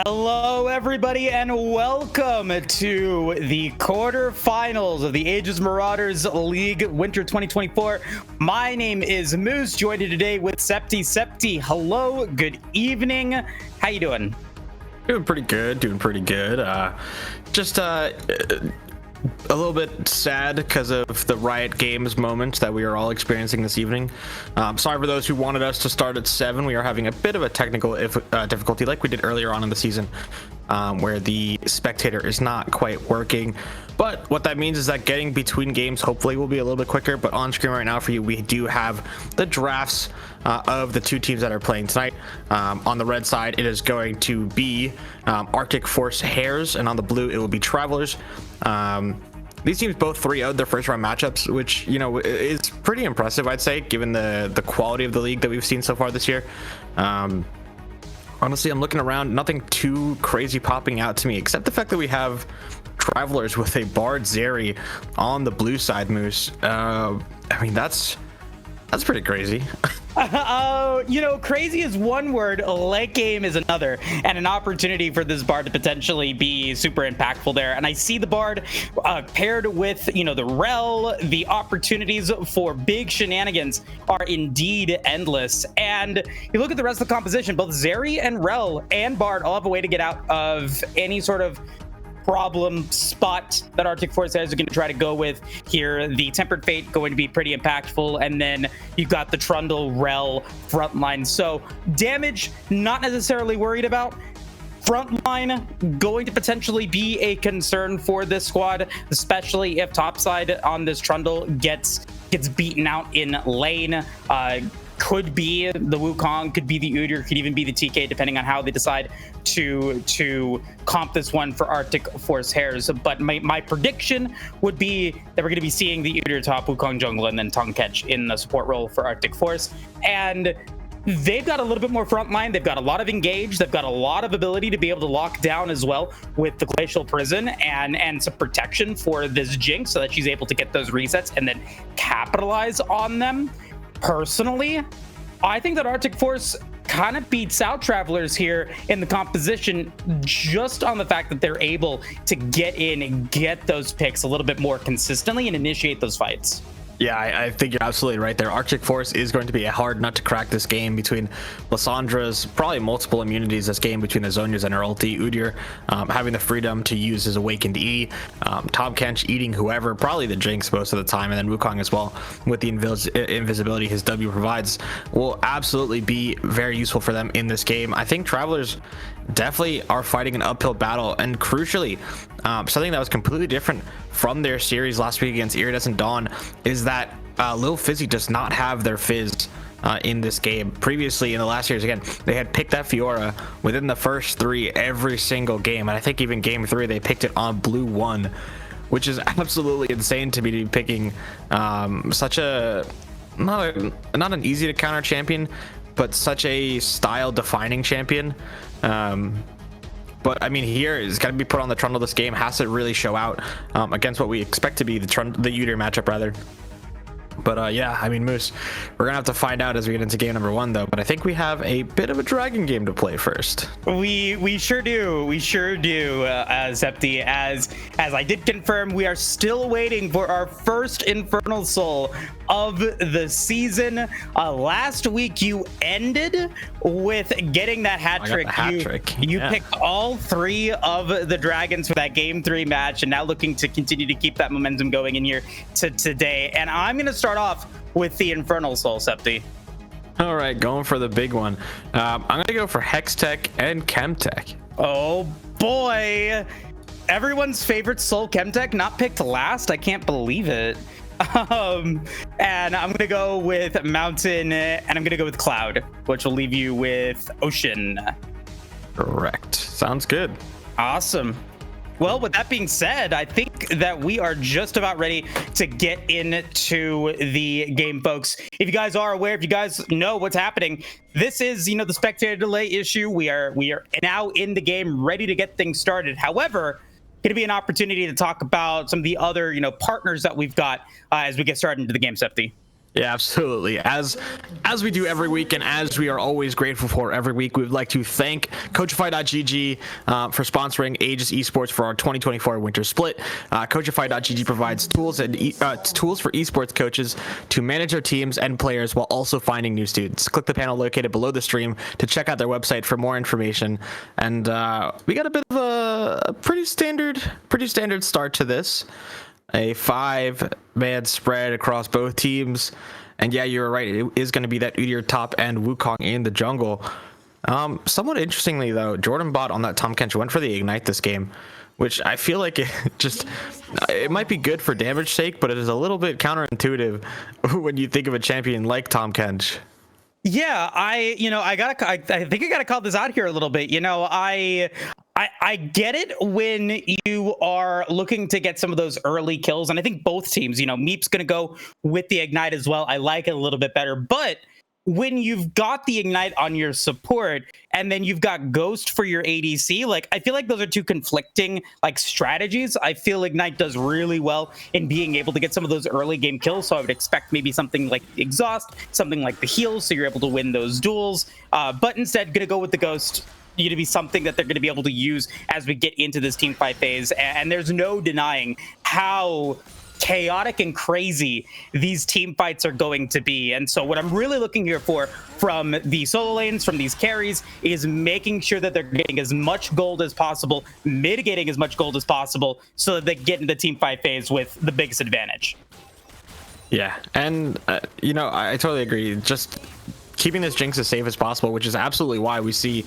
Hello, everybody, and welcome to the quarterfinals of the Aegis Marauders League Winter 2024. My name is Moose, joined today with Septi. Septi, hello, good evening. How you doing? Doing pretty good. Just a little bit sad because of the Riot Games moment that we are all experiencing this evening. Sorry for those who wanted us to start at 7. We are having a bit of a technical difficulty like we did earlier on in the season, where the spectator is not quite working. But what that means is that getting between games hopefully will be a little bit quicker. But on screen right now for you, we do have the drafts of the two teams that are playing tonight. On the red side, it is going to be Arctic Force Hares, and on the blue, it will be Travelers. These teams both 3-0'd their first round matchups, which, you know, is pretty impressive, I'd say, given the quality of the league that we've seen so far this year. Honestly, I'm looking around, nothing too crazy popping out to me, except the fact that we have Travelers with a Bard Zeri on the blue side, Moose. I mean, that's pretty crazy. You know, crazy is one word, late game is another, and an opportunity for this Bard to potentially be super impactful there. And I see the Bard paired with, you know, the Rel. The opportunities for big shenanigans are indeed endless. And you look at the rest of the composition, both Zeri and Rel and Bard all have a way to get out of any sort of problem spot that Arctic Force Hares are going to try to go with here. The Tempered Fate going to be pretty impactful, and then you've got the Trundle Rel frontline. So damage, not necessarily worried about. Frontline going to potentially be a concern for this squad, especially if topside on this Trundle gets beaten out in lane. Could be the Wukong, could be the Udyr, could even be the TK, depending on how they decide to comp this one for Arctic Force Hares. But my prediction would be that we're going to be seeing the Udyr top, Wukong jungle, and then Tongketch in the support role for Arctic Force. And they've got a little bit more frontline. They've got a lot of engage. They've got a lot of ability to be able to lock down as well with the Glacial Prison and some protection for this Jinx so that she's able to get those resets and then capitalize on them. Personally, I think that Arctic Force kind of beats out Travelers here in the composition just on the fact that they're able to get in and get those picks a little bit more consistently and initiate those fights. Yeah, I think you're absolutely right there. Arctic Force is going to be a hard nut to crack this game between Lyssandra's probably multiple immunities this game between Azonia's and her ulti, Udyr having the freedom to use his Awakened E, Tongketch eating whoever, probably the Jinx most of the time, and then Wukong as well with the invisibility his W provides will absolutely be very useful for them in this game. I think Travelers definitely are fighting an uphill battle, and crucially, something that was completely different from their series last week against Iridescent Dawn is that Lil Fizzy does not have their Fizz in this game. Previously in the last series, again, they had picked that Fiora within the first 3 every single game, and I think even game 3 they picked it on blue 1, which is absolutely insane to be picking such a not an easy to counter champion, but such a style defining champion. But I mean, here is got to be put on the Trundle. This game has to really show out against what we expect to be the Udyr matchup, rather. But yeah, I mean, Moose, we're gonna have to find out as we get into game number 1, though. But I think we have a bit of a dragon game to play first. We sure do. We sure do, Septi. As I did confirm, we are still waiting for our first Infernal Soul of the season. Last week you ended with getting that hat trick. You picked all 3 of the dragons for that game 3 match, and now looking to continue to keep that momentum going in here to today. And I'm gonna start off with the Infernal Soul, Septi. All right, going for the big one. I'm gonna go for Hextech and Chemtech. Oh boy, everyone's favorite Soul, Chemtech, not picked last. I can't believe it. And I'm gonna go with Mountain, and I'm gonna go with Cloud, which will leave you with Ocean. Correct. Sounds good. Awesome. Well, with that being said, I think that we are just about ready to get into the game, folks. If you guys are aware, if you guys know what's happening, this is, you know, the spectator delay issue. We are now in the game, ready to get things started. However, going to be an opportunity to talk about some of the other, you know, partners that we've got as we get started into the game, Septi. Yeah, absolutely. As we do every week, and as we are always grateful for every week, we would like to thank Coachify.gg for sponsoring Aegis Esports for our 2024 winter split. Coachify.gg provides tools and tools for esports coaches to manage their teams and players while also finding new students. Click the panel located below the stream to check out their website for more information. And we got a bit of a pretty standard start to this. A 5-man spread across both teams, and yeah, you're right, it is going to be that Udyr top and Wukong in the jungle. Somewhat interestingly though, Jordan bot on that Tahm Kench went for the ignite this game, which I feel like it might be good for damage sake, but it is a little bit counterintuitive when you think of a champion like Tahm Kench. Yeah, I think I gotta call this out here a little bit. I get it when you are looking to get some of those early kills, and I think both teams, Meep's gonna go with the ignite as well. I like it a little bit better, but when you've got the ignite on your support and then you've got Ghost for your ADC, like I feel like those are two conflicting strategies. I feel ignite does really well in being able to get some of those early game kills, so I would expect maybe something like the exhaust, something like the heals, so you're able to win those duels. But instead, gonna go with the Ghost. To be something that they're going to be able to use as we get into this team fight phase, and there's no denying how chaotic and crazy these team fights are going to be. And so what I'm really looking here for from the solo lanes, from these carries, is making sure that they're getting as much gold as possible, mitigating as much gold as possible, so that they get into the team fight phase with the biggest advantage. Yeah, and I totally agree. Just keeping this Jinx as safe as possible, which is absolutely why we see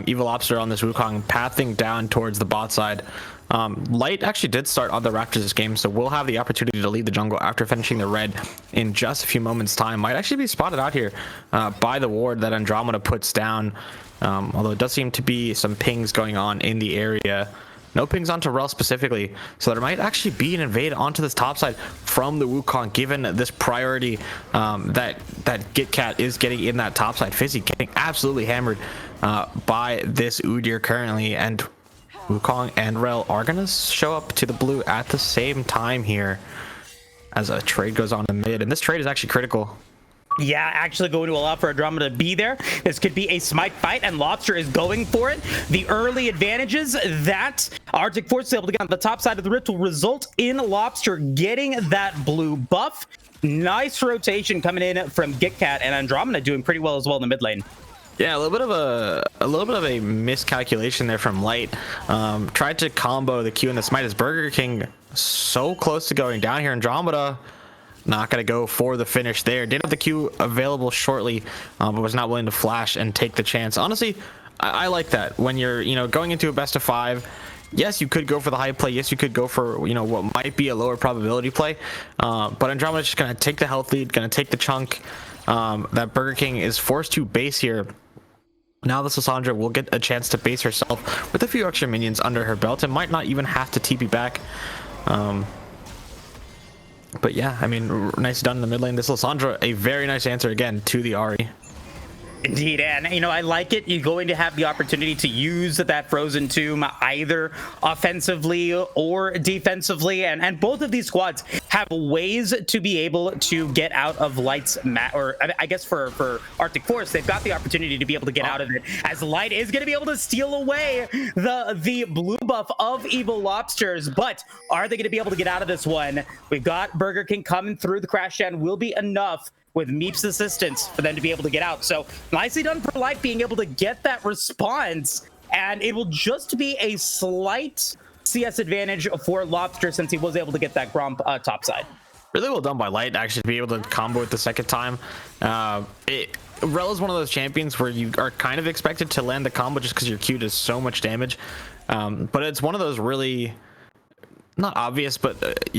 Evil Lobster on this Wukong pathing down towards the bot side. Light actually did start on the Raptors this game, so we'll have the opportunity to lead the jungle after finishing the red in just a few moments time. Might actually be spotted out here by the ward that Andromeda puts down, although it does seem to be some pings going on in the area. No pings onto Rel specifically, so there might actually be an invade onto this top side from the Wukong, given this priority that GitCat is getting in that top side. Fizzy getting absolutely hammered by this Udyr currently, and Wukong and Rel are going to show up to the blue at the same time here as a trade goes on in mid, and this trade is actually critical. Yeah, actually going to allow for Andromeda to be there. This could be a smite fight, and Lobster is going for it. The early advantages that Arctic Force is able to get on the top side of the rift will result in Lobster getting that blue buff. Nice rotation coming in from GitCat, and Andromeda doing pretty well as well in the mid lane. Yeah, a little bit of a miscalculation there from Light. Tried to combo the Q and the smite as Burger King so close to going down here. Andromeda not going to go for the finish there. Did have the Q available shortly, but was not willing to flash and take the chance. Honestly, I like that. When you're, going into a best of 5, yes, you could go for the high play. Yes, you could go for, what might be a lower probability play. But Andromeda's just going to take the health lead, going to take the chunk. That Burger King is forced to base here. Now this Lissandra will get a chance to base herself with a few extra minions under her belt and might not even have to TP back. But yeah, I mean, nice done in the mid lane. This Lissandra, a very nice answer again to the Ahri. Indeed, and I like it. You're going to have the opportunity to use that Frozen Tomb either offensively or defensively, and both of these squads have ways to be able to get out of Light's or I guess for Arctic Force, they've got the opportunity to be able to get out of it, as Light is going to be able to steal away the blue buff of Evil Lobsters. But are they going to be able to get out of this one? We've got Burger King coming through. The crash down will be enough with Meep's assistance for them to be able to get out. So nicely done for Light being able to get that response, and it will just be a slight CS advantage for Lobster since he was able to get that Gromp top side. Really well done by Light actually to be able to combo it the second time. Rel is one of those champions where you are kind of expected to land the combo just because your Q does so much damage. But it's one of those really, not obvious, but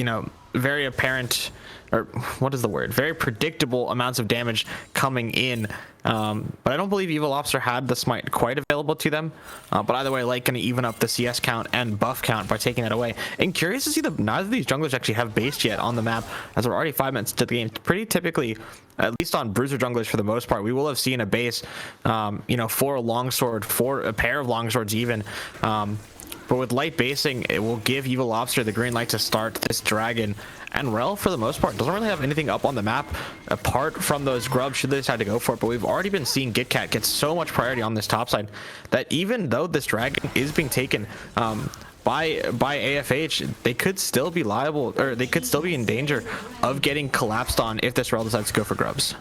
very apparent, or what is the word? Very predictable amounts of damage coming in. But I don't believe Evil Lobster had the smite quite available to them. But either way, Light gonna even up the CS count and buff count by taking that away. And curious to see that neither of these junglers actually have based yet on the map, as we're already 5 minutes to the game. Pretty typically, at least on Bruiser junglers for the most part, we will have seen a base, for a longsword, for a pair of longswords even. But with Light basing, it will give Evil Lobster the green light to start this dragon And Rel, for the most part, doesn't really have anything up on the map apart from those grubs should they decide to go for it. But we've already been seeing GitCat get so much priority on this top side that even though this dragon is being taken by AFH, they could still be liable, or they could still be in danger of getting collapsed on if this Rel decides to go for grubs.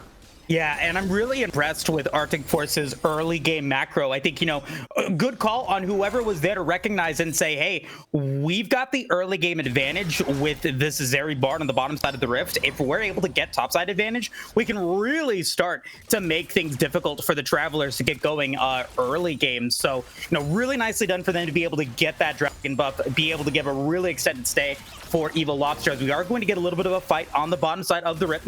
Yeah, and I'm really impressed with Arctic Force's early game macro. I think, a good call on whoever was there to recognize and say, hey, we've got the early game advantage with this Zeri bard on the bottom side of the rift. If we're able to get topside advantage, we can really start to make things difficult for the Travelers to get going early games. So, really nicely done for them to be able to get that dragon buff, be able to give a really extended stay for Evil Lobster, as we are going to get a little bit of a fight on the bottom side of the rift.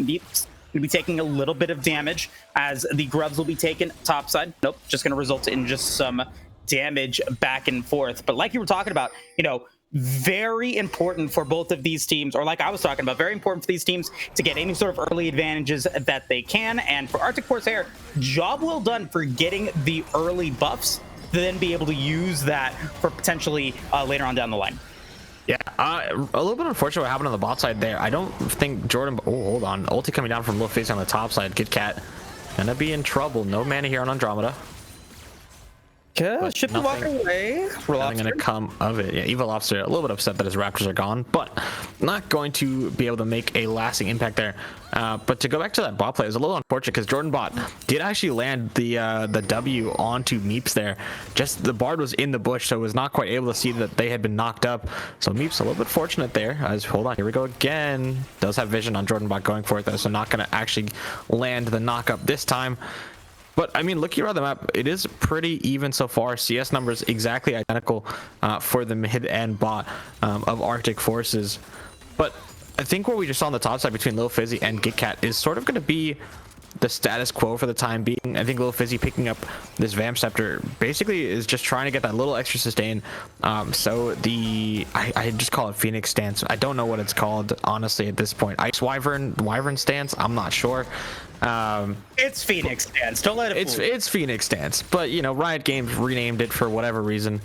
Going to be taking a little bit of damage as the grubs will be taken topside. Nope, just going to result in just some damage back and forth. But like you were talking about, very important for both of these teams, or like I was talking about, very important for these teams to get any sort of early advantages that they can. And for Arctic Force Air, job well done for getting the early buffs to then be able to use that for potentially later on down the line. Yeah, a little bit unfortunate what happened on the bot side there. I don't think Jordan... Oh, hold on. Ulti coming down from Lil Fizzy on the top side. GitCat gonna be in trouble. No mana here on Andromeda. Okay, should be walking away. Nothing gonna come of it. Yeah, Evil Lobster a little bit upset that his Raptors are gone, but not going to be able to make a lasting impact there. But to go back to that bot play, it was a little unfortunate because Jordan Bot did actually land the W onto Meeps there. Just the Bard was in the bush, so was not quite able to see that they had been knocked up. So Meeps a little bit fortunate there. Hold on, here we go again. Does have vision on Jordan Bot going for it though, so not gonna actually land the knock up this time. But I mean, looking around the map, it is pretty even so far. CS numbers exactly identical for the mid and bot of Arctic Forces. But I think what we just saw on the top side between Lil Fizzy and GitCat is sort of going to be the status quo for the time being. I think Lil Fizzy picking up this Vamp Scepter basically is just trying to get that little extra sustain. So I just call it Phoenix Stance. I don't know what it's called, honestly, at this point. Ice Wyvern Stance? I'm not sure. It's Phoenix Stance. Don't let it fool you. It's Phoenix Stance, but Riot Games renamed it for whatever reason.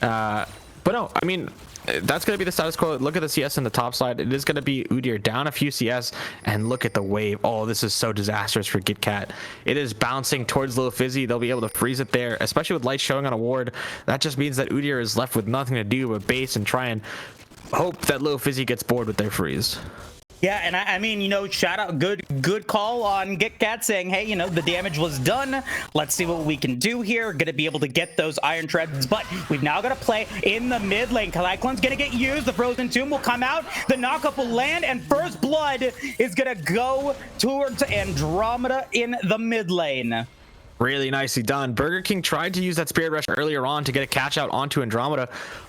But no, I mean, that's going to be the status quo. Look at the CS in the top side. It is going to be Udyr down a few CS, and look at the wave. Oh, this is so disastrous for GitCat. It is bouncing towards Lil Fizzy. They'll be able to freeze it there, especially with light showing on a ward. That just means that Udyr is left with nothing to do but base and try and hope that Lil Fizzy gets bored with their freeze. Yeah, and I mean, shout out, good call on GitCat saying, hey, the damage was done. Let's see what we can do here. Gonna be able to get those Iron Treads, but we've now got to play in the mid lane. Cyclone's gonna get used. The Frozen Tomb will come out. The knockup will land, and First Blood is gonna go towards Andromeda in the mid lane. Really nicely done. Burger King tried to use that Spirit Rush earlier on to get a catch out onto Andromeda,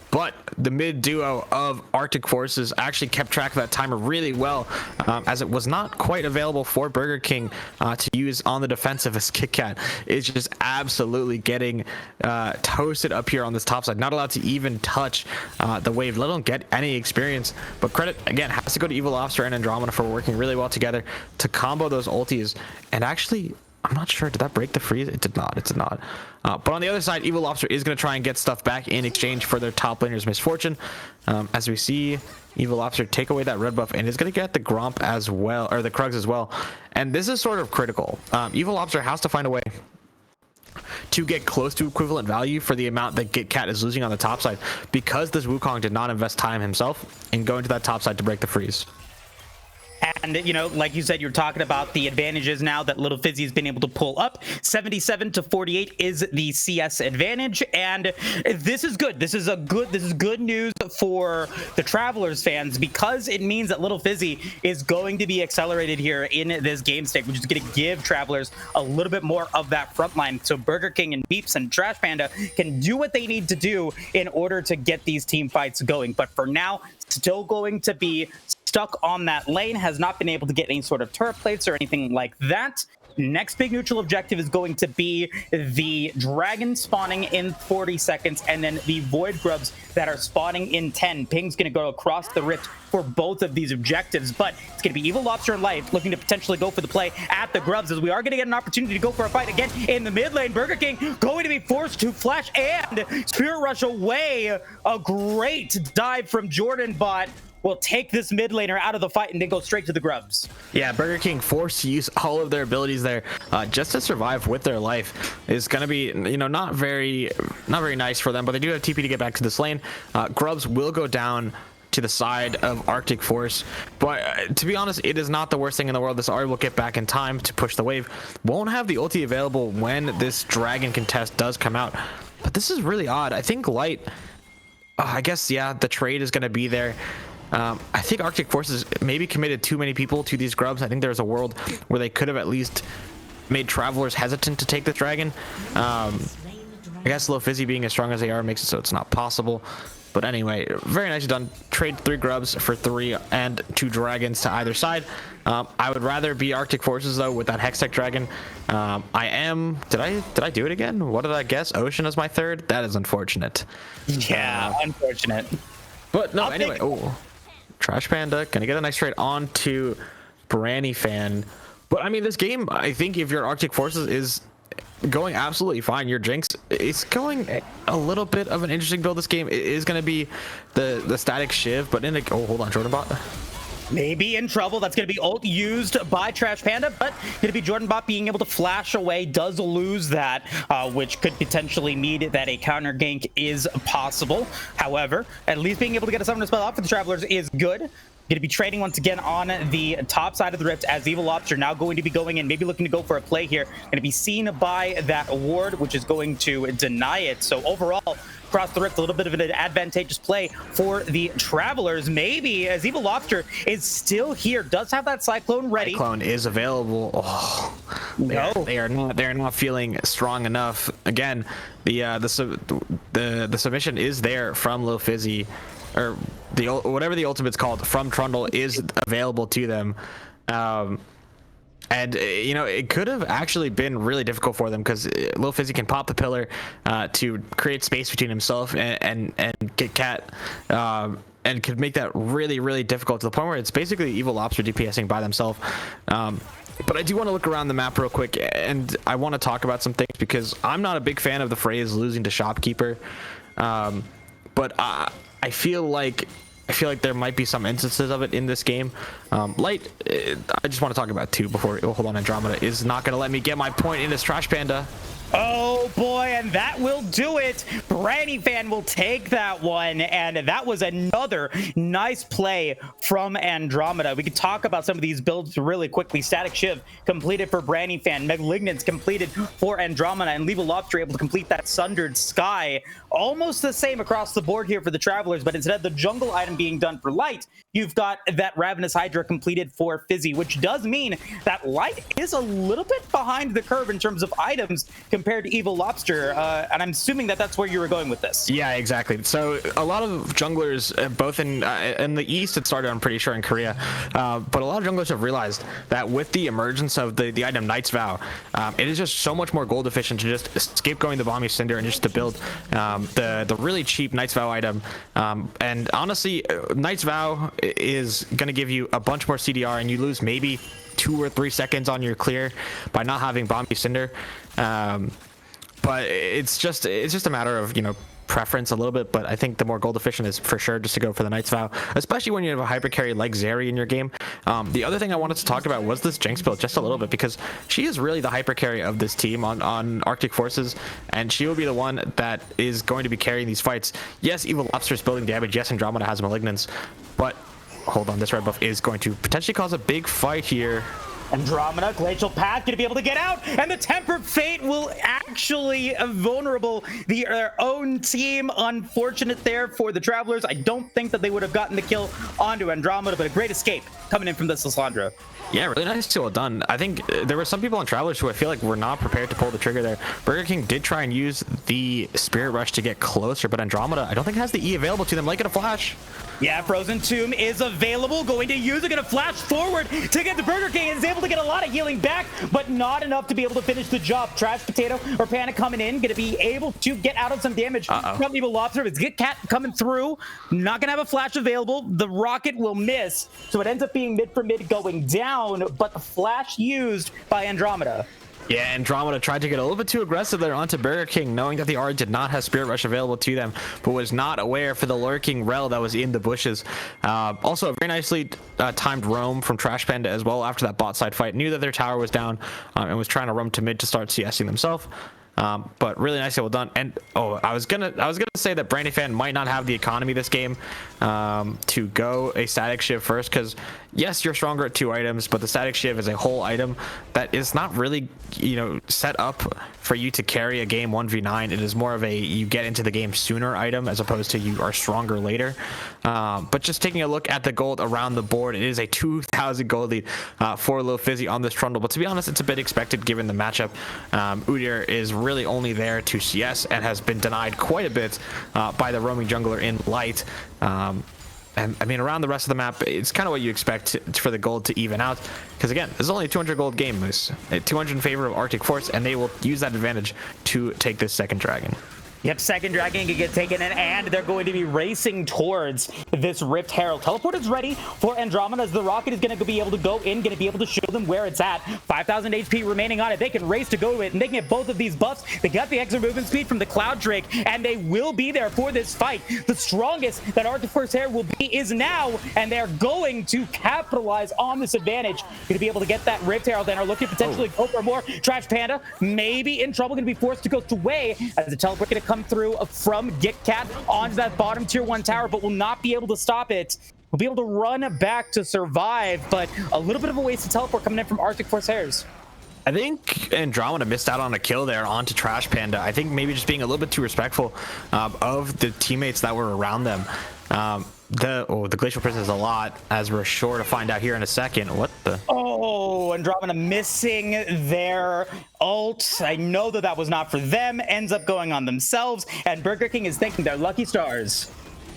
but the mid duo of Arctic Forces actually kept track of that timer really well, as it was not quite available for Burger King to use on the defensive, as KitKat is just absolutely getting toasted up here on this top side. Not allowed to even touch the wave, let alone get any experience. But credit, again, has to go to Evil Lobster and Andromeda for working really well together to combo those ultis. And actually, I'm not sure, did that break the freeze? It did not. But on the other side, Evil Lobster is going to try and get stuff back in exchange for their top laner's misfortune. As we see Evil Lobster take away that red buff, and is going to get the Gromp as well, or the Krugs as well. And this is sort of critical. Evil Lobster has to find a way to get close to equivalent value for the amount that GitCat is losing on the top side, because this Wukong did not invest time himself in going to that top side to break the freeze. And, like you said, you're talking about the advantages now that Little Fizzy has been able to pull up. 77 to 48 is the CS advantage. And this is good. This is good news for the Travelers fans, because it means that Little Fizzy is going to be accelerated here in this game state, which is going to give Travelers a little bit more of that front line. So Burger King and Beeps and Trash Panda can do what they need to do in order to get these team fights going. But for now, still going to be stuck on that lane, has not been able to get any sort of turret plates or anything like that. Next big neutral objective is going to be the dragon spawning in 40 seconds, and then the void grubs that are spawning in 10. Ping's going to go across the rift for both of these objectives, but it's going to be Evil Lobster and Life looking to potentially go for the play at the grubs, as we are going to get an opportunity to go for a fight again in the mid lane. Burger King going to be forced to flash and Spirit Rush away. A great dive from Jordan Bot. will take this mid laner out of the fight and then go straight to the grubs. Yeah, Burger King forced to use all of their abilities there just to survive with their life is going to be, you know, not very nice for them, but they do have TP to get back to this lane. Grubs will go down to the side of Arctic Force, but to be honest, it is not the worst thing in the world. This Ahri will get back in time to push the wave. Won't have the ulti available when this dragon contest does come out, but this is really odd. I think Light, I guess, yeah, the trade is going to be there. I think Arctic Forces maybe committed too many people to these grubs. I think there's a world where they could have at least made travelers hesitant to take the dragon. I guess Low Fizzy being as strong as they are makes it so it's not possible. But anyway, very nicely done. Trade 3 grubs for 3 and 2 dragons to either side. I would rather be Arctic Forces though with that Hextech dragon. I am. Did I do it again? What did I guess? Ocean is my 3rd. That is unfortunate. Yeah, unfortunate. But no, anyway. Oh, Trash Panda gonna get a nice trade onto Branny Fan. But I mean, this game, I think if your Arctic Forces is going absolutely fine, your Jinx is going a little bit of an interesting build. This game it is going to be the static Shiv, but in a hold on, Jordan Bot maybe in trouble. That's going to be ult used by Trash Panda, but going to be Jordan Bot being able to flash away, does lose that, which could potentially mean that a counter gank is possible. However, at least being able to get a summoner spell off for the Travelers is good. Going to be trading once again on the top side of the Rift as Evil Lobster now going to be going in, maybe looking to go for a play here. Going to be seen by that ward, which is going to deny it. So overall, across the Rift, a little bit of an advantageous play for the Travelers. Maybe as Evil Lobster is still here, does have that Cyclone ready. Cyclone is available. Oh, they are not feeling strong enough. Again, the submission is there from Low Fizzy, or whatever the ultimate's called, from Trundle is available to them. And you know, it could have actually been really difficult for them because Lil Fizzy can pop the pillar to create space between himself and Kit Kat, and could make that really difficult to the point where it's basically Evil Lobster DPSing by themselves. But I do want to look around the map real quick, and I want to talk about some things because I'm not a big fan of the phrase losing to Shopkeeper, but I feel like there might be some instances of it in this game. Light, I just want to talk about 2 before. Hold on, Andromeda is not going to let me get my point in this Trash Panda. Oh boy, and that will do it. Branny Fan will take that one, and that was another nice play from Andromeda. We could talk about some of these builds really quickly. Static Shiv completed for Branny Fan, Malignance completed for Andromeda, and Evil Lobster able to complete that Sundered Sky. Almost the same across the board here for the Travelers, but instead of the jungle item being done for Light, you've got that Ravenous Hydra completed for Fizzy, which does mean that Light is a little bit behind the curve in terms of items compared to Evil Lobster, and I'm assuming that that's where you were going with this. Yeah, exactly. So a lot of junglers, both in the East, it started, I'm pretty sure, in Korea, but a lot of junglers have realized that with the emergence of the item Knight's Vow, it is just so much more gold efficient to just skip going the Bomby Cinder and just to build the really cheap Knight's Vow item. And honestly, Knight's Vow is going to give you a bunch more CDR, and you lose maybe 2 or 3 seconds on your clear by not having Bomby Cinder. But it's just a matter of, you know, preference a little bit, but I think the more gold efficient is for sure just to go for the Knight's Vow, especially when you have a hyper carry like Zeri in your game. The other thing I wanted to talk about was this Jinx build just a little bit, because she is really the hyper carry of this team on Arctic Forces, and she will be the one that is going to be carrying these fights. Yes, Evil Lobster is building damage. Yes, Andromeda has Malignance, but hold on, this red buff is going to potentially cause a big fight here. Andromeda, Glacial Path, going to be able to get out, and the Tempered Fate will actually vulnerable their own team. Unfortunate there for the Travelers. I don't think that they would have gotten the kill onto Andromeda, but a great escape coming in from this Lysandra. Yeah, really nice, well done. I think there were some people on Travelers who I feel like were not prepared to pull the trigger there. Burger King did try and use the Spirit Rush to get closer, but Andromeda, I don't think has the E available to them, like in a flash. Yeah, Frozen Tomb is available. Going to use it, going to flash forward to get the Burger King, and is able to get a lot of healing back, but not enough to be able to finish the job. Trash Potato or Panic coming in, going to be able to get out of some damage from Evil Lobster. It's Get Cat coming through, not going to have a flash available. The rocket will miss, so it ends up being mid for mid going down, but the flash used by Andromeda. Yeah, Andromeda tried to get a little bit too aggressive there onto Burger King, knowing that the Aura did not have Spirit Rush available to them, but was not aware for the lurking Rel that was in the bushes. Also, a very nicely timed roam from Trash Panda as well after that bot side fight. Knew that their tower was down and was trying to roam to mid to start CSing themselves. But really nicely well done. And I was gonna say that Brandy Fan might not have the economy this game to go a static shiv first, because yes, you're stronger at 2 items, but the static shiv is a whole item that is not really, you know, set up for you to carry a game 1v9. It is more of a you get into the game sooner item as opposed to you are stronger later. But just taking a look at the gold around the board, it is a 2,000 gold lead for Lil Fizzy on this Trundle. But to be honest, it's a bit expected given the matchup. Udyr is really only there to CS and has been denied quite a bit by the roaming jungler in Light. And I mean, around the rest of the map, it's kind of what you expect for the gold to even out. Because again, this is only a 200 gold game, Moose. 200 in favor of Arctic Force, and they will use that advantage to take this second dragon. Yep, second dragon can get taken in, and they're going to be racing towards this Rift Herald. Teleport is ready for Andromeda as the rocket is going to be able to go in, going to be able to show them where it's at. 5,000 HP remaining on it. They can race to go to it, and they can get both of these buffs. They got the extra movement speed from the Cloud Drake, and they will be there for this fight. The strongest that Arctic Force Hair will be is now, and they're going to capitalize on this advantage. Going to be able to get that Rift Herald and are looking to potentially go for more. Trash Panda maybe in trouble, going to be forced to go away as the teleport going to come through from GitCat onto that bottom tier 1 tower, but will not be able to stop it. We'll be able to run back to survive, but a little bit of a wasted teleport coming in from Arctic Force Hares. I think Andromeda missed out on a kill there onto Trash Panda. I think maybe just being a little bit too respectful of the teammates that were around them. The Glacial Prison is a lot, as we're sure to find out here in a second. What the? Oh, Andromeda missing their ult. I know that was not for them. Ends up going on themselves, and Burger King is thanking their lucky stars.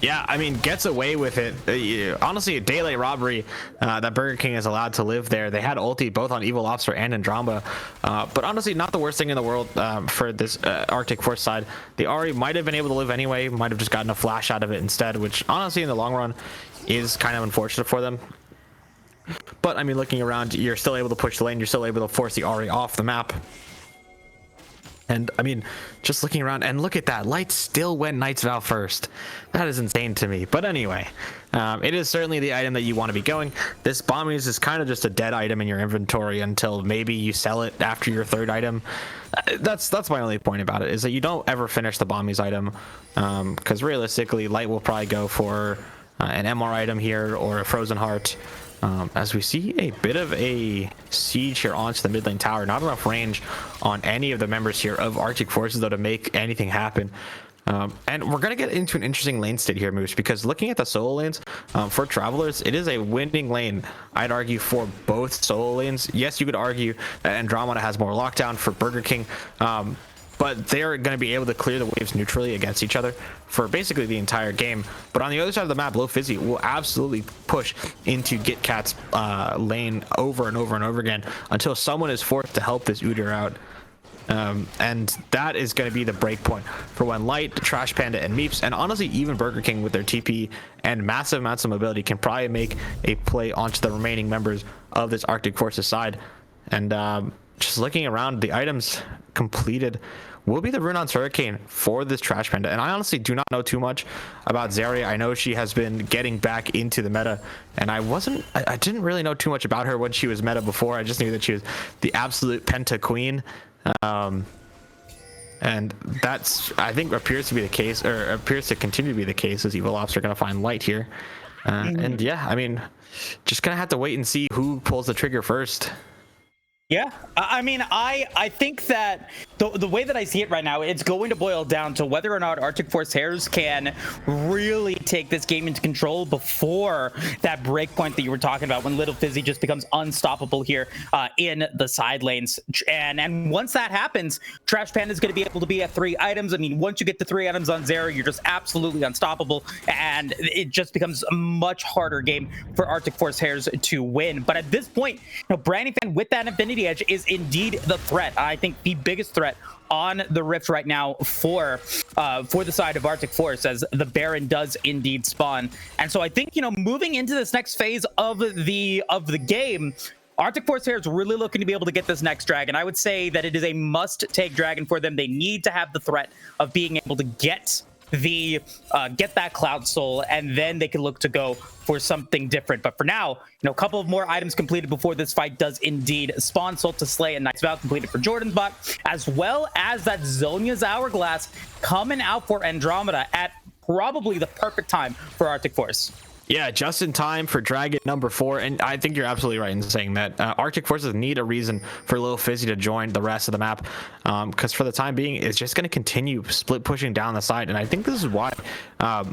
Yeah, I mean, gets away with it. Honestly, a daylight robbery that Burger King is allowed to live there. They had ulti both on Evil Lobster and Andromeda. But honestly, not the worst thing in the world for this Arctic Force side. The Ahri might have been able to live anyway, might have just gotten a flash out of it instead, which honestly, in the long run, is kind of unfortunate for them. But, I mean, looking around, you're still able to push the lane. You're still able to force the Ahri off the map. And I mean, just looking around, and look at that, Light still went Knight's Vow first. That is insane to me. But anyway, it is certainly the item that you want to be going. This Bombies is kind of just a dead item in your inventory until maybe you sell it after your 3rd item. That's my only point about it, is that you don't ever finish the Bombies item, because realistically, Light will probably go for an MR item here or a Frozen Heart. As we see a bit of a siege here onto the mid lane tower. Not enough range on any of the members here of Arctic Forces, though, to make anything happen. And we're going to get into an interesting lane state here, Moose, because looking at the solo lanes for Travelers, it is a winning lane, I'd argue, for both solo lanes. Yes, you could argue that Andromeda has more lockdown for Burger King, but they're going to be able to clear the waves neutrally against each other for basically the entire game. But on the other side of the map, Lil Fizzy will absolutely push into GitCat's lane over and over and over again until someone is forced to help this Udyr out. And that is going to be the break point for when Light, Trash Panda, and Meeps, and honestly even Burger King with their TP and massive amounts of mobility, can probably make a play onto the remaining members of this Arctic Forces side. And just looking around, the items completed will be the Runeon's Hurricane for this Trash Panda. And I honestly do not know too much about Zarya. I know she has been getting back into the meta, and I didn't really know too much about her when she was meta before. I just knew that she was the absolute Penta Queen. And that's, I think, appears to be the case, or appears to continue to be the case, as Evil Ops are going to find Light here. And yeah, I mean, just gonna have to wait and see who pulls the trigger first. Yeah, I mean, I think that the way that I see it right now, it's going to boil down to whether or not Arctic Force Hares can really take this game into control before that break point that you were talking about, when Little Fizzy just becomes unstoppable here in the side lanes. And once that happens, Trash Panda is going to be able to be at 3 items. I mean, once you get the 3 items on Zarya, you're just absolutely unstoppable, and it just becomes a much harder game for Arctic Force Hares to win. But at this point, Brandy Fan with that Infinity Edge is indeed the threat. I think the biggest threat on the Rift right now for the side of Arctic Force, as the Baron does indeed spawn. And so I think, moving into this next phase of the game, Arctic Force here is really looking to be able to get this next dragon. I would say that it is a must-take dragon for them. They need to have the threat of being able to get that Cloud Soul, and then they can look to go for something different. But for now, a couple of more items completed before this fight does indeed spawn. Soul to Slay and Knight's Vow completed for Jordan's bot, as well as that Zhonya's Hourglass coming out for Andromeda at probably the perfect time for Arctic Force. Yeah, just in time for Dragon number 4. And I think you're absolutely right in saying that Arctic Forces need a reason for Lil Fizzy to join the rest of the map, because for the time being, it's just going to continue split pushing down the side. And I think this is why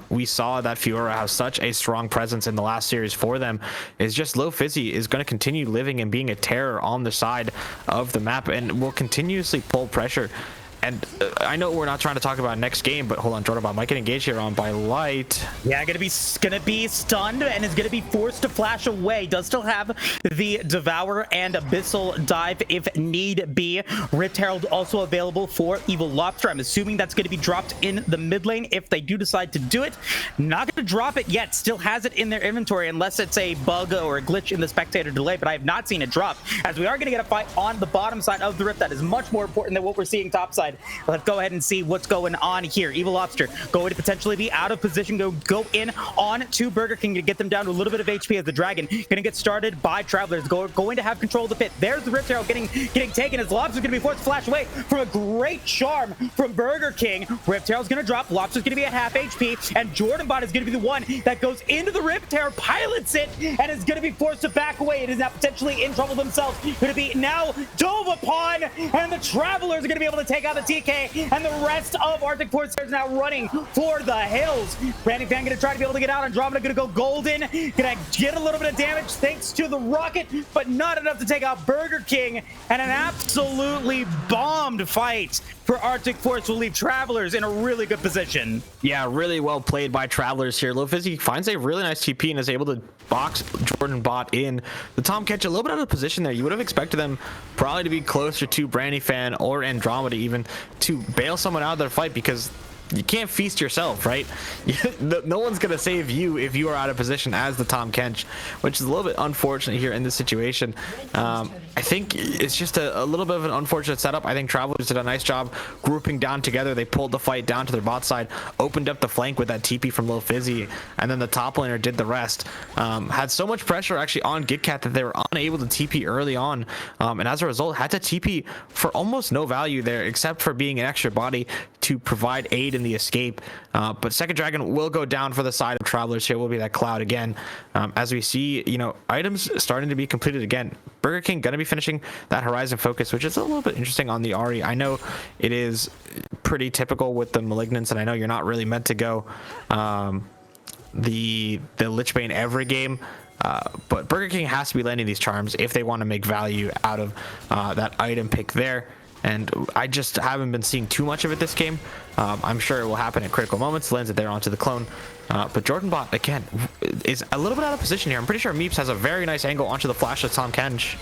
we saw that Fiora have such a strong presence in the last series for them, is just Lil Fizzy is going to continue living and being a terror on the side of the map and will continuously pull pressure. And I know we're not trying to talk about next game, but hold on, Jordan might get engaged here on by Light. Yeah, gonna be stunned and is gonna be forced to flash away. Does still have the Devour and Abyssal Dive if need be. Rift Herald also available for Evil Lobster. I'm assuming that's gonna be dropped in the mid lane if they do decide to do it. Not gonna drop it yet. Still has it in their inventory unless it's a bug or a glitch in the spectator delay, but I have not seen it drop, as we are gonna get a fight on the bottom side of the Rift that is much more important than what we're seeing top side. Let's go ahead and see what's going on here. Evil Lobster going to potentially be out of position, go in on to Burger King to get them down to a little bit of HP as the Dragon gonna get started by Travelers, going to have control of the pit. There's the Rift Arrow getting taken as Lobster's gonna be forced to flash away from a great charm from Burger King. Rift Arrow's gonna drop, Lobster's gonna be at half HP, and Jordan Bot is gonna be the one that goes into the Rift Arrow, pilots it, and is gonna be forced to back away. It is now potentially in trouble themselves. Gonna be now dove upon, and the Travelers are gonna be able to take out the TK, and the rest of Arctic Force is now running for the hills. Branding Fan gonna try to be able to get out. Andromeda gonna go golden, gonna get a little bit of damage thanks to the rocket, but not enough to take out Burger King, and an absolutely bombed fight for Arctic Force will leave Travelers in a really good position. Yeah, really well played by Travelers here. Lil Fizzy finds a really nice TP and is able to box Jordan Bot in. The Tom catch a little bit out of position there. You would have expected them probably to be closer to Brandy Fan or Andromeda even to bail someone out of their fight, because you can't feast yourself, right? No one's gonna save you if you are out of position as the Tom Kench, which is a little bit unfortunate here in this situation. I think it's just a little bit of an unfortunate setup. I think Travelers did a nice job grouping down together. They pulled the fight down to their bot side, opened up the flank with that TP from Lil Fizzy, and then the top laner did the rest. Had so much pressure actually on Gitcat that they were unable to TP early on, and as a result had to TP for almost no value there, except for being an extra body to provide aid in the escape. But second dragon will go down for the side of Travelers here. Will be that Cloud again, as we see items starting to be completed again. Burger King gonna be finishing that Horizon Focus, which is a little bit interesting on the Ahri. I know it is pretty typical with the Malignants, and I know you're not really meant to go the Lichbane every game, but Burger King has to be landing these charms if they want to make value out of that item pick there. And I just haven't been seeing too much of it this game. I'm sure it will happen at critical moments. Lands it there onto the clone. But Jordan Bot, again, is a little bit out of position here. I'm pretty sure Meeps has a very nice angle onto the flash of Tom Kench.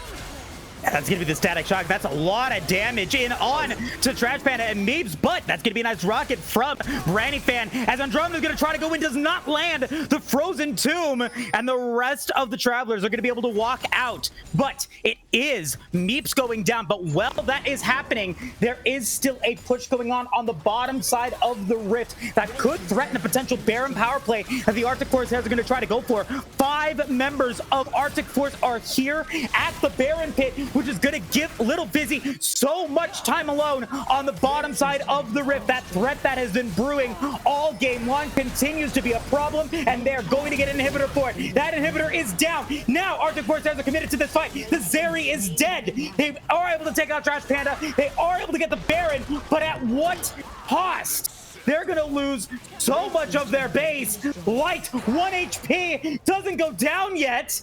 That's gonna be the Static Shock. That's a lot of damage in on to Trash Panda and Meeps, but that's gonna be a nice rocket from Brandy Fan as Andromeda's gonna try to go in, does not land the Frozen Tomb, and the rest of the Travelers are gonna be able to walk out. But it is Meeps going down. But while that is happening, there is still a push going on the bottom side of the Rift that could threaten a potential Baron power play that the Arctic Force are gonna try to go for. 5 members of Arctic Force are here at the Baron pit, which is going to give Little Fizzy so much time alone on the bottom side of the Rift. That threat that has been brewing all game long continues to be a problem, and they're going to get an inhibitor for it. That inhibitor is down. Now Arctic Force are committed to this fight. The Zeri is dead. They are able to take out Trash Panda. They are able to get the Baron, but at what cost? They're going to lose so much of their base. Light, 1 HP, doesn't go down yet.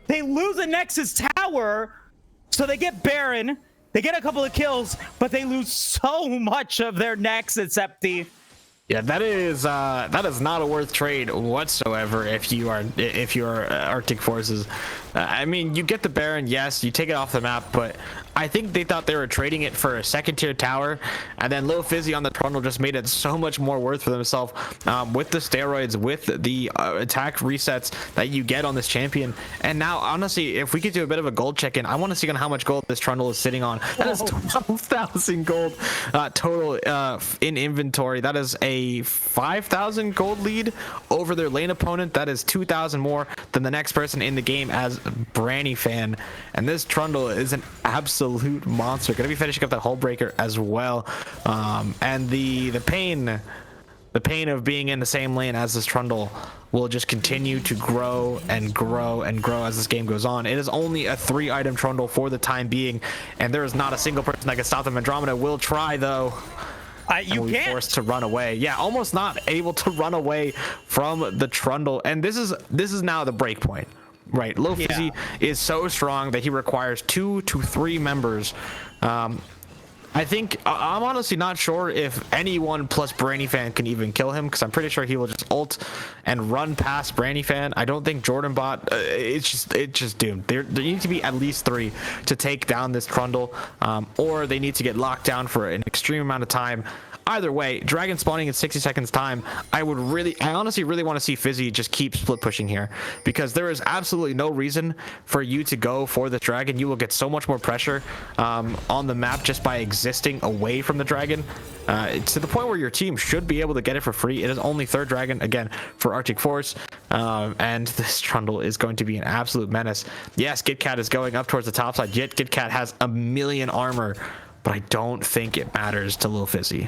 They lose a Nexus Tower. So they get Baron, they get a couple of kills, but they lose so much of their Nexus, Septi. Yeah, that is not a worth trade whatsoever if you are Arctic Forces. I mean, you get the Baron, yes, you take it off the map, but I think they thought they were trading it for a second tier tower, and then Lil Fizzy on the Trundle just made it so much more worth for themselves with the steroids, with the attack resets that you get on this champion. And now, honestly, if we could do a bit of a gold check-in, I want to see on how much gold this Trundle is sitting on. That is 12,000 gold total in inventory. That is a 5,000 gold lead over their lane opponent. That is 2,000 more than the next person in the game as Branny fan. And this Trundle is an absolute monster. Gonna be finishing up that hull breaker as well. And the pain of being in the same lane as this Trundle will just continue to grow and grow and grow as this game goes on. It is only a 3-item Trundle for the time being, and there is not a single person that can stop them. Andromeda will try though. You can't. Forced to run away. Yeah, almost not able to run away from the Trundle. And this is now the break point, right? Lil Fizzy is so strong that he requires 2 to 3 members. I think I'm honestly not sure if anyone plus Branny fan can even kill him, because I'm pretty sure he will just ult and run past Branny fan. I don't think Jordan bot. It's just doomed. There need to be at least 3 to take down this Trundle, or they need to get locked down for an extreme amount of time. Either way, dragon spawning in 60 seconds time, I honestly really want to see Fizzy just keep split pushing here, because there is absolutely no reason for you to go for the dragon. You will get so much more pressure on the map just by existing away from the dragon, to the point where your team should be able to get it for free. It is only 3rd dragon again for Arctic Force, and this Trundle is going to be an absolute menace. Yes, GitCat is going up towards the top side, yet GitCat has 1,000,000 armor, but I don't think it matters to Lil Fizzy.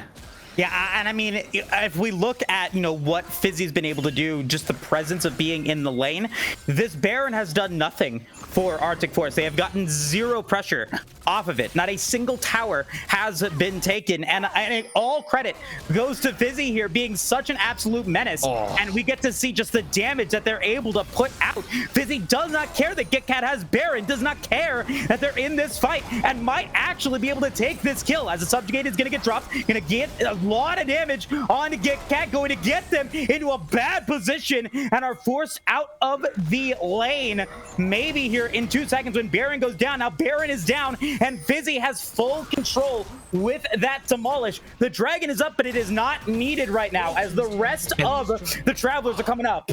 Yeah, and I mean, if we look at, what Fizzy's been able to do, just the presence of being in the lane, this Baron has done nothing for Arctic Force. They have gotten 0 pressure off of it. Not a single tower has been taken, and all credit goes to Fizzy here being such an absolute menace. And we get to see just the damage that they're able to put out. Fizzy does not care that GitCat has Baron, does not care that they're in this fight, and might actually be able to take this kill, as the subjugate is going to get dropped, going to get a lot of damage on GitCat, going to get them into a bad position and are forced out of the lane. Maybe here in 2 seconds when Baron goes down. Now Baron is down, and Fizzy has full control with that demolish. The dragon is up, but it is not needed right now as the rest of the travelers are coming up.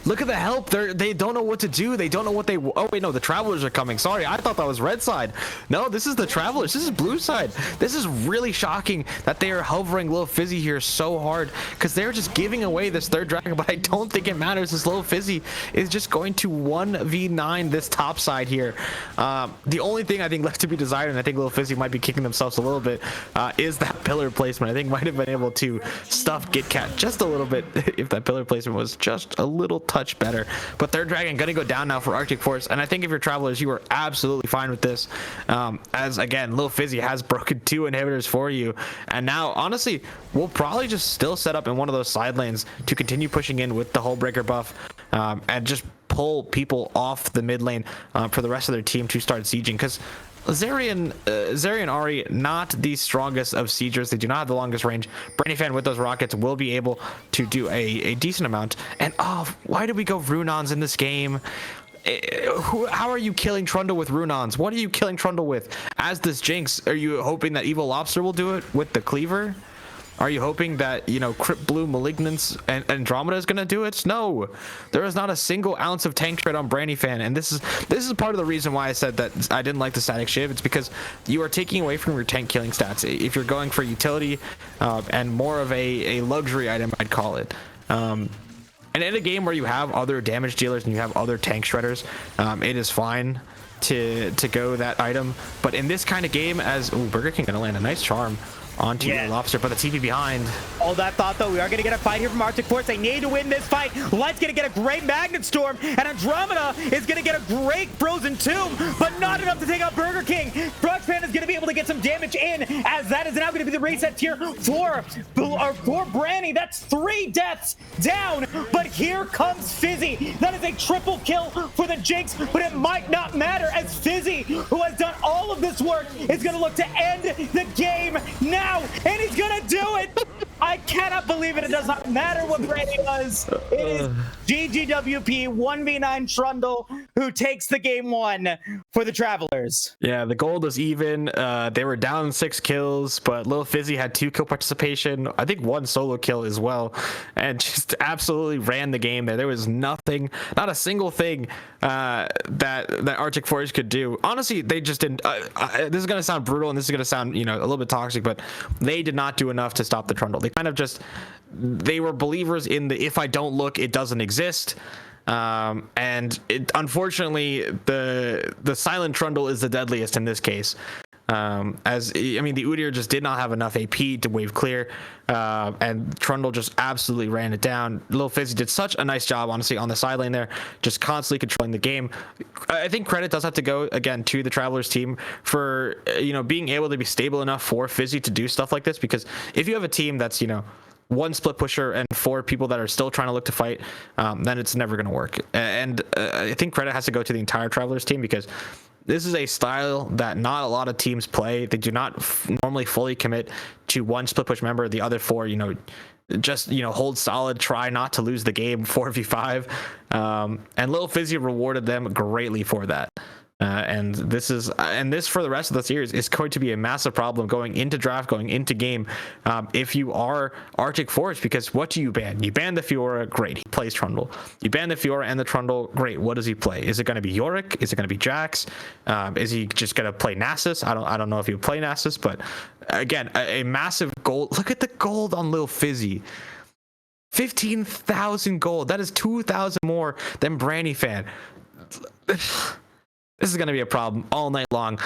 Look at the help. They don't know what to do. They don't know what they... Oh, wait, no, the travelers are coming. Sorry, I thought that was red side. No, this is the travelers. This is blue side. This is really shocking that they are hovering Lil Fizzy here so hard, because they're just giving away this 3rd dragon, but I don't think it matters, as Lil Fizzy is just going to 1v9 this top side here. The only thing I think left to be desired, and I think Lil Fizzy might be kicking themselves a little bit, is that pillar placement. I think might have been able to stuff GitCat just a little bit if that pillar placement was just a little touch better. But 3rd dragon gonna go down now for Arctic Force, and I think if you're travelers, you are absolutely fine with this, as again Lil Fizzy has broken 2 inhibitors for you, and now honestly we'll probably just still set up in one of those side lanes to continue pushing in with the hull breaker buff, and just pull people off the mid lane for the rest of their team to start sieging, because Zerion Ari, not the strongest of siegers. They do not have the longest range. Branny fan with those rockets will be able to do a decent amount. And why did we go Runons in this game? How are you killing Trundle with Runons? What are you killing Trundle with as this Jinx? Are you hoping that Evil Lobster will do it with the cleaver? Are you hoping that, Crypt Blue Malignance and Andromeda is going to do it? No, there is not a single ounce of tank tread on Branny fan. And this is part of the reason why I said that I didn't like the static shiv. It's because you are taking away from your tank killing stats. If you're going for utility and more of a luxury item, I'd call it. And in a game where you have other damage dealers and you have other tank shredders, it is fine to go that item. But in this kind of game, as Burger King going to land a nice charm onto the lobster, but the TP behind. All that thought, though, we are going to get a fight here from Arctic Force. They need to win this fight. Light's going to get a great Magnet Storm, and Andromeda is going to get a great Frozen Tomb, but not enough to take out Burger King. Bruxpan is going to be able to get some damage in, as that is now going to be the reset tier for Branny. That's 3 deaths down, but here comes Fizzy. That is a triple kill for the Jinx, but it might not matter, as Fizzy, who has done all of this work, is going to look to end the game now. And he's gonna do it. I cannot believe it. It does not matter what Branny does. It is GGWP 1v9 Trundle, who who takes the game 1 for the Travelers. Yeah, the gold was even. They were down 6 kills, but Lil Fizzy had 2 kill participation. I think 1 solo kill as well, and just absolutely ran the game there. There was nothing, not a single thing that Arctic Force could do. Honestly, they just didn't. This is gonna sound brutal, and this is gonna sound, you know, a little bit toxic, but they did not do enough to stop the Trundle. They kind of just, they were believers in the if I don't look, it doesn't exist. And unfortunately, the silent Trundle is the deadliest in this case. As I mean, the Udyr just did not have enough AP to wave clear, and Trundle just absolutely ran it down. Lil Fizzy did such a nice job, honestly, on the side lane there, just constantly controlling the game. I think credit does have to go again to the Travelers team for, you know, being able to be stable enough for Fizzy to do stuff like this, because if you have a team that's, you know, 1 split pusher and 4 people that are still trying to look to fight, then it's never going to work. And I think credit has to go to the entire Travelers team, because this is a style that not a lot of teams play. They do not normally fully commit to 1 split push member. The other 4, you know, just, you know, hold solid, try not to lose the game 4v5. And Lil Fizzy rewarded them greatly for that. And this for the rest of the series is going to be a massive problem going into draft, going into game, if you are Arctic Force, because what do you ban? You ban the Fiora, great, he plays Trundle. You ban the Fiora and the Trundle, great, what does he play? Is it going to be Yorick? Is it going to be Jax? Is he just going to play Nasus? I don't know if he would play Nasus, but again, a massive gold. Look at the gold on Lil Fizzy. 15,000 gold. That is 2,000 more than Branny Fan. This is going to be a problem all night long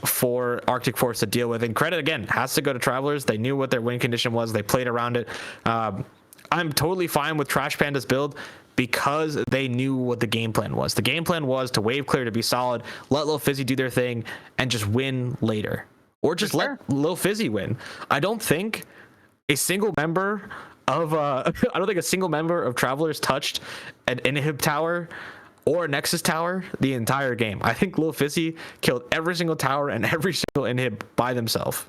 for Arctic Force to deal with. And credit, again, has to go to Travelers. They knew what their win condition was. They played around it. I'm totally fine with Trash Panda's build because they knew what the game plan was. The game plan was to wave clear, to be solid, let Lil Fizzy do their thing, and just win later. Or just let Lil Fizzy win. I don't think a single member of Travelers touched an Inhib tower or a Nexus tower the entire game. I think Lil Fizzy killed every single tower and every single inhib by themselves.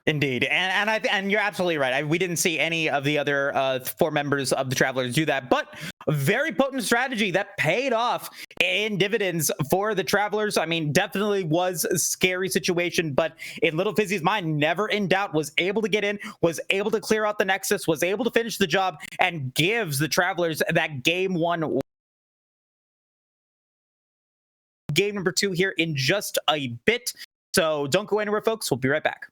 Indeed, and you're absolutely right. We didn't see any of the other 4 members of the Travelers do that, but a very potent strategy that paid off in dividends for the Travelers. I mean, definitely was a scary situation, but in Little Fizzy's mind, never in doubt, was able to get in, was able to clear out the Nexus, was able to finish the job, and gives the Travelers that game 1. Game number 2 here in just a bit. So don't go anywhere, folks. We'll be right back.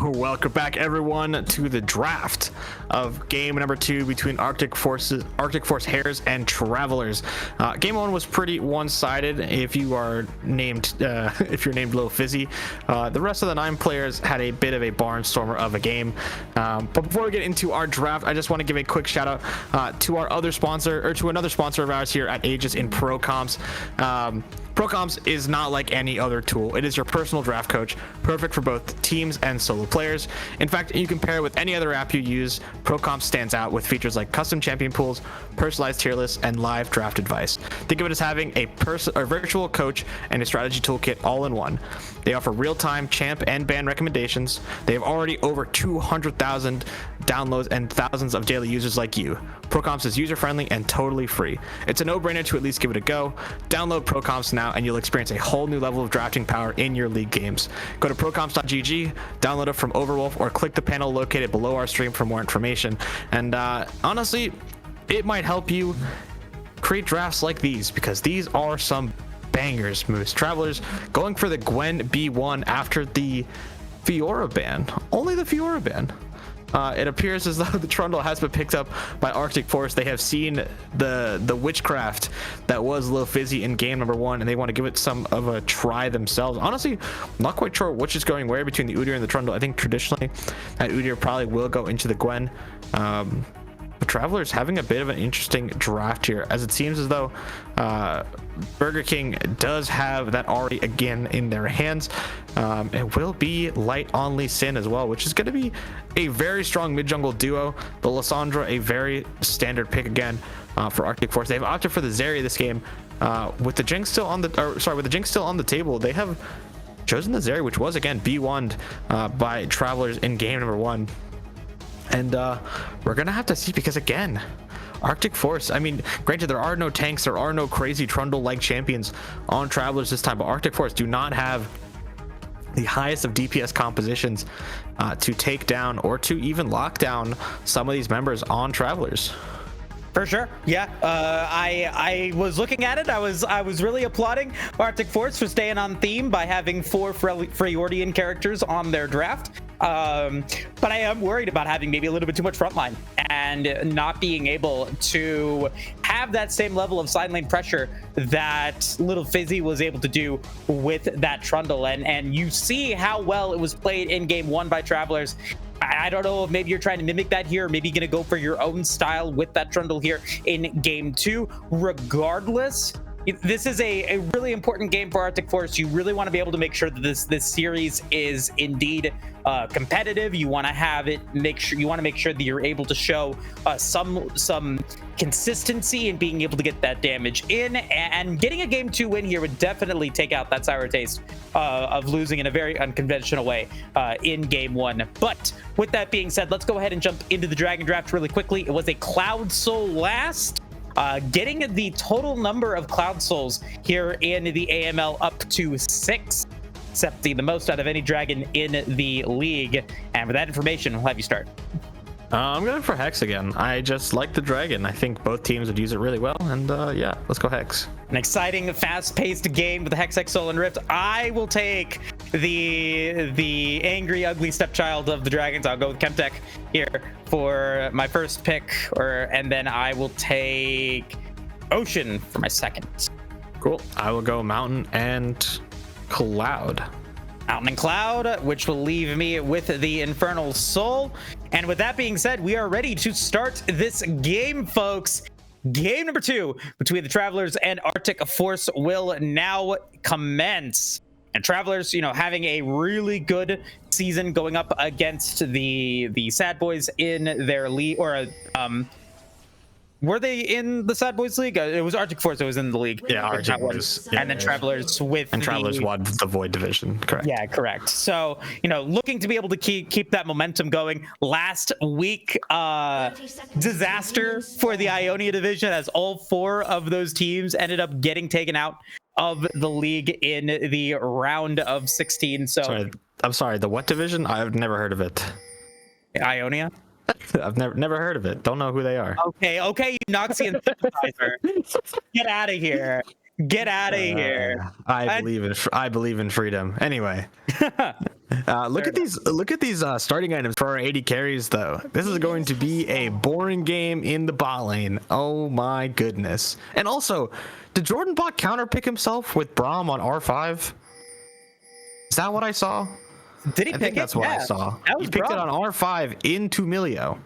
Welcome back, everyone, to the draft of game number 2 between Arctic Force Hares and Travelers. Game 1 was pretty one-sided. If you're named Lil Fizzy, the rest of the 9 players had a bit of a barnstormer of a game. But before we get into our draft, I just want to give a quick shout out to our other sponsor, or to another sponsor of ours here at Aegis in Pro Comps. Pro Comps is not like any other tool. It is your personal draft coach, perfect for both teams and solo players. In fact, you can pair it with any other app you use. Pro Comps stands out with features like custom champion pools, personalized tier lists, and live draft advice. Think of it as having a virtual coach and a strategy toolkit all in one. They offer real-time champ and ban recommendations. They have already over 200,000 downloads and thousands of daily users like you. Pro Comps is user-friendly and totally free. It's a no-brainer to at least give it a go. Download Pro Comps now and you'll experience a whole new level of drafting power in your league games. Go to procomps.gg, download it from Overwolf, or click the panel located below our stream for more information. And honestly, it might help you create drafts like these, because these are some bangers. Moose Travelers going for the Gwen B1 after the Fiora ban. Only the Fiora ban. It appears as though the Trundle has been picked up by Arctic Force. They have seen the witchcraft that was Lil Fizzy in game number 1, and they want to give it some of a try themselves. Honestly, I'm not quite sure which is going where between the Udyr and the Trundle. I think traditionally that Udyr probably will go into the Gwen. But Travelers having a bit of an interesting draft here, as it seems as though Burger King does have that Ahri again in their hands. It will be light on Lee Sin as well, which is going to be a very strong mid-jungle duo. The Lissandra, a very standard pick again for Arctic Force. They've opted for the Zeri this game. With the Jinx still on the table, they have chosen the Zeri, which was again B1'd by Travelers in game number 1. And we're gonna have to see, because again, Arctic Force, I mean, granted, there are no tanks, there are no crazy Trundle like champions on Travelers this time, but Arctic Force do not have the highest of DPS compositions to take down or to even lock down some of these members on Travelers. For sure, yeah. I was looking at it. I was really applauding Arctic Force for staying on theme by having 4 Freyordian characters on their draft. But I am worried about having maybe a little bit too much frontline and not being able to have that same level of side lane pressure that Little Fizzy was able to do with that Trundle. And you see how well it was played in game 1 by Travelers. I don't know if maybe you're trying to mimic that here, maybe gonna go for your own style with that Trundle here in game 2. Regardless, this is a really important game for Arctic Force. You really want to be able to make sure that this series is indeed competitive. You want to make sure that you're able to show some consistency in being able to get that damage in, and getting a game 2 win here would definitely take out that sour taste of losing in a very unconventional way in game 1. But with that being said, let's go ahead and jump into the Dragon Draft really quickly. It was a Cloud Soul last. Getting the total number of Cloud Souls here in the AML up to 6, accepting the most out of any dragon in the league. And with that information, we'll have you start. I'm going for Hex again. I just like the dragon. I think both teams would use it really well, and yeah, let's go Hex. An exciting, fast-paced game with the Hex, Soul, and Rift. I will take the angry, ugly stepchild of the dragons. I'll go with Chemtech here for my first pick, and then I will take Ocean for my second. Cool. I will go Mountain and Cloud. Mountain and Cloud, which will leave me with the Infernal Soul. And with that being said, we are ready to start this game, folks. Game number 2 between the Travelers and Arctic Force will now commence. And Travelers, having a really good season going up against the Sad Boys in their league, or were they in the Sad Boys League? It was Arctic Force that was in the league. Yeah, Arctic was. And then Travelers Travelers won the Void Division, correct? Yeah, correct. So, looking to be able to keep that momentum going. Last week, disaster for the Ionia Division, as all 4 of those teams ended up getting taken out of the league in the round of 16. So, I'm sorry, the what division? I've never heard of it. Ionia? I've never heard of it. Don't know who they are. Okay, you Noxian sympathizer. Get out of here. Get out of here. I believe in freedom. Anyway, look at these starting items for our 80 carries though. This is going to be a boring game in the bot lane. Oh my goodness. And also, did Jordan Bot counterpick himself with Braum on R5? Is that what I saw? Did he I pick think it? that's what I saw. He picked it on R5 into Milio.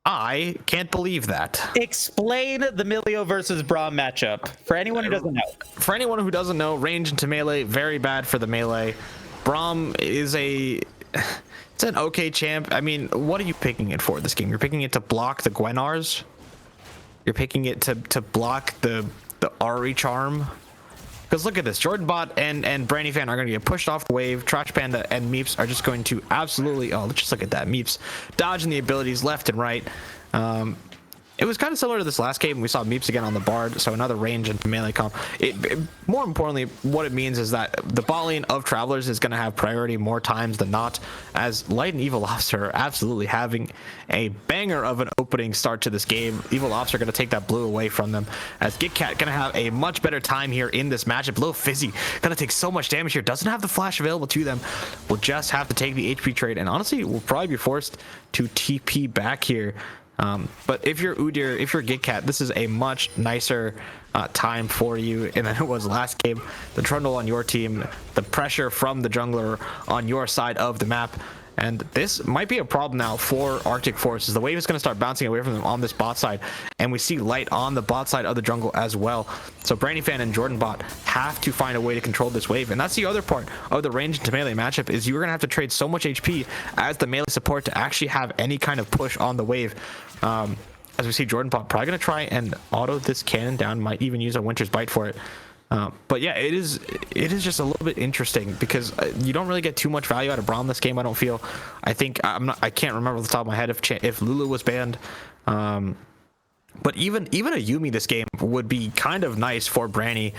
I can't believe that. Explain the Milio versus Braum matchup for anyone who doesn't know. For anyone who doesn't know, range into melee, very bad for the melee. Braum is it's an okay champ. I mean, what are you picking it for this game? You're picking it to block the Gwenars? You're picking it to block the Ari charm? Because look at this, Jordan Bot and Brandy Fan are going to get pushed off the wave. Trash Panda and Meeps are just going to absolutely, oh, let's just look at that. Meeps dodging the abilities left and right. It was kind of similar to this last game. We saw Meeps again on the Bard, so another range into melee comp. More importantly, what it means is that the bot lane of Travelers is going to have priority more times than not, as Light and Evil Lobster are absolutely having a banger of an opening start to this game. Evil Lobster are going to take that blue away from them, as GitCat going to have a much better time here in this matchup. Little Fizzy going to take so much damage here, doesn't have the flash available to them, will just have to take the HP trade, and honestly, will probably be forced to TP back here. But if you're Udyr, if you're GitCat, this is a much nicer time for you than it was last game. The Trundle on your team, the pressure from the jungler on your side of the map. And this might be a problem now for Arctic Forces. The wave is going to start bouncing away from them on this bot side, and we see Light on the bot side of the jungle as well. So Brandy Fan and Jordan Bot have to find a way to control this wave, and that's the other part of the range into melee matchup, is you're going to have to trade so much HP as the melee support to actually have any kind of push on the wave. As we see Jordan Bot probably going to try and auto this cannon down, might even use a Winter's Bite for it. But yeah, it is just a little bit interesting because you don't really get too much value out of Braum this game. I don't feel. I think I can't remember off the top of my head if Lulu was banned. But even a Yuumi this game would be kind of nice for Branny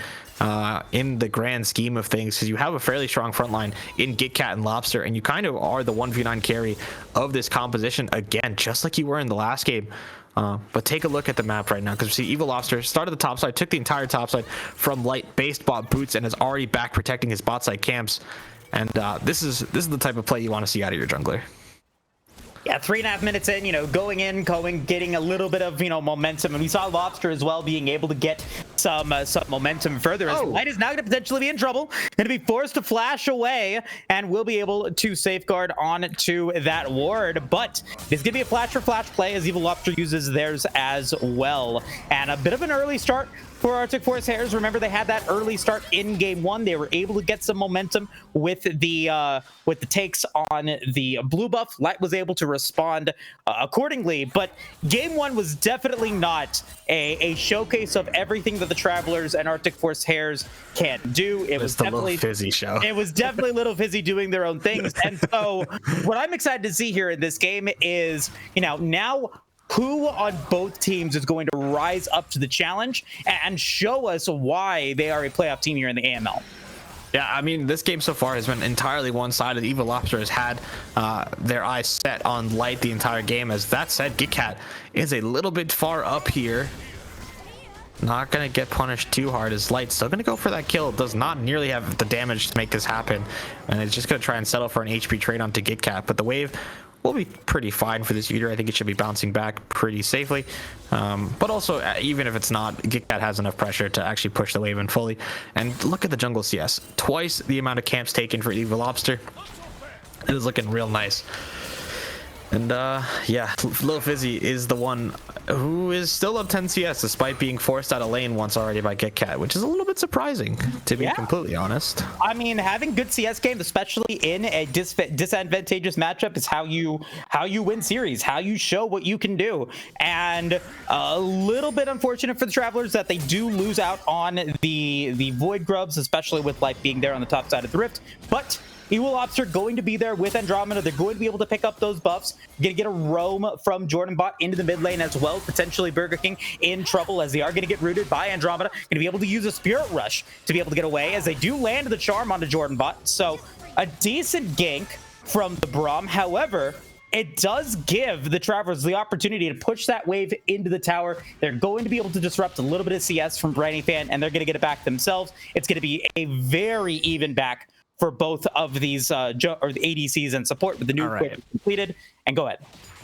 in the grand scheme of things, because you have a fairly strong front line in GitCat and Lobster, and you kind of are the 1v9 carry of this composition again, just like you were in the last game. But take a look at the map right now, because we see Evil Lobster started the top side, took the entire top side from Light, based bot boots, and is already back protecting his bot side camps. And this is the type of play you want to see out of your jungler. Yeah, 3.5 minutes in, getting a little bit of, momentum. And we saw Lobster as well being able to get some momentum further. As Light is now going to potentially be in trouble. Going to be forced to flash away, and will be able to safeguard onto that ward. But it's going to be a flash for flash play, as Evil Lobster uses theirs as well. And a bit of an early start for Arctic Force Hares. Remember, they had that early start in game one. They were able to get some momentum with the takes on the blue buff. Light was able to respond accordingly, but game one was definitely not a showcase of everything that the Travelers and Arctic Force Hares can do. It was definitely Little Fizzy show. It was definitely Little Fizzy doing their own things. And so what I'm excited to see here in this game is, now who on both teams is going to rise up to the challenge and show us why they are a playoff team here in the AML. Yeah, I mean, this game so far has been entirely one-sided. Evil Lobster has had their eyes set on Light the entire game. As that said, GitCat is a little bit far up here. Not going to get punished too hard, as Light still going to go for that kill. Does not nearly have the damage to make this happen. And it's just going to try and settle for an HP trade onto GitCat. But the wave will be pretty fine for this Udyr. I think it should be bouncing back pretty safely. But also, even if it's not, GitCat has enough pressure to actually push the wave in fully. And look at the jungle CS. Twice the amount of camps taken for Evil Lobster. It is looking real nice. And yeah, Lil Fizzy is the one who is still up 10 CS despite being forced out of lane once already by GitCat, which is a little bit surprising, to be completely honest. I mean, having good CS games, especially in a disadvantageous matchup, is how you win series, how you show what you can do. And a little bit unfortunate for the Travelers that they do lose out on the Void Grubs, especially with Light being there on the top side of the Rift. But Evil Lobster going to be there with Andromeda. They're going to be able to pick up those buffs. Going to get a roam from Jordan Bot into the mid lane as well. Potentially Burger King in trouble, as they are going to get rooted by Andromeda. Going to be able to use a Spirit Rush to be able to get away, as they do land the charm onto Jordan Bot. So a decent gank from the Braum. However, it does give the Travelers the opportunity to push that wave into the tower. They're going to be able to disrupt a little bit of CS from Briny Fan, and they're going to get it back themselves. It's going to be a very even back for both of these or the ADCs and support with the new equipment completed. And go ahead.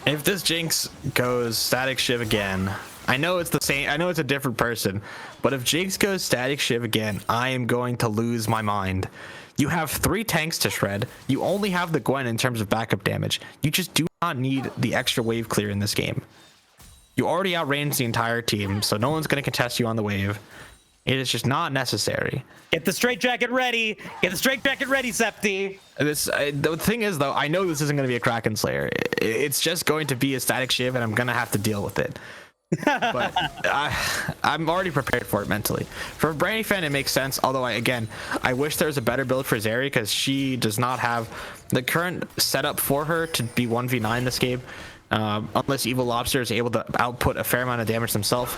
If this Jinx goes Static Shiv again, I know it's the same. I know it's a different person, but if Jinx goes Static Shiv again, I am going to lose my mind. You have 3 tanks to shred. You only have the Gwen in terms of backup damage. You just do not need the extra wave clear in this game. You already outranged the entire team, so no one's going to contest you on the wave. It is just not necessary. Get the straight jacket ready. Get the straight jacket ready, Septi. The thing is, though, I know this isn't going to be a Kraken Slayer. It's just going to be a Static Shiv, and I'm going to have to deal with it. But I'm already prepared for it mentally. For Briny Fan, it makes sense. Although, I wish there was a better build for Zeri, because she does not have the current setup for her to be 1v9 this game, unless Evil Lobster is able to output a fair amount of damage themselves.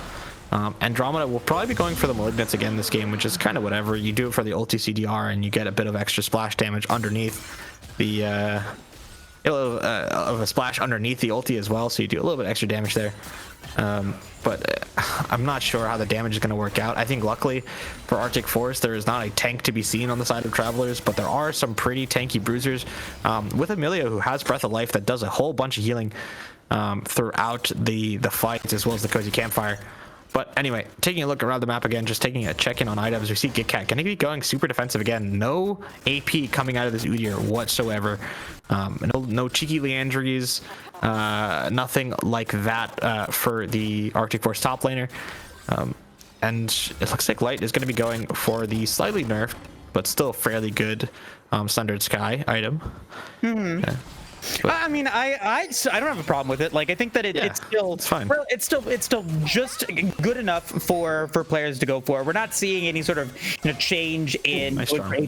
Andromeda will probably be going for the Malignance again this game, which is kind of whatever. You do it for the ulti CDR, and you get a bit of extra splash damage underneath the of a splash underneath the ulti as well, so you do a little bit extra damage there. But I'm not sure how the damage is going to work out. I think luckily for Arctic Force, there is not a tank to be seen on the side of Travelers, but there are some pretty tanky bruisers with Amelia, who has Breath of Life that does a whole bunch of healing throughout the fights, as well as the Cozy Campfire. But anyway, taking a look around the map again, just taking a check-in on items, we see Gitcat going to be going super defensive again. No AP coming out of this Udyr whatsoever. No cheeky Leandries, nothing like that for the Arctic Force top laner. And it looks like Light is going to be going for the slightly nerfed, but still fairly good Sundered Sky item. Yeah. I mean, I don't have a problem with it. Like, I think that it's still fine. Well, it's still just good enough for players to go for. We're not seeing any sort of change in AP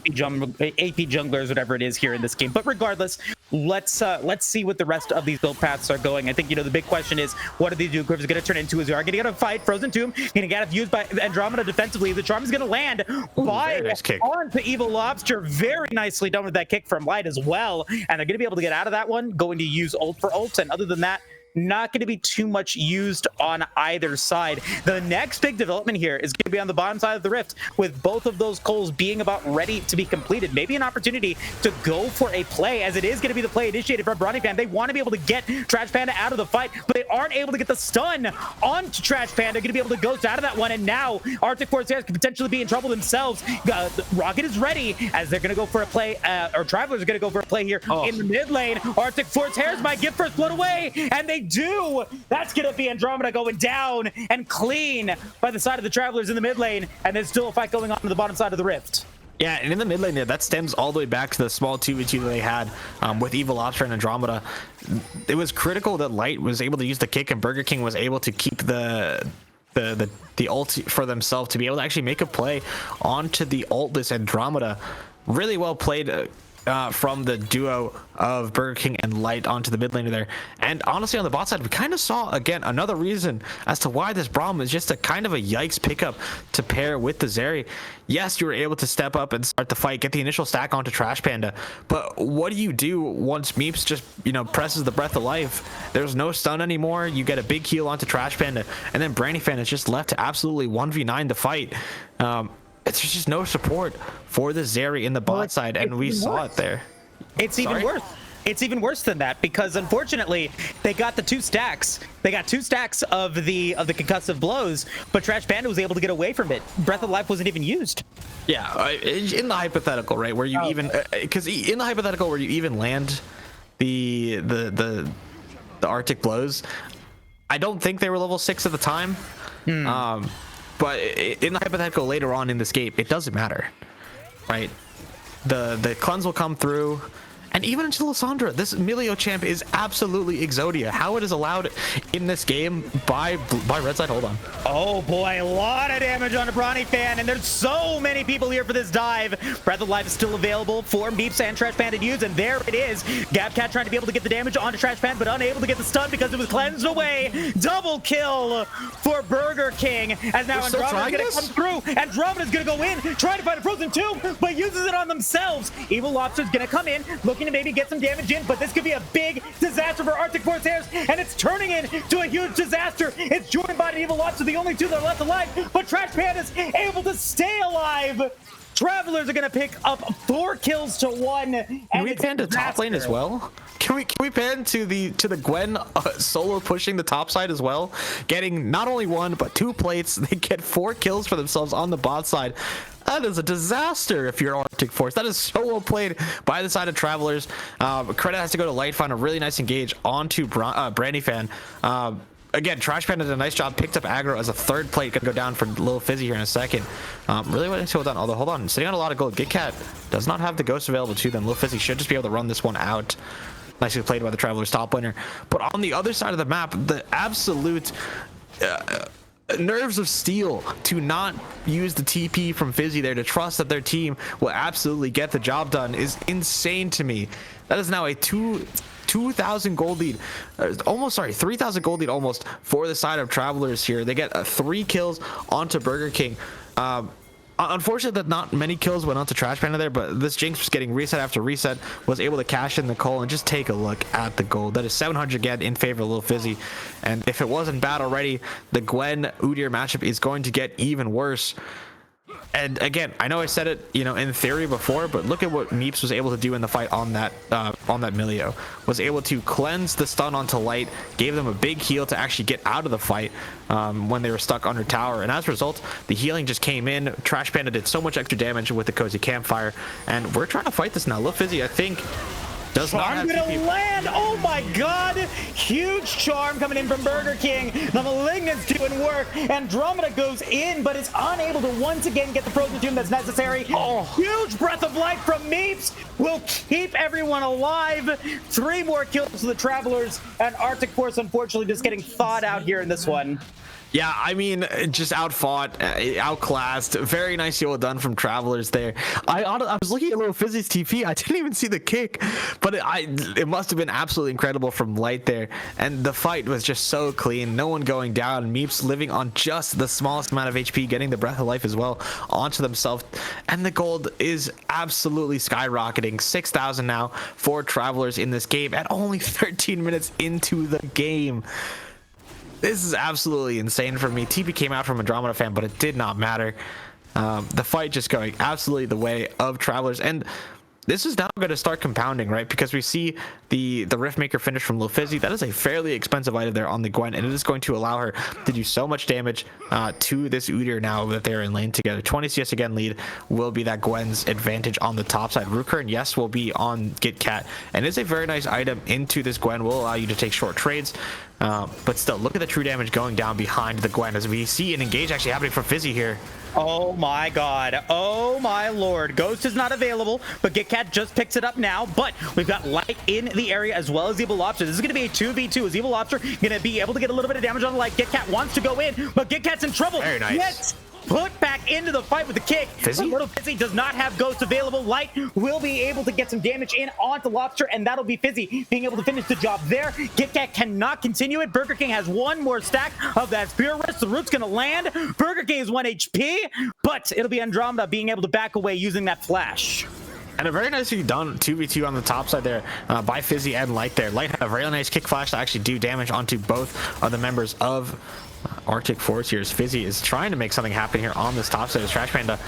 junglers, whatever it is here in this game. But regardless, let's see what the rest of these build paths are going. I think the big question is, what are these Duke Rivers going to turn into? Is we are going to get a fight? Frozen Tomb going to get used by Andromeda defensively. The charm is going to land onto Evil Lobster. Very nicely done with that kick from Light as well, and they're going to be able to get out of that one, going to use ult for ults, and other than that, not going to be too much used on either side. The next big development here is going to be on the bottom side of the rift, with both of those coals being about ready to be completed. Maybe an opportunity to go for a play, as it is going to be the play initiated from Brony Fan. They want to be able to get Trash Panda out of the fight, but they aren't able to get the stun onto Trash Panda. Going to be able to ghost out of that one, and now Arctic Force Hares could potentially be in trouble themselves. Rocket is ready, as they're going to go for a play, or Travelers are going to go for a play here in the mid lane. Arctic Force Hares might get first blood away, and they do. That's gonna be Andromeda going down and clean by the side of the Travelers in the mid lane, and there's still a fight going on the bottom side of the rift. Yeah, and in the mid lane there, that stems all the way back to the small 2v2 that they had with Evil Lobster and Andromeda. It was critical that Light was able to use the kick, and Burger King was able to keep the ult for themselves to be able to actually make a play onto the ultless Andromeda. Really well played from the duo of Burger King and Light onto the mid laner there. And honestly, on the bot side, we kind of saw again another reason as to why this Braum is just a kind of a yikes pickup to pair with the Zeri. Yes, you were able to step up and start the fight, get the initial stack onto Trash Panda, but what do you do once Meeps just presses the Breath of Life? There's no stun anymore. You get a big heal onto Trash Panda, and then Brany Fan is just left to absolutely 1v9 the fight. It's just no support for the Zeri in the bot side, and we saw it there. It's even worse. It's even worse than that, because unfortunately they got the 2 stacks. They got 2 stacks of the concussive blows, but Trash Panda was able to get away from it. Breath of Life wasn't even used. Yeah, in the hypothetical, right, where you because in the hypothetical where you even land the Arctic blows, I don't think they were level 6 at the time. But in the hypothetical later on in this game, it doesn't matter, right? The cleanse will come through, and even into Lissandra, this Milio champ is absolutely Exodia. How it is allowed in this game by Red Side, hold on. Oh boy, a lot of damage on a Brawny Fan, and there's so many people here for this dive. Breath of Life is still available for Meeps and Trash Panda to use, and there it is. Gabcat trying to be able to get the damage onto Trash Panda, but unable to get the stun because it was cleansed away. Double kill for Burger King, as now Andromeda's gonna come through. Andromeda's gonna go in, trying to find a Frozen Tomb, but uses it on themselves. Evil Lobster's gonna come in, looking looking to maybe get some damage in, but this could be a big disaster for Arctic Force Hares, and it's turning into a huge disaster. It's Jordan Bot and Evil Lobster, the only two that are left alive, but Trash Panda's able to stay alive. Travelers are going to pick up 4 kills to 1. Can we pan to top lane as well? Can we pan to the Gwen solo pushing the top side as well, getting not only 1 but 2 plates? They get 4 kills for themselves on the bot side. That is a disaster if you're Arctic Force. That is so well played by the side of Travelers. Credit has to go to Light, find a really nice engage onto Brandy Fan. Again, Trash Panda did a nice job, picked up aggro as a 3rd plate. Gonna go down for Lil Fizzy here in a second. Really waiting to hold on. Although, hold on, sitting on a lot of gold. GitCat does not have the ghost available to them. Lil Fizzy should just be able to run this one out. Nicely played by the Travelers top laner. But on the other side of the map, the absolute nerves of steel to not use the TP from Fizzy there, to trust that their team will absolutely get the job done, is insane to me. That is now a 2,000 gold lead, almost, sorry, 3,000 gold lead almost for the side of Travelers here. They get 3 kills onto Burger King. Unfortunate that not many kills went onto Trash Panda there, but this Jinx was getting reset after reset, was able to cash in the coal, and just take a look at the gold. That is 700 again in favor of Lil Fizzy, and if it wasn't bad already, the Gwen Udyr matchup is going to get even worse. And again, I know I said it, you know, in theory before, but look at what Meeps was able to do in the fight on that Milio. Was able to cleanse the stun onto Light, gave them a big heal to actually get out of the fight when they were stuck under tower. And as a result, the healing just came in. Trash Panda did so much extra damage with the Cozy Campfire, and we're trying to fight this now. Lil Fizzy, I think, does not have gonna land. Oh my god, huge charm coming in from Burger King. The Malignant's doing work. Andromeda goes in, but is unable to once again get the Frozen Tomb that's necessary. Oh, huge breath of life from Meeps will keep everyone alive. 3 more kills to the Travelers, and Arctic Force unfortunately just getting thawed out here in this one. Yeah, I mean, just outfought, outclassed. Very nicely well done from Travelers there. I was looking at Lil Fizzy's TP. I didn't even see the kick, but it must have been absolutely incredible from Light there. And the fight was just so clean. No one going down. Meeps living on just the smallest amount of HP, getting the Breath of Life as well onto themselves. And the gold is absolutely skyrocketing. 6,000 now for Travelers in this game at only 13 minutes into the game. This is absolutely insane for me. TP came out from Andromeda Fan, but it did not matter. The fight just going absolutely the way of Travelers, and this is now going to start compounding, right? Because we see the Riftmaker finish from Lil Fizzy. That is a fairly expensive item there on the Gwen, and it is going to allow her to do so much damage to this Udyr now that they're in lane together. 20 CS again lead will be that Gwen's advantage on the top side. Rukern, yes, will be on GitCat, and it's a very nice item into this Gwen. Will allow you to take short trades. But still, look at the true damage going down behind the Gwen as we see an engage actually happening from Fizzy here. Oh my god. Oh my lord. Ghost is not available, but GitCat just picks it up now. But we've got Light in the area as well as Evil Lobster. This is going to be a 2v2. Is Evil Lobster going to be able to get a little bit of damage on Light? GitCat wants to go in, but GitCat's in trouble. Very nice. Yet put back into the fight with the kick. Fizzy? Little Fizzy does not have Ghost available. Light will be able to get some damage in onto Lobster, and that'll be Fizzy being able to finish the job there. GitCat cannot continue it. Burger King has 1 more stack of that Spear Rest. The root's going to land. Burger King is 1 HP, but it'll be Andromeda being able to back away using that flash. And a very nicely done 2v2 on the top side there by Fizzy and Light there. Light had a very nice kick flash to actually do damage onto both of the members of Arctic Force here. As Fizzy is trying to make something happen here on this top side as Trash Panda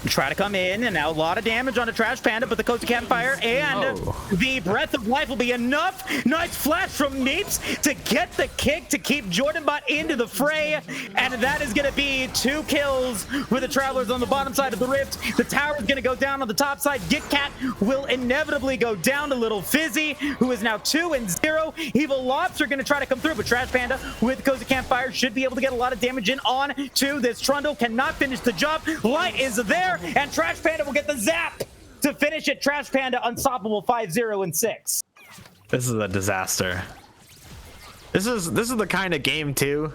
try to come in, and now a lot of damage on a Trash Panda, but the Cozy Campfire and the Breath of Life will be enough. Nice flash from Meeps to get the kick to keep Jordan Bot into the fray, and that is going to be 2 kills with the Travelers on the bottom side of the Rift. The tower is going to go down on the top side. GitCat will inevitably go down to Little Fizzy, who is now 2-0. Evil Lobster going to try to come through, but Trash Panda with Cozy Campfire should be able to get a lot of damage in on to this Trundle. Cannot finish the job. Light is there, and Trash Panda will get the zap to finish it. Trash Panda unstoppable 5-0-6. This is a disaster. This is the kind of game too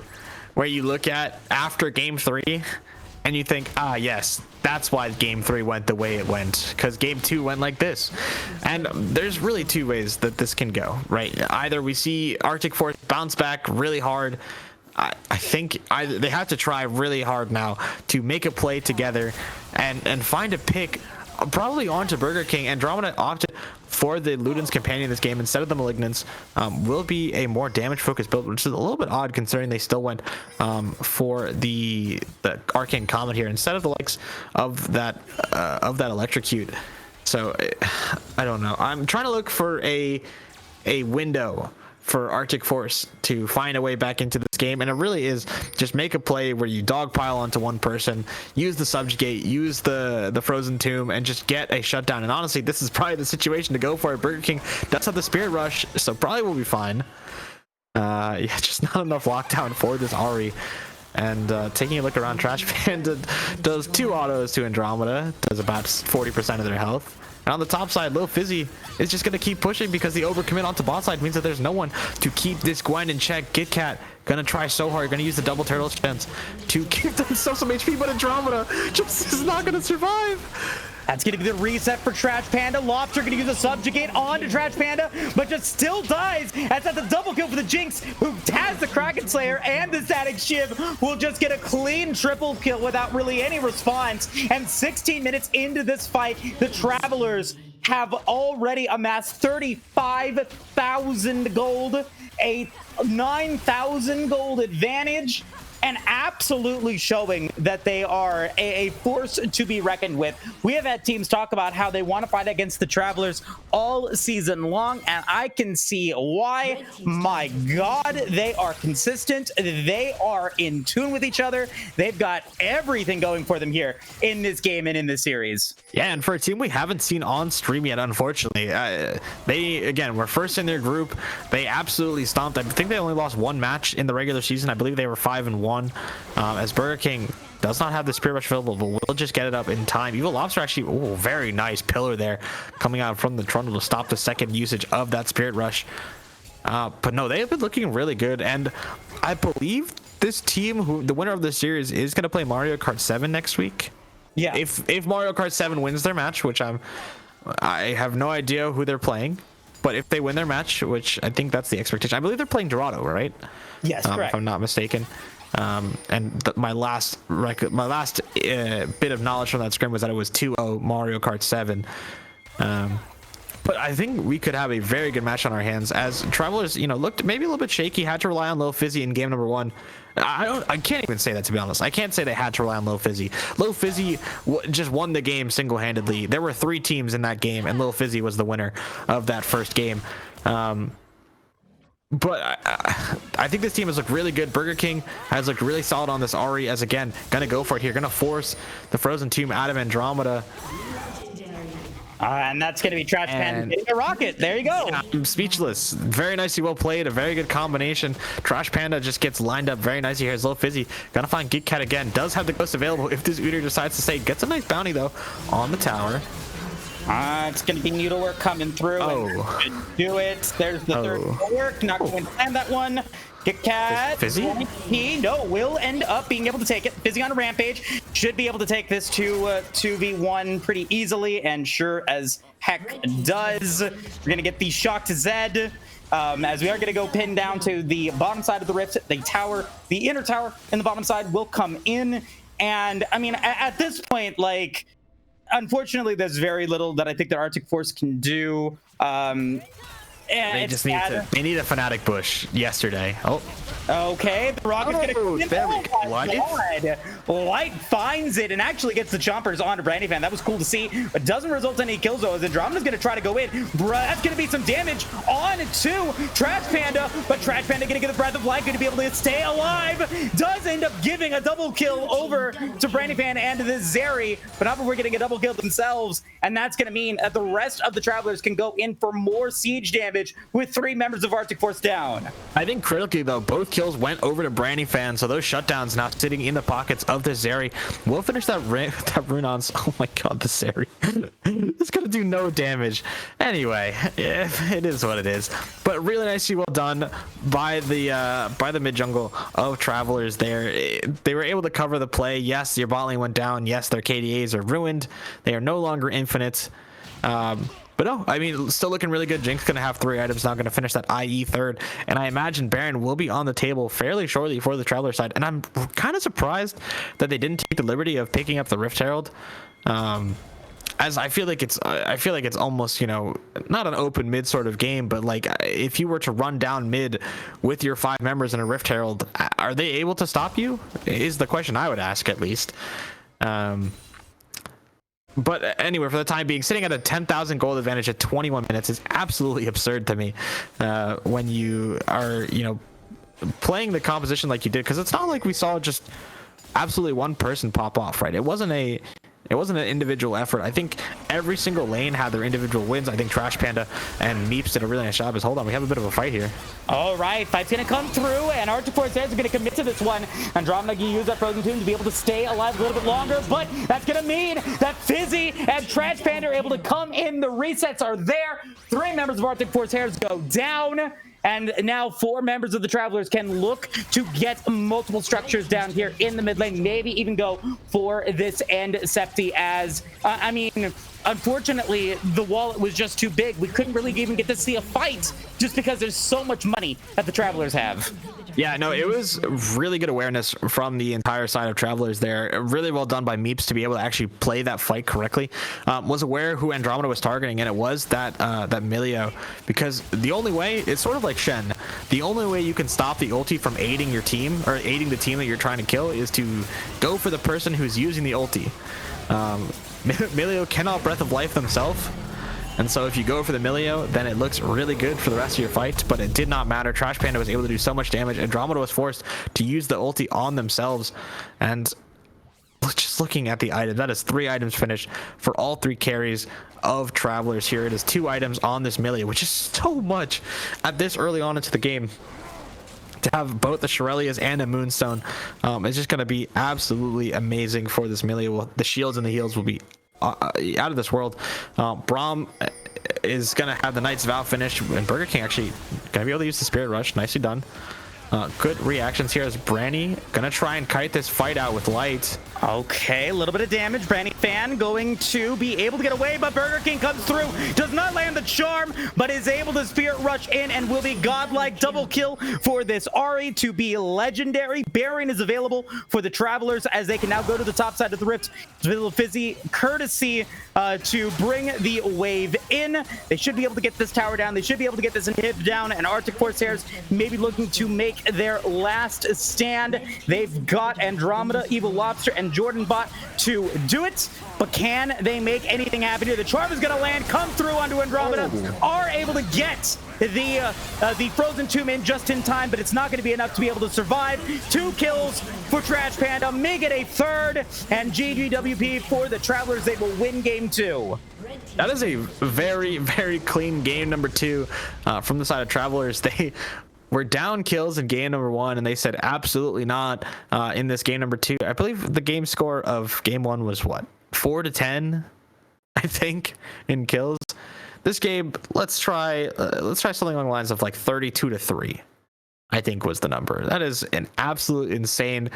where you look at after game 3 and you think, ah yes, that's why game 3 went the way it went, because game 2 went like this. And there's really 2 ways that this can go, right? Either we see Arctic Force bounce back really hard. I think they have to try really hard now to make a play together and find a pick probably onto Burger King. Andromeda opted for the Luden's Companion in this game instead of the Malignants. Will be a more damage-focused build, which is a little bit odd considering they still went for the Arcane Comet here instead of the likes of that Electrocute. So I don't know. I'm trying to look for a window for Arctic Force to find a way back into this game, and it really is just make a play where you dogpile onto one person, use the Subjugate, use the Frozen Tomb, and just get a shutdown. And honestly, this is probably the situation to go for it. Burger King does have the Spirit Rush, so probably will be fine. Yeah, just not enough lockdown for this Ahri. And taking a look around, Trash Panda does 2 autos to Andromeda, does about 40% of their health. And on the top side, Lil Fizzy is just going to keep pushing because the overcommit onto bot side means that there's no one to keep this Gwen in check. GitCat going to try so hard, going to use the double turtle chance to give themselves some HP, but Andromeda just is not going to survive. That's going to be the reset for Trash Panda. Lobster going to use a Subjugate onto Trash Panda, but just still dies. That's at the double kill for the Jinx, who has the Kraken Slayer and the Static Shiv, will just get a clean triple kill without really any response. And 16 minutes into this fight, the Travelers have already amassed 35,000 gold, a 9,000 gold advantage, and absolutely showing that they are a force to be reckoned with. We have had teams talk about how they want to fight against the Travelers all season long, and I can see why. My God, they are consistent. They are in tune with each other. They've got everything going for them here in this game and in this series. Yeah, and for a team we haven't seen on stream yet, unfortunately, they, again, were first in their group. They absolutely stomped. I think they only lost 1 match in the regular season. I believe they were 5-1. As Burger King does not have the Spirit Rush available, but we'll just get it up in time. Evil Lobster actually, oh, very nice pillar there coming out from the trundle to stop the second usage of that Spirit Rush. But no, they have been looking really good, and I believe this team, who the winner of this series, is going to play Mario Kart 7 next week. Yeah. If Mario Kart 7 wins their match, which I have no idea who they're playing, but if they win their match, which I think that's the expectation, I believe they're playing Dorado, right? Yes, correct. If I'm not mistaken. My last bit of knowledge from that scrim was that it was 2-0 Mario Kart 7. But I think we could have a very good match on our hands, as Travelers, looked maybe a little bit shaky, had to rely on Lil Fizzy in game number 1. I can't even say that, to be honest. I can't say they had to rely on Lil Fizzy. Lil Fizzy just won the game single-handedly. There were 3 teams in that game, and Lil Fizzy was the winner of that first game. But I think this team has looked really good. Burger King has looked really solid on this Ahri, as again, gonna go for it here, gonna force the Frozen Tomb out of Andromeda. And that's going to be Trash Panda hitting a rocket. There you go. Yeah, I'm speechless. Very nicely well played. A very good combination. Trash Panda just gets lined up very nicely. Here's Lil Fizzy. Gonna find GitCat again. Does have the ghost available if this Udyr decides to stay. Gets a nice bounty, though, on the tower. It's going to be Needlework coming through. Oh. Do it. There's the third work. Not going to land that one. GitCat. Fizzy? He will end up being able to take it. Fizzy on a rampage. Should be able to take this to 2v1 pretty easily, and sure as heck does. We're going to get the shock to Zed. As we are going to go pin down to the bottom side of the rift. The tower, the inner tower in the bottom side will come in. And I mean, at this point, like, unfortunately, there's very little that I think that Arctic Force can do. They just need they need a Fnatic bush yesterday. Oh. Okay, the rocket's gonna there we go. Light finds it and actually gets the chompers onto Brandy Fan. That was cool to see. It doesn't result in any kills though, as Andromeda's gonna try to go in. That's gonna be some damage on to Trash Panda, but Trash Panda gonna get the Breath of Life, gonna be able to stay alive. Does end up giving a double kill over to Brandy Fan and to the Zeri, but now we're getting a double kill themselves, and that's gonna mean that the rest of the Travelers can go in for more siege damage with 3 members of Arctic Force down. I think critically though, both kills went over to Brandy Fan, so those shutdowns now sitting in the pockets of the Zeri. We'll finish that rune on. Oh my god, the Zeri. It's gonna do no damage. Anyway, it is what it is. But really nicely well done by the mid jungle of Travelers there. They were able to cover the play. Yes, your bot lane went down. Yes, their KDAs are ruined. They are no longer infinite. But no, I mean, still looking really good. Jinx gonna have 3 items now, gonna finish that IE third, and I imagine Baron will be on the table fairly shortly for the Traveler side. And I'm kind of surprised that they didn't take the liberty of picking up the Rift Herald. as I feel like it's almost, you know, not an open mid sort of game, but like if you were to run down mid with your 5 members in a Rift Herald, are they able to stop you? Is the question I would ask, at least. But anyway, for the time being, sitting at a 10,000 gold advantage at 21 minutes is absolutely absurd to me. When you are, you know, playing the composition like you did, because it's not like we saw just absolutely one person pop off, right? It wasn't an individual effort. I think every single lane had their individual wins. I think Trash Panda and Meeps did a really nice job. Hold on, we have a bit of a fight here. All right, fight's gonna come through, and Arctic Force Hares are gonna commit to this one. Andromeda gonna use that Frozen Tomb to be able to stay alive a little bit longer, but that's gonna mean that Fizzy and Trash Panda are able to come in. The resets are there. 3 members of Arctic Force Hares go down. And now 4 members of the Travelers can look to get multiple structures down here in the mid lane, maybe even go for this end Septi as, I mean, unfortunately, the wallet was just too big. We couldn't really even get to see a fight just because there's so much money that the Travelers have. Yeah, no, it was really good awareness from the entire side of Travelers there. Really well done by Meeps to be able to actually play that fight correctly. Was aware who Andromeda was targeting, and it was that Milio, because the only way, it's sort of like Shen, the only way you can stop the ulti from aiding your team, or aiding the team that you're trying to kill, is to go for the person who's using the ulti. Milio cannot Breath of Life themselves. And so if you go for the Milio, then it looks really good for the rest of your fight, but it did not matter. Trash Panda was able to do so much damage. Andromeda was forced to use the ulti on themselves. And just looking at the item, that is 3 items finished for all 3 carries of Travelers here. It is 2 items on this Milio, which is so much at this early on into the game. To have both the Shurelias and a Moonstone is just going to be absolutely amazing for this Milio. The shields and the heals will be out of this world. Braum is gonna have the Knight's Vow finished, and Burger King actually gonna be able to use the Spirit Rush. Nicely done. Good reactions here as Branny gonna try and kite this fight out with Light. Okay, a little bit of damage. Branny fan going to be able to get away, but Burger King comes through. Does not land the charm, but is able to Spirit Rush in and will be godlike. Double kill for this Ahri to be legendary. Bearing is available for the Travelers as they can now go to the top side of the Rift. Little Fizzy courtesy to bring the wave in. They should be able to get this tower down. They should be able to get this inhib down, and Arctic Force Hares maybe looking to make their last stand. They've got Andromeda, Evil Lobster, and Jordan Bot to do it, but can they make anything happen here? The charm is going to land, come through onto Andromeda, are able to get the Frozen Tomb in just in time, but it's not going to be enough to be able to survive. 2 kills for Trash Panda, make it a 3rd, and GGWP for the Travelers. They will win game 2. That is a very, very clean game number 2 from the side of Travelers. They were down kills in game number 1, and they said absolutely not in this game number 2. I believe the game score of game 1 was what, 4-10, I think, in kills. This game, let's try something along the lines of like 32-3. I think was the number. That is an absolute insane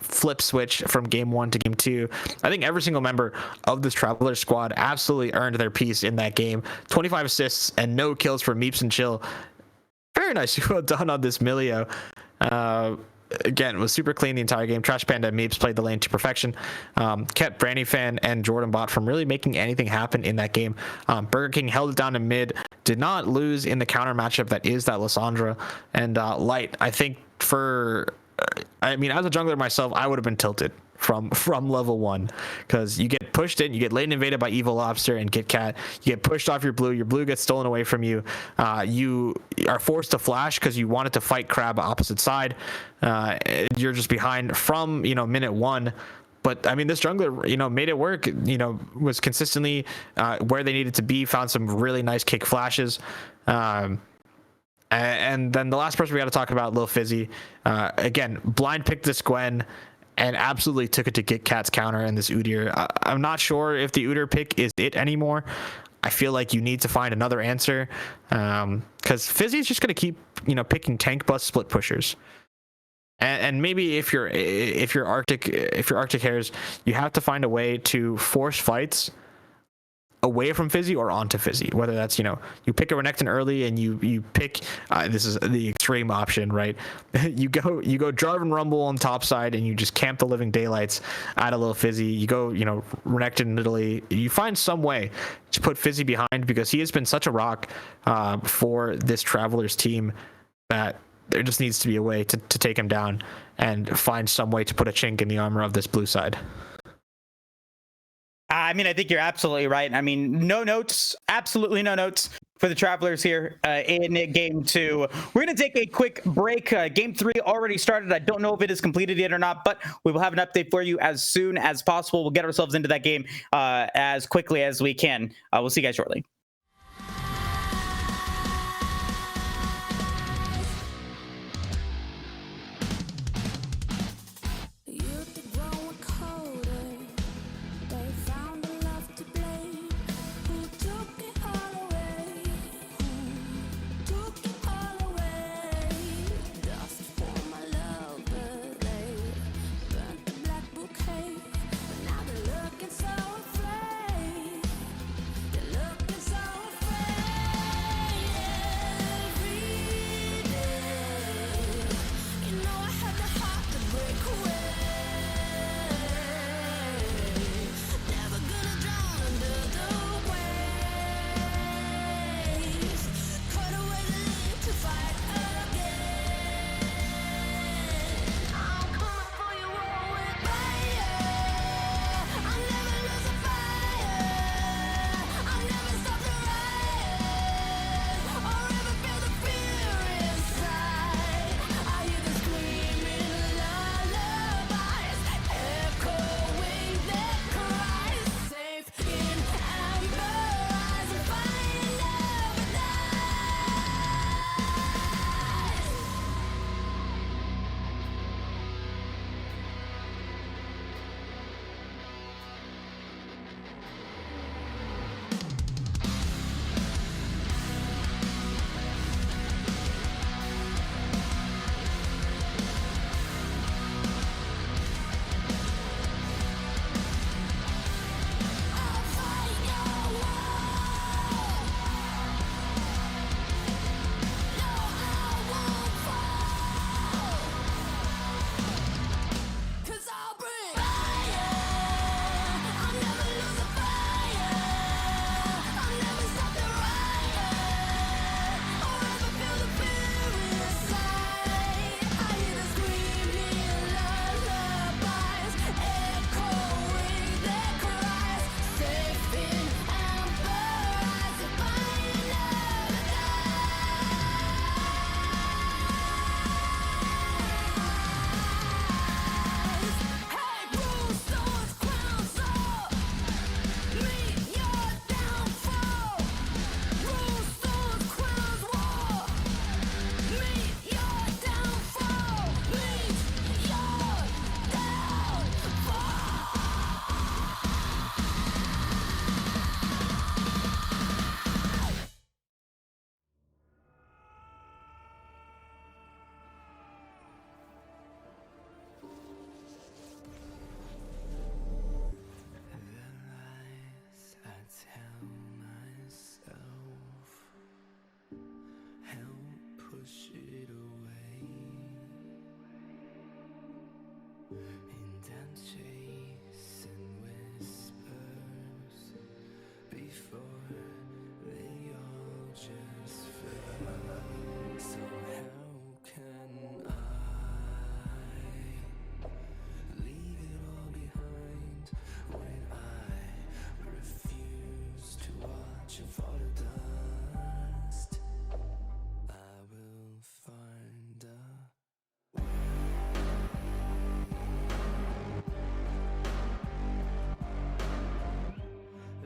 flip switch from game 1 to game 2. I think every single member of this Traveler squad absolutely earned their piece in that game. 25 assists and no kills for Meeps and Chill. Very nice. Well done on this Milio. Again, it was super clean the entire game. Trash Panda and Meeps played the lane to perfection. Kept Branny Fan and Jordan Bot from really making anything happen in that game. Burger King held it down in mid. Did not lose in the counter matchup that is that Lissandra. And Light, I think I mean, as a jungler myself, I would have been tilted from level 1, because you get pushed in, you get lane invaded by Evil Lobster and Kit Kat, you get pushed off your blue gets stolen away from you, you are forced to flash because you wanted to fight Crab opposite side, you're just behind from minute 1. But I mean, this jungler, made it work, was consistently where they needed to be, found some really nice kick flashes. And then the last person we got to talk about, Lil Fizzy, again, blind picked this Gwen and absolutely took it to Kit Kat's counter and this Udyr. I'm not sure if the Udyr pick is it anymore. I feel like you need to find another answer, because Fizzy's just going to keep, picking tank bus split pushers. And maybe if you're Arctic Hares, you have to find a way to force fights away from Fizzy or onto Fizzy, whether that's, you know, you pick a Renekton early and you pick this is the extreme option, right? you go Jarvan Rumble on top side and you just camp the living daylights, add a little Fizzy. You go, you know, Renekton Italy. You find some way to put Fizzy behind, because he has been such a rock for this Travelers team that there just needs to be a way to take him down and find some way to put a chink in the armor of this blue side. I mean, I think you're absolutely right. I mean, no notes, absolutely no notes for the Travelers here in game 2. We're going to take a quick break. Game 3 already started. I don't know if it is completed yet or not, but we will have an update for you as soon as possible. We'll get ourselves into that game as quickly as we can. We'll see you guys shortly.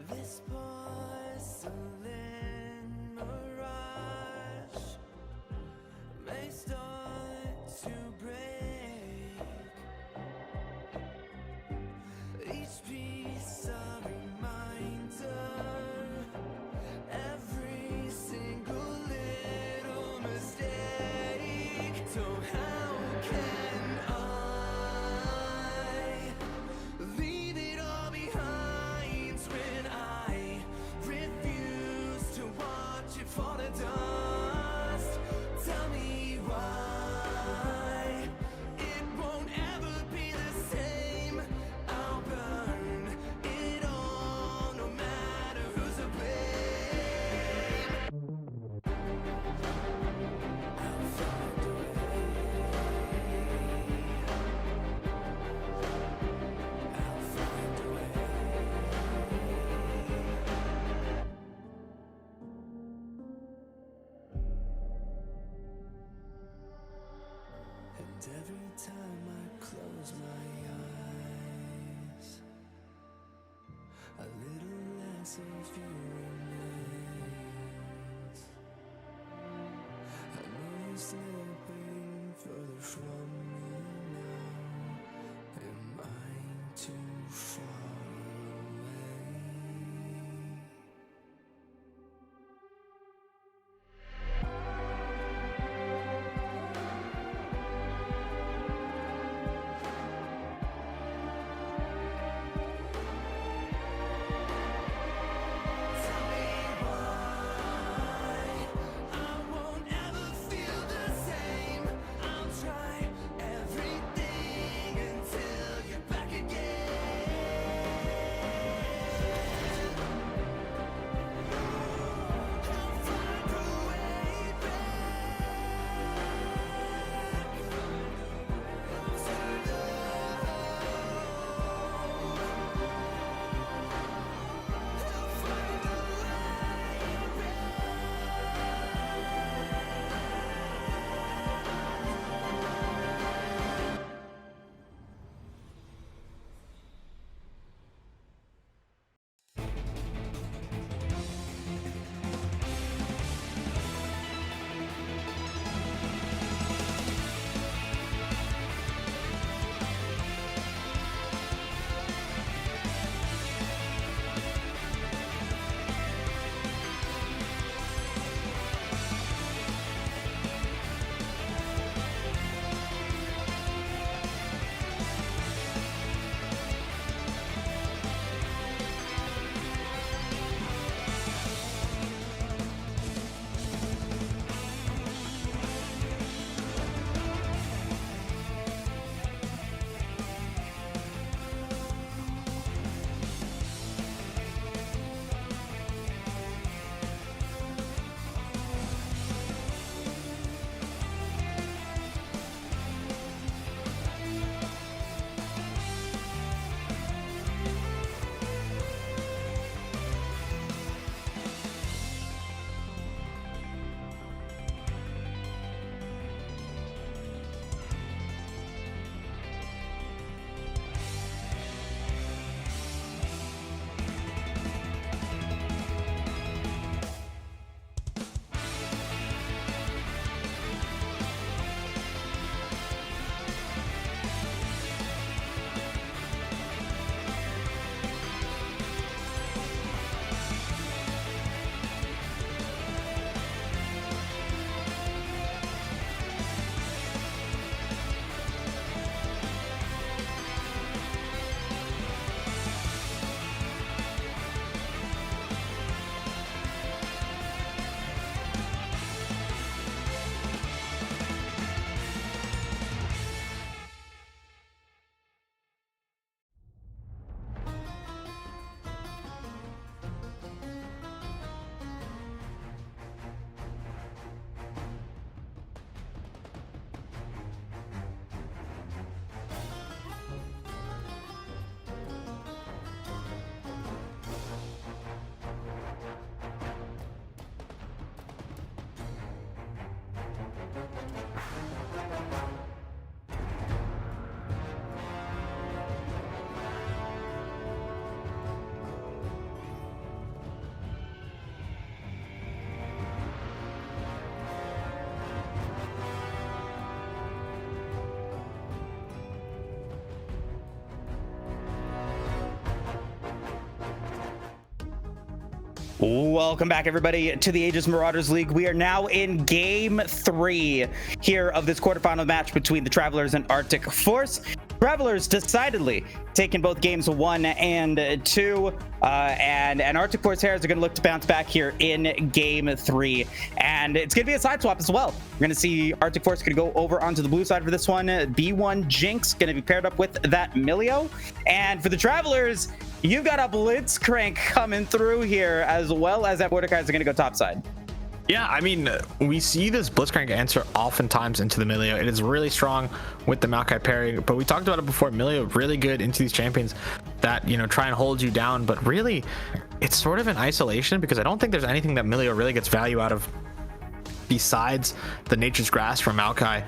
This boy Welcome back, everybody, to the Aegis Marauders League. We are now in Game 3 here of this quarterfinal match between the Travelers and Arctic Force. Travelers decidedly taking both games 1 and 2, and Arctic Force Hares are going to look to bounce back here in Game 3. And it's going to be a side swap as well. We're going to see Arctic Force going to go over onto the blue side for this one. B1 Jinx going to be paired up with that Milio. And for the Travelers, you've got a Blitzcrank coming through here, as well as that Mordecai is going to go topside. Yeah, I mean, we see this Blitzcrank answer oftentimes into the Milio. It is really strong with the Maokai parry, but we talked about it before. Milio really good into these champions that, you know, try and hold you down, but really it's sort of in isolation because I don't think there's anything that Milio really gets value out of besides the Nature's Grasp from Maokai.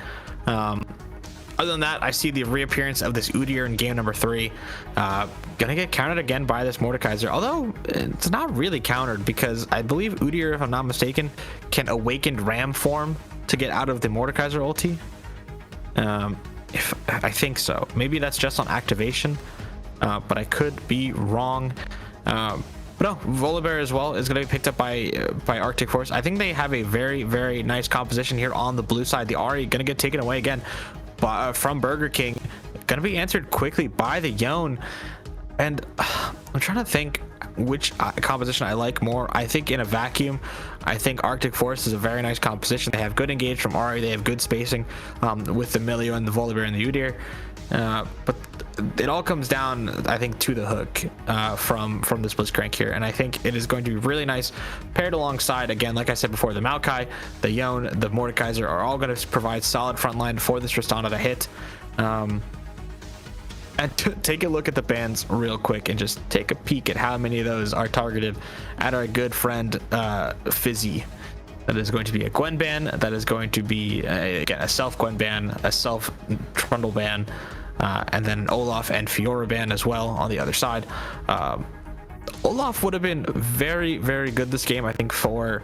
Other than that, I see the reappearance of this Udyr in game number 3. Gonna get countered again by this Mordekaiser, although it's not really countered because I believe Udyr, if I'm not mistaken, can awakened ram form to get out of the Mordekaiser ulti. If I think so. Maybe that's just on activation, but I could be wrong. But no, Volibear as well is going to be picked up by Arctic Force. I think they have a very, very nice composition here on the blue side. The Ahri going to get taken away again from Burger King. Going to be answered quickly by the Yone. And I'm trying to think which composition I like more. I think in a vacuum, I think Arctic Force is a very nice composition. They have good engage from Ahri. They have good spacing with the Milio and the Volibear and the Udyr. But it all comes down, I think, to the hook from this Blitzcrank here, and I think it is going to be really nice paired alongside, again, like I said before, the Maokai, the Yone, the Mordekaiser are all going to provide solid frontline for this Tristana to hit. And take a look at the bans real quick and just take a peek at how many of those are targeted at our good friend Fizzy. That is going to be a Gwen ban. That is going to be again a self Gwen ban, a self Trundle ban, and then Olaf and Fiora ban as well on the other side. Olaf would have been very, very good this game, I think, for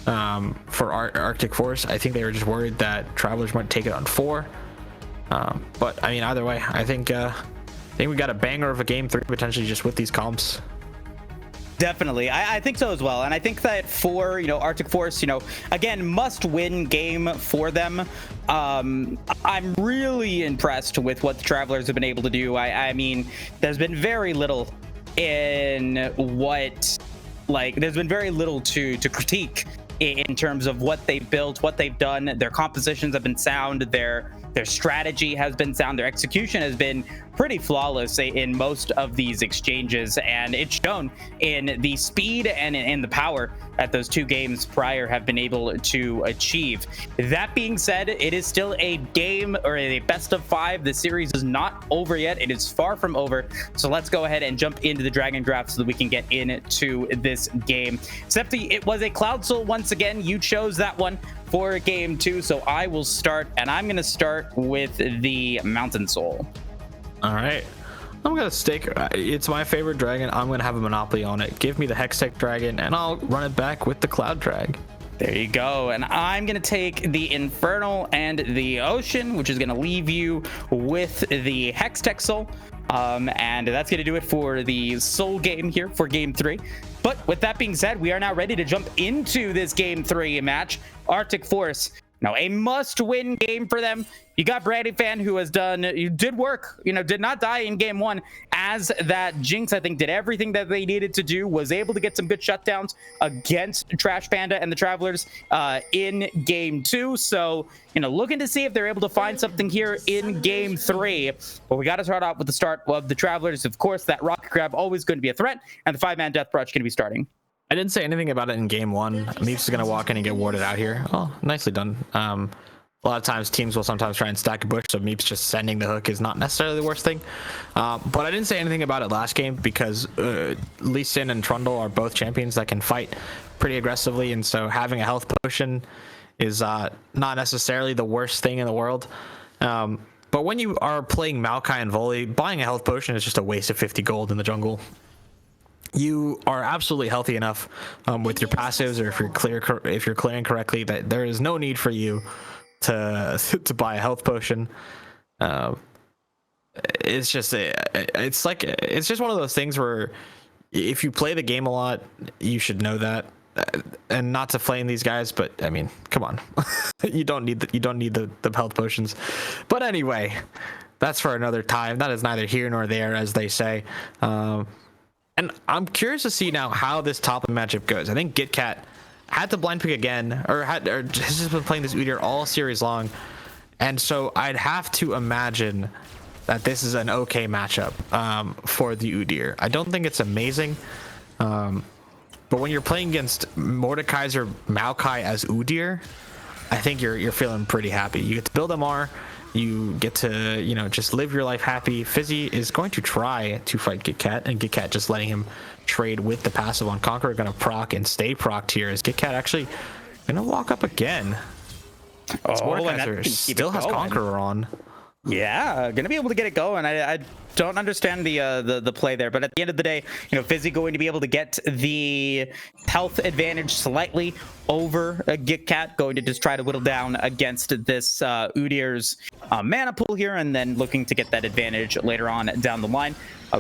Arctic Force. I think they were just worried that Travelers might take it on 4. But I mean, either way, I think we got a banger of a game 3 potentially just with these comps. Definitely. I think so as well. And I think that for, Arctic Force, again, must win game for them. I'm really impressed with what the Travelers have been able to do. I mean, there's been very little to critique in terms of what they've built, what they've done. Their compositions have been sound. Their strategy has been sound. Their execution has been pretty flawless in most of these exchanges, and it's shown in the speed and in the power that those 2 games prior have been able to achieve. That being said, it is still a game or a best of 5. The series is not over yet. It is far from over. So let's go ahead and jump into the Dragon Draft so that we can get into this game. Septi, it was a Cloud Soul once again. You chose that one for game 2, so I will start, and I'm going to start with the Mountain Soul. All right, I'm gonna stake. It's my favorite dragon. I'm gonna have a monopoly on it. Give me the Hextech dragon, and I'll run it back with the Cloud Drag. There you go. And I'm gonna take the Infernal and the Ocean, which is gonna leave you with the Hextech Soul. And that's gonna do it for the Soul game here for game 3. But with that being said, we are now ready to jump into this game 3 match. Arctic Force. Now, a must-win game for them. You got Fan, who did work, did not die in game 1, as that Jinx, I think, did everything that they needed to do, was able to get some good shutdowns against Trash Panda and the Travelers in game 2. So, looking to see if they're able to find something here in game 3. But we got to start off with the start of the Travelers. Of course, that Rocket Grab always going to be a threat, and the 5-man Death Brush going to be starting. I didn't say anything about it in game 1. Meeps is going to walk in and get warded out here. Oh, nicely done. A lot of times teams will sometimes try and stack a bush, so Meeps just sending the hook is not necessarily the worst thing. But I didn't say anything about it last game because Lee Sin and Trundle are both champions that can fight pretty aggressively, and so having a health potion is not necessarily the worst thing in the world. But when you are playing Maokai and Volley, buying a health potion is just a waste of 50 gold in the jungle. You are absolutely healthy enough with your passives, or if you're clearing correctly, that there is no need for you to buy a health potion. It's just one of those things where if you play the game a lot, you should know that. And not to flame these guys, but I mean, come on, you don't need the health potions. But anyway, that's for another time. That is neither here nor there, as they say. And I'm curious to see now how this top matchup goes. I think GitCat had to blind pick again, or has just been playing this Udyr all series long, and so I'd have to imagine that this is an okay matchup for the Udyr. I don't think it's amazing, but when you're playing against Mordekaiser Maokai as Udyr, I think you're feeling pretty happy. You get to build MR. You get to, just live your life happy. Fizzy is going to try to fight GitCat, and GitCat just letting him trade with the passive on Conqueror. Going to proc and stay procced here. Is GitCat actually going to walk up again? Oh, Mordekaiser still has Conqueror on. Yeah, gonna be able to get it going. I don't understand the play there, but at the end of the day, you know, Fizzy going to be able to get the health advantage slightly over Git Cat, going to just try to whittle down against this Udyr's mana pool here, and then looking to get that advantage later on down the line.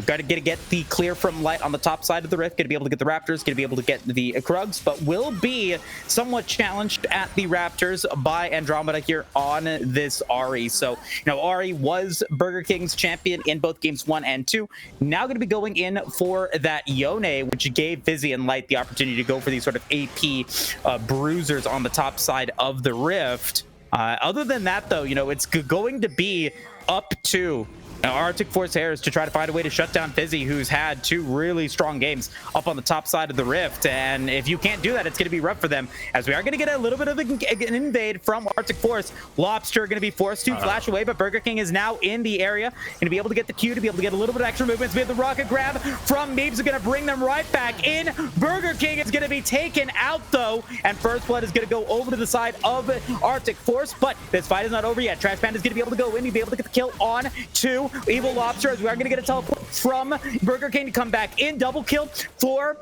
Got to get the clear from Light on the top side of the rift. Going to be able to get the Raptors. Going to be able to get the Krugs, but will be somewhat challenged at the Raptors by Andromeda here on this Ahri. So, you know, Ahri was Burger King's champion in both games 1 and 2. Now going to be going in for that Yone, which gave Fizzy and Light the opportunity to go for these sort of AP bruisers on the top side of the rift. Other than that, though, you know, it's going to be up to Arctic Force Hares to try to find a way to shut down Fizzy, who's had 2 really strong games up on the top side of the rift. And if you can't do that, it's going to be rough for them, as we are going to get a little bit of an invade from Arctic Force. Lobster going to be forced to flash away, but Burger King is now in the area, going to be able to get the Q, to be able to get a little bit of extra movements. We have the rocket grab from Meebs, going to bring them right back in. Burger King is going to be taken out, though, and First Blood is going to go over to the side of Arctic Force, but this fight is not over yet. Trash Panda is going to be able to go in, be able to get the kill on to Evil Lobster, as we are going to get a teleport from Burger King to come back in. Double kill for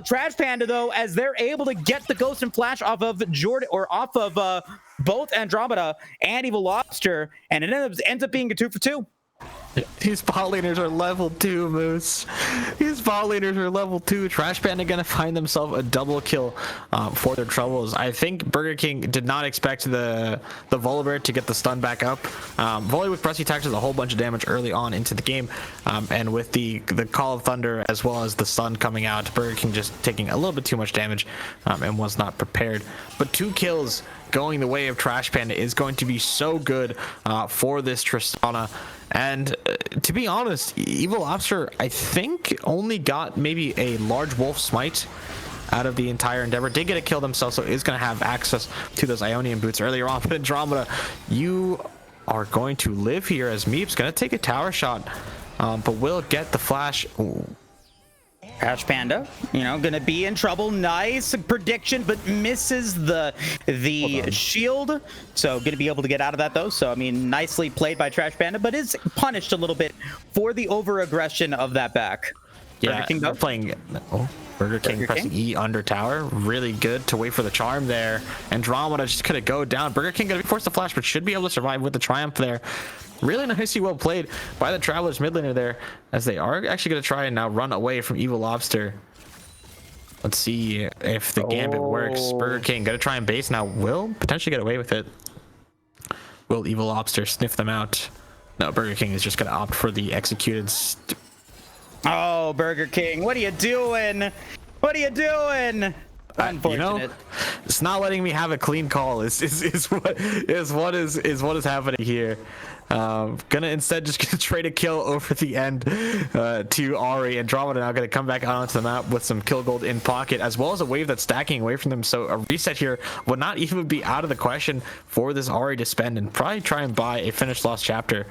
Trash Panda, though, as they're able to get the Ghost and Flash off of Jordan, or off of both Andromeda and Evil Lobster, and it ends up being a 2 for 2. These bot laners are level 2, Moose. These bot laners are level 2. Trash Panda gonna find themselves a double kill for their troubles. I think Burger King did not expect the Volibear to get the stun back up. Volley with Pressy Tax does a whole bunch of damage early on into the game, and with the Call of Thunder as well as the stun coming out, Burger King just taking a little bit too much damage and was not prepared. But 2 kills going the way of Trash Panda is going to be so good for this Tristana. And to be honest, Evil Lobster, I think, only got maybe a large wolf smite out of the entire endeavor. Did get a kill themselves, so is going to have access to those Ionian boots earlier on. But Andromeda, you are going to live here, as Meep's going to take a tower shot, but will get the flash. Ooh. Trash Panda, you know, gonna be in trouble. Nice prediction, but misses the shield. So gonna be able to get out of that, though. So I mean, nicely played by Trash Panda, but is punished a little bit for the over aggression of that back. Yeah, Burger King, they're playing Burger King pressing E under tower. Really good to wait for the charm there. Andromeda just could have go down. Burger King gonna be forced to flash, but should be able to survive with the triumph there. Really nicely well played by the Travelers mid laner there, as they are actually going to try and now run away from Evil Lobster. Let's see if the gambit works. Burger King going to try and base now. Will potentially get away with it. Will Evil Lobster sniff them out? No, Burger King is just going to opt for the executed. Oh, Burger King, what are you doing? What are you doing? You know, it's not letting me have a clean call. Is what is happening here. Gonna instead just gonna trade a kill over the end to Ahri. Andromeda now gonna come back onto the map with some kill gold in pocket, as well as a wave that's stacking away from them. So a reset here would not even be out of the question for this Ahri to spend, and probably try and buy a finished lost chapter.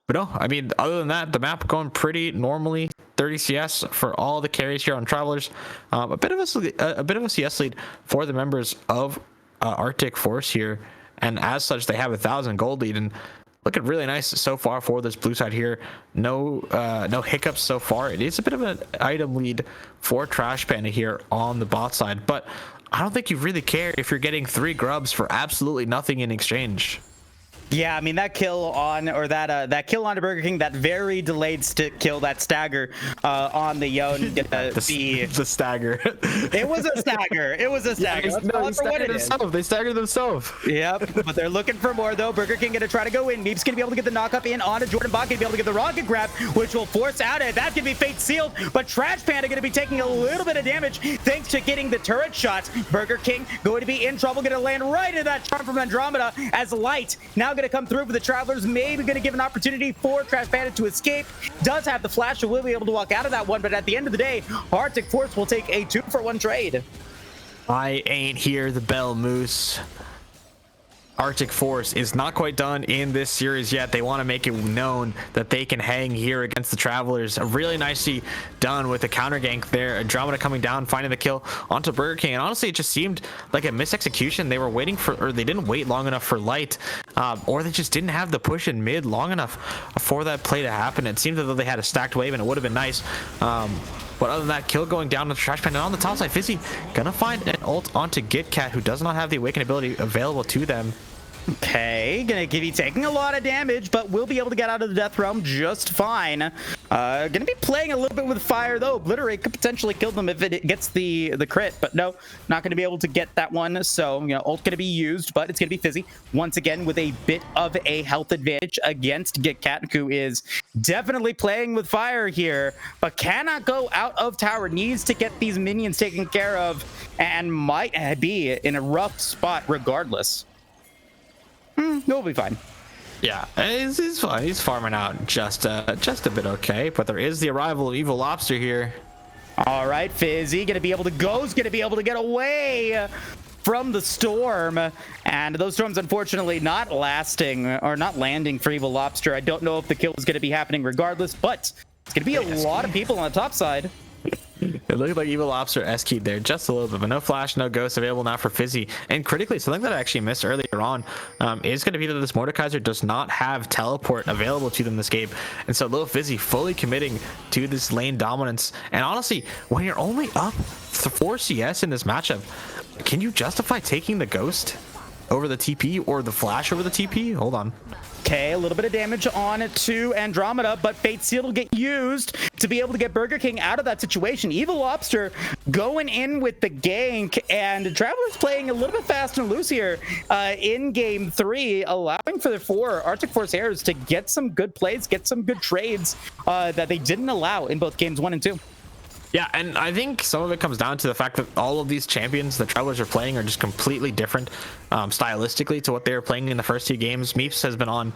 But no, I mean, other than that, the map going pretty normally. 30 CS for all the carries here on Travelers. A bit of a CS lead for the members of Arctic Force here, and as such, they have 1,000 gold lead, and looking really nice so far for this blue side here. No hiccups so far. It is a bit of an item lead for Trash Panda here on the bot side, but I don't think you really care if you're getting 3 grubs for absolutely nothing in exchange. Yeah, I mean, that kill on, or that kill onto Burger King, that very delayed kill, that stagger on the Yon. The stagger. It was a stagger. It was a stagger. Yeah, they staggered themselves. Yep, but they're looking for more, though. Burger King gonna try to go in. Meep's gonna be able to get the knock up in onto Jordan Bot, gonna be able to get the rocket grab, which will force out it. That's gonna be fate sealed, but Trash Panda gonna be taking a little bit of damage thanks to getting the turret shots. Burger King going to be in trouble, gonna land right into that charm from Andromeda, as Light now gonna come through for the Travelers, maybe gonna give an opportunity for Trash Panda to escape. Does have the flash, so will be able to walk out of that one, but at the end of the day, Arctic Force will take a 2-for-1 trade. I ain't hear the bell, Moose. Arctic Force is not quite done in this series yet. They want to make it known that they can hang here against the Travelers. Really nicely done with the counter gank there. Andromeda coming down, finding the kill onto Burger King. And honestly, it just seemed like a misexecution. They were waiting for, or they didn't wait long enough for Light, or they just didn't have the push in mid long enough for that play to happen. It seemed as though they had a stacked wave, and it would have been nice. But other than that, kill going down to the Trash Panda. And on the top side, Fizzy gonna find an ult onto Gitcat, who does not have the Awaken ability available to them. Okay, gonna be taking a lot of damage, but will be able to get out of the Death Realm just fine. Gonna be playing a little bit with fire though. Obliterate could potentially kill them if it gets the crit, but no, not gonna be able to get that one. So, you know, ult gonna be used, but it's gonna be Fizzy once again with a bit of a health advantage against Gitcat, who is definitely playing with fire here, but cannot go out of tower. Needs to get these minions taken care of, and might be in a rough spot regardless. He'll be fine. Yeah, he's fine. He's farming out just a bit okay, but there is the arrival of Evil Lobster here. All right, Fizzy gonna be able to get away from the storm, and those storms unfortunately not lasting or not landing for Evil Lobster. I don't know if the kill is gonna be happening regardless, but it's gonna be a lot of people on the top side. It looked like Evil Lobster S-keyed there just a little bit, but no flash, no ghost available now for Fizzy. And critically, something that I actually missed earlier on is going to be that this Mordekaiser does not have teleport available to them this game. And so Lil Fizzy fully committing to this lane dominance. And honestly, when you're only up 4 CS in this matchup, can you justify taking the ghost over the TP or the flash over the TP? Hold on. Okay, a little bit of damage on it to Andromeda, but Fate Seal will get used to be able to get Burger King out of that situation. Evil Lobster going in with the gank, and Traveler's playing a little bit fast and loose here in game 3, allowing for the Arctic Force Hares to get some good plays, get some good trades that they didn't allow in both games 1 and 2. Yeah, and I think some of it comes down to the fact that all of these champions the Travelers are playing are just completely different stylistically to what they were playing in the first 2 games. Meeps has been on.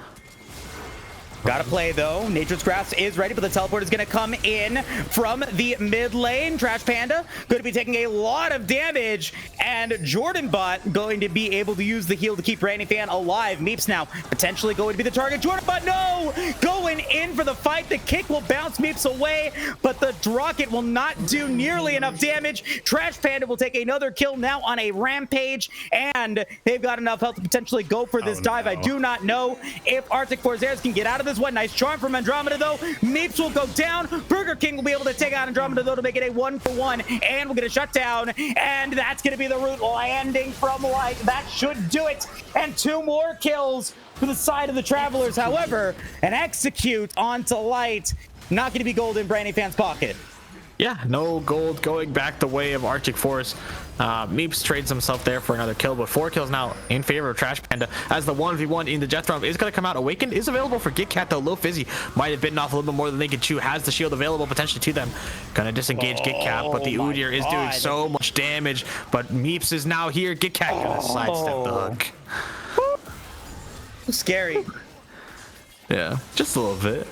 Gotta play though. Nature's Grasp is ready, but the teleport is gonna come in from the mid lane. Trash Panda going to be taking a lot of damage, and Jordan Bot going to be able to use the heal to keep Randy Fan alive. Meeps now potentially going to be the target. Jordan Bot, no! Going in for the fight. The kick will bounce Meeps away, but the rocket will not do nearly enough damage. Trash Panda will take another kill now on a rampage, and they've got enough health to potentially go for this dive. No. I do not know if Arctic Force Hares can get out of this one. Nice charm from Andromeda though. Meeps will go down. Burger King will be able to take out Andromeda though to make it a 1-for-1, and we'll get a shutdown, and that's going to be the root landing from Light. That should do it, and 2 more kills for the side of the Travelers. However, an execute onto Light, not going to be gold in Brandy Fan's pocket. Yeah, no gold going back the way of Arctic Force. Meeps trades himself there for another kill, but 4 kills now in favor of Trash Panda as the 1v1 in the Death Realm is going to come out. Awakened is available for Gitcat though. Low Fizzy might have bitten off a little bit more than they could chew. Has the shield available potentially to them. Gonna disengage Gitcat, but the Udyr is doing so much damage. But Meeps is now here. Gitcat gonna sidestep the hook. Scary. Yeah, just a little bit.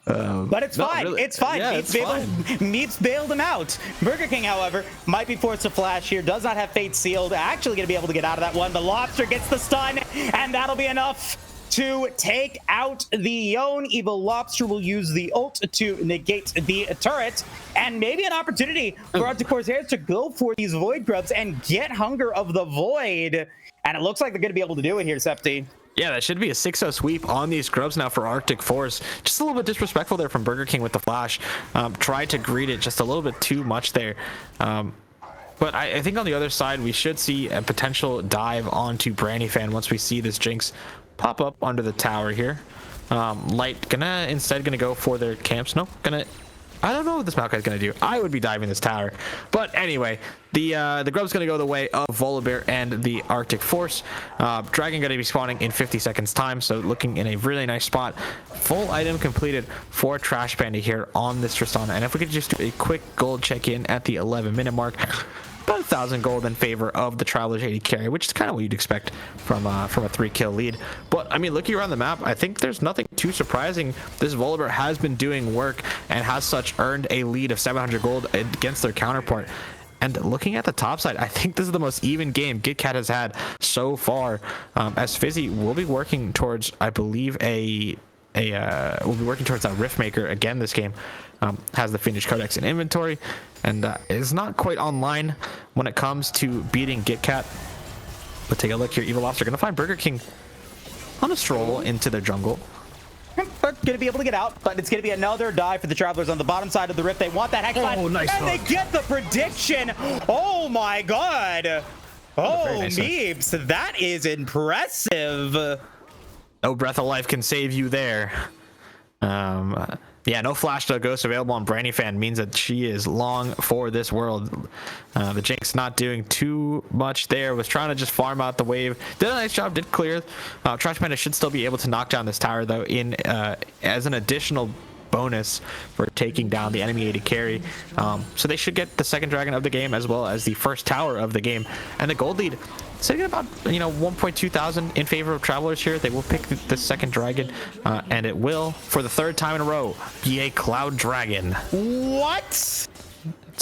But it's fine. Really. It's fine. Yeah, Meeps bailed him out. Burger King, however, might be forced to flash here. Does not have Fate sealed. Actually going to be able to get out of that one. The Lobster gets the stun, and that'll be enough to take out the Yone. Evil Lobster will use the ult to negate the turret, and maybe an opportunity for Arctic Force Hares to go for these Void Grubs and get Hunger of the Void. And it looks like they're going to be able to do it here, Septi. Yeah, that should be a 6-0 sweep on these Grubs now for Arctic Force. Just a little bit disrespectful there from Burger King with the flash. Tried to greet it just a little bit too much there. But I think on the other side, we should see a potential dive onto Brandy Fan once we see this Jinx pop up under the tower here. Light instead gonna go for their camps. Nope, I don't know what this Maokai's gonna do. I would be diving this tower. But anyway, the Grub's gonna go the way of Volibear and the Arctic Force. Dragon gonna be spawning in 50 seconds time, so looking in a really nice spot. Full item completed for Trash Panda here on this Tristana. And if we could just do a quick gold check-in at the 11-minute mark, about 1,000 gold in favor of the Travelers AD carry, which is kind of what you'd expect from a 3-kill lead. But I mean, looking around the map, I think there's nothing too surprising. This Volibear has been doing work and has such earned a lead of 700 gold against their counterpart. And looking at the top side, I think this is the most even game GitCat has had so far, as Fizzy will be working towards, I believe, we'll be working towards that Riftmaker again this game. Has the finished codex in inventory, and is not quite online when it comes to beating GitCat. But take a look here. Evil Lobster going to find Burger King on a stroll into their jungle. But going to be able to get out, but it's going to be another dive for the Travelers on the bottom side of the Rift. They want that Hex Slash, nice and hook. they get the prediction. Oh my god. Oh, nice Meeps, that is impressive. No Breath of Life can save you there. Yeah, no Flash to Ghost available on Brandy Fan means that she is long for this world. The Jinx not doing too much there, was trying to just farm out the wave. Did a nice job, did clear. Trash Panda should still be able to knock down this tower though, in as an additional bonus for taking down the enemy AD carry. So they should get the second dragon of the game as well as the first tower of the game, and the gold lead sitting at about 1.2 thousand in favor of Travelers here. They will pick the second dragon, and it will, for the third time in a row, be a Cloud Dragon. What?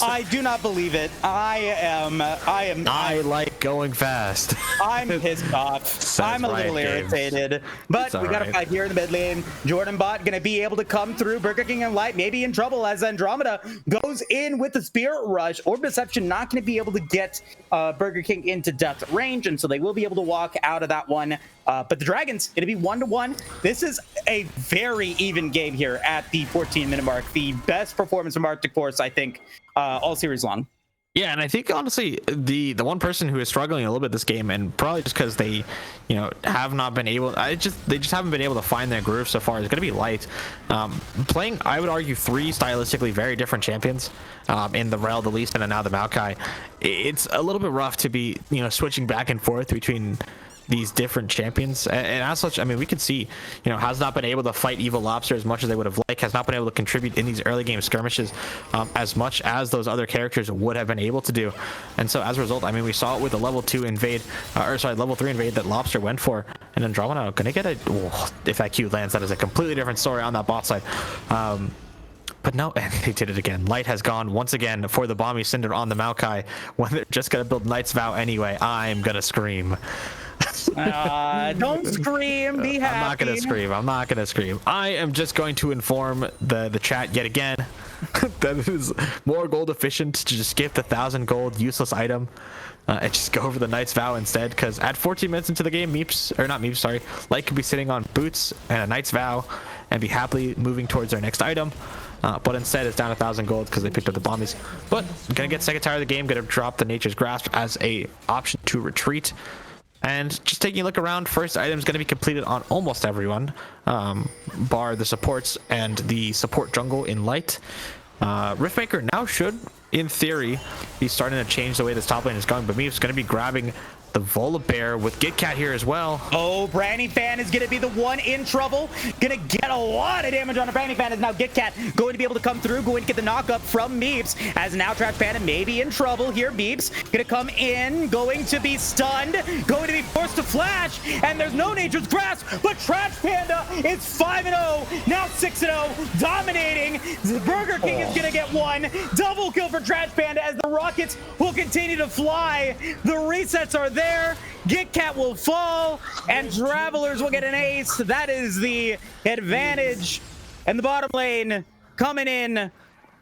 I do not believe it. I like going fast. I'm pissed off. I'm a little irritated. But we got a fight here in the mid lane. Jordan Bot gonna be able to come through. Burger King and Light maybe in trouble as Andromeda goes in with the Spirit Rush. Orb Deception not gonna be able to get Burger King into death range, and so they will be able to walk out of that one. But the Dragon's gonna be 1-1. This is a very even game here at the 14-minute mark. The best performance from Arctic Force, I think, all series long. Yeah, and I think honestly the one person who is struggling a little bit this game, and probably just because they have not been able, they just haven't been able to find their groove so far, is going to be Light. Playing, I would argue, 3 stylistically very different champions in the Rel, the Lee Sin, and now the Maokai. It's a little bit rough to be switching back and forth between these different champions, and as such, I mean, we can see, has not been able to fight Evil Lobster as much as they would have liked, has not been able to contribute in these early game skirmishes as much as those other characters would have been able to do. And so as a result, I mean, we saw it with the level 2 invade, level 3 invade that Lobster went for, and Andromeda gonna get if that Q lands, that is a completely different story on that bot side. But no, and they did it again. Light has gone once again for the Bomby Cinder on the Maokai when they're just gonna build Knight's Vow anyway. I'm gonna scream. Don't scream, be happy. I'm not gonna scream. I am just going to inform the chat yet again that it is more gold efficient to just skip the 1,000 gold useless item and just go over the Knight's Vow instead, because at 14 minutes into the game, Light could be sitting on boots and a Knight's Vow and be happily moving towards their next item. But instead it's down 1,000 gold because they picked up the bombies. But gonna get second tower of the game, gonna drop the Nature's Grasp as a option to retreat. And just taking a look around, first item is going to be completed on almost everyone, bar the supports and the support jungle in Light. Riftmaker now should, in theory, be starting to change the way this top lane is going, but Meep's going to be grabbing the Volibear with GitCat here as well. Oh, Brandy Fan is going to be the one in trouble. Going to get a lot of damage on a Brandy Fan. Is now GitCat going to be able to come through, going to get the knock up from Meeps, as now Trash Panda may be in trouble here. Meeps going to come in, going to be stunned, going to be forced to flash, and there's no Nature's Grasp, but Trash Panda is 5-0, now 6-0, dominating. The Burger King is going to get one. Double kill for Trash Panda as the rockets will continue to fly. The resets are there. GitCat will fall, and Travelers will get an ace. That is the advantage. And the bottom lane coming in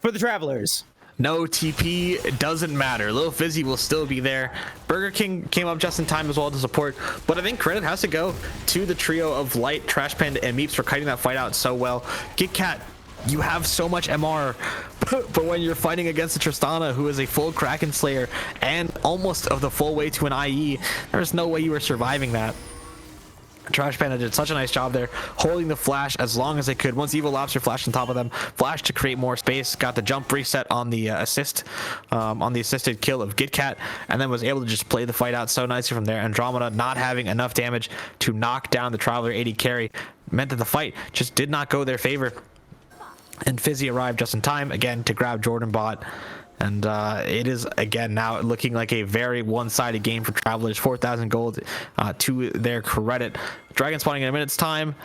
for the Travelers. No TP, it doesn't matter. Lil Fizzy will still be there. Burger King came up just in time as well to support, but I think credit has to go to the trio of Light, Trash Panda, and Meeps for kiting that fight out so well. GitCat, you have so much MR, but when you're fighting against a Tristana who is a full Kraken Slayer and almost of the full way to an IE, there's no way you were surviving that. Trash Panda did such a nice job there, holding the flash as long as they could. Once Evil Lobster flashed on top of them, flashed to create more space, got the jump reset on the assisted kill of GitCat, and then was able to just play the fight out so nicely from there. Andromeda not having enough damage to knock down the Traveler AD carry meant that the fight just did not go their favor. And Fizzy arrived just in time again to grab Jordan Bot, and it is again now looking like a very one-sided game for Travelers. 4,000 gold to their credit. Dragon spawning in a minute's time.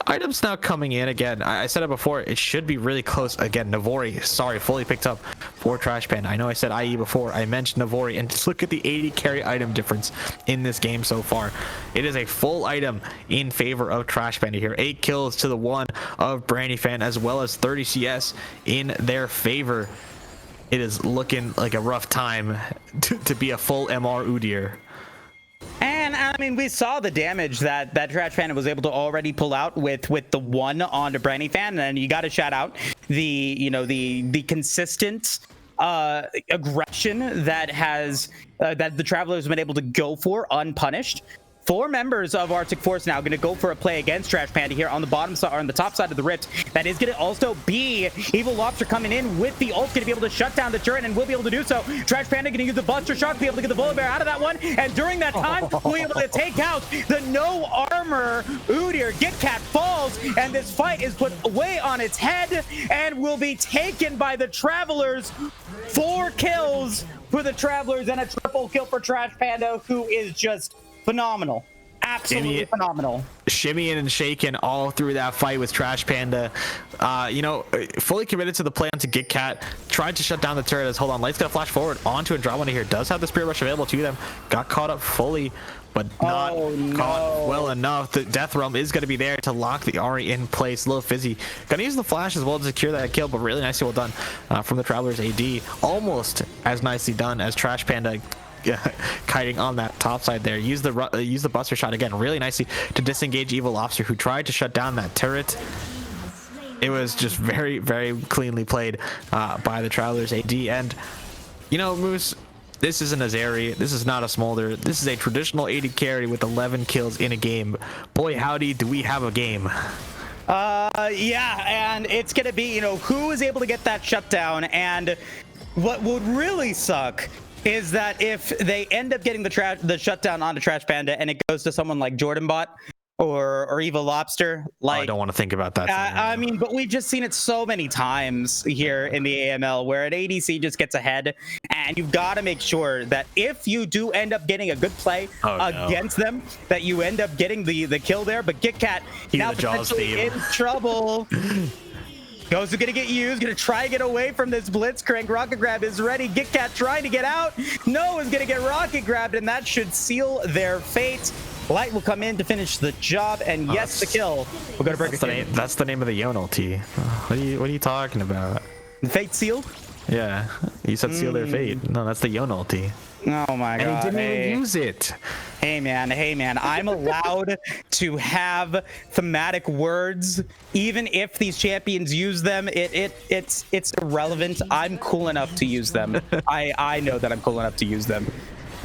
Items now coming in again. I said it before, it should be really close. Again, Navori, sorry, fully picked up for Trash Panda. I know I said IE before, I mentioned Navori, and just look at the 80 carry item difference in this game so far. It is a full item in favor of Trash Panda here. 8 kills to the 1 of Brandyfan, as well as 30 CS in their favor. It is looking like a rough time to be a full MR Udyr. And I mean, we saw the damage that Trash Panda was able to already pull out with the 1 onto Brandyfan, and you got to shout out the consistent aggression that the Travelers have been able to go for unpunished. 4 members of Arctic Force now going to go for a play against Trash Panda here on the bottom side, or on the top side of the Rift. That is going to also be Evil Lobster coming in with the ult, going to be able to shut down the turret, and will be able to do so. Trash Panda going to use the Buster Shot to be able to get the Bullet Bear out of that one, and during that time, we'll be able to take out the no armor Udyr. Gitcat falls, and this fight is put way on its head, and will be taken by the Travelers. 4 kills for the Travelers, and a triple kill for Trash Panda, who is just phenomenal. Absolutely phenomenal. Shimmying and shaking all through that fight with Trash Panda. Fully committed to the plan to get Cat. Tried to shut down the turret as, hold on, Light's gonna flash forward onto Andromeda here. Does have the Spirit Rush available to them. Got caught up fully, but not caught well enough. The Death Realm is going to be there to lock the Ahri in place. Little Fizzy gonna use the flash as well to secure that kill, but really nicely well done from the Travelers AD. Almost as nicely done as Trash Panda kiting on that top side there. Use the Buster Shot again really nicely to disengage Evil Lobster, who tried to shut down that turret. It was just very, very cleanly played by the Travelers AD. And Moose, this isn't a Zeri, this is not a Smolder, this is a traditional 80 carry with 11 kills in a game. Boy howdy, do we have a game. Yeah, and it's gonna be who is able to get that shutdown. And what would really suck is that if they end up getting the shutdown onto Trash Panda, and it goes to someone like Jordanbot or Evil Lobster, like, I don't want to think about that. I mean, but we've just seen it so many times here in the AML where an ADC just gets ahead, and you've got to make sure that if you do end up getting a good play against them, that you end up getting the kill there. But GitCat now potentially in trouble. Ghost is gonna get used, gonna try to get away from this Blitzcrank. Rocket Grab is ready. Gitcat trying to get out. No is gonna get rocket grabbed, and that should seal their fate. Light will come in to finish the job, and yes, the kill will go to Burger King. That's the name of the Yone ulti. What are you talking about? Fate sealed? Yeah, you said seal their fate. No, that's the Yone ulti. Oh my god. And he didn't even use it. Hey man, I'm allowed to have thematic words even if these champions use them. It's irrelevant. I'm cool enough to use them. I know that I'm cool enough to use them.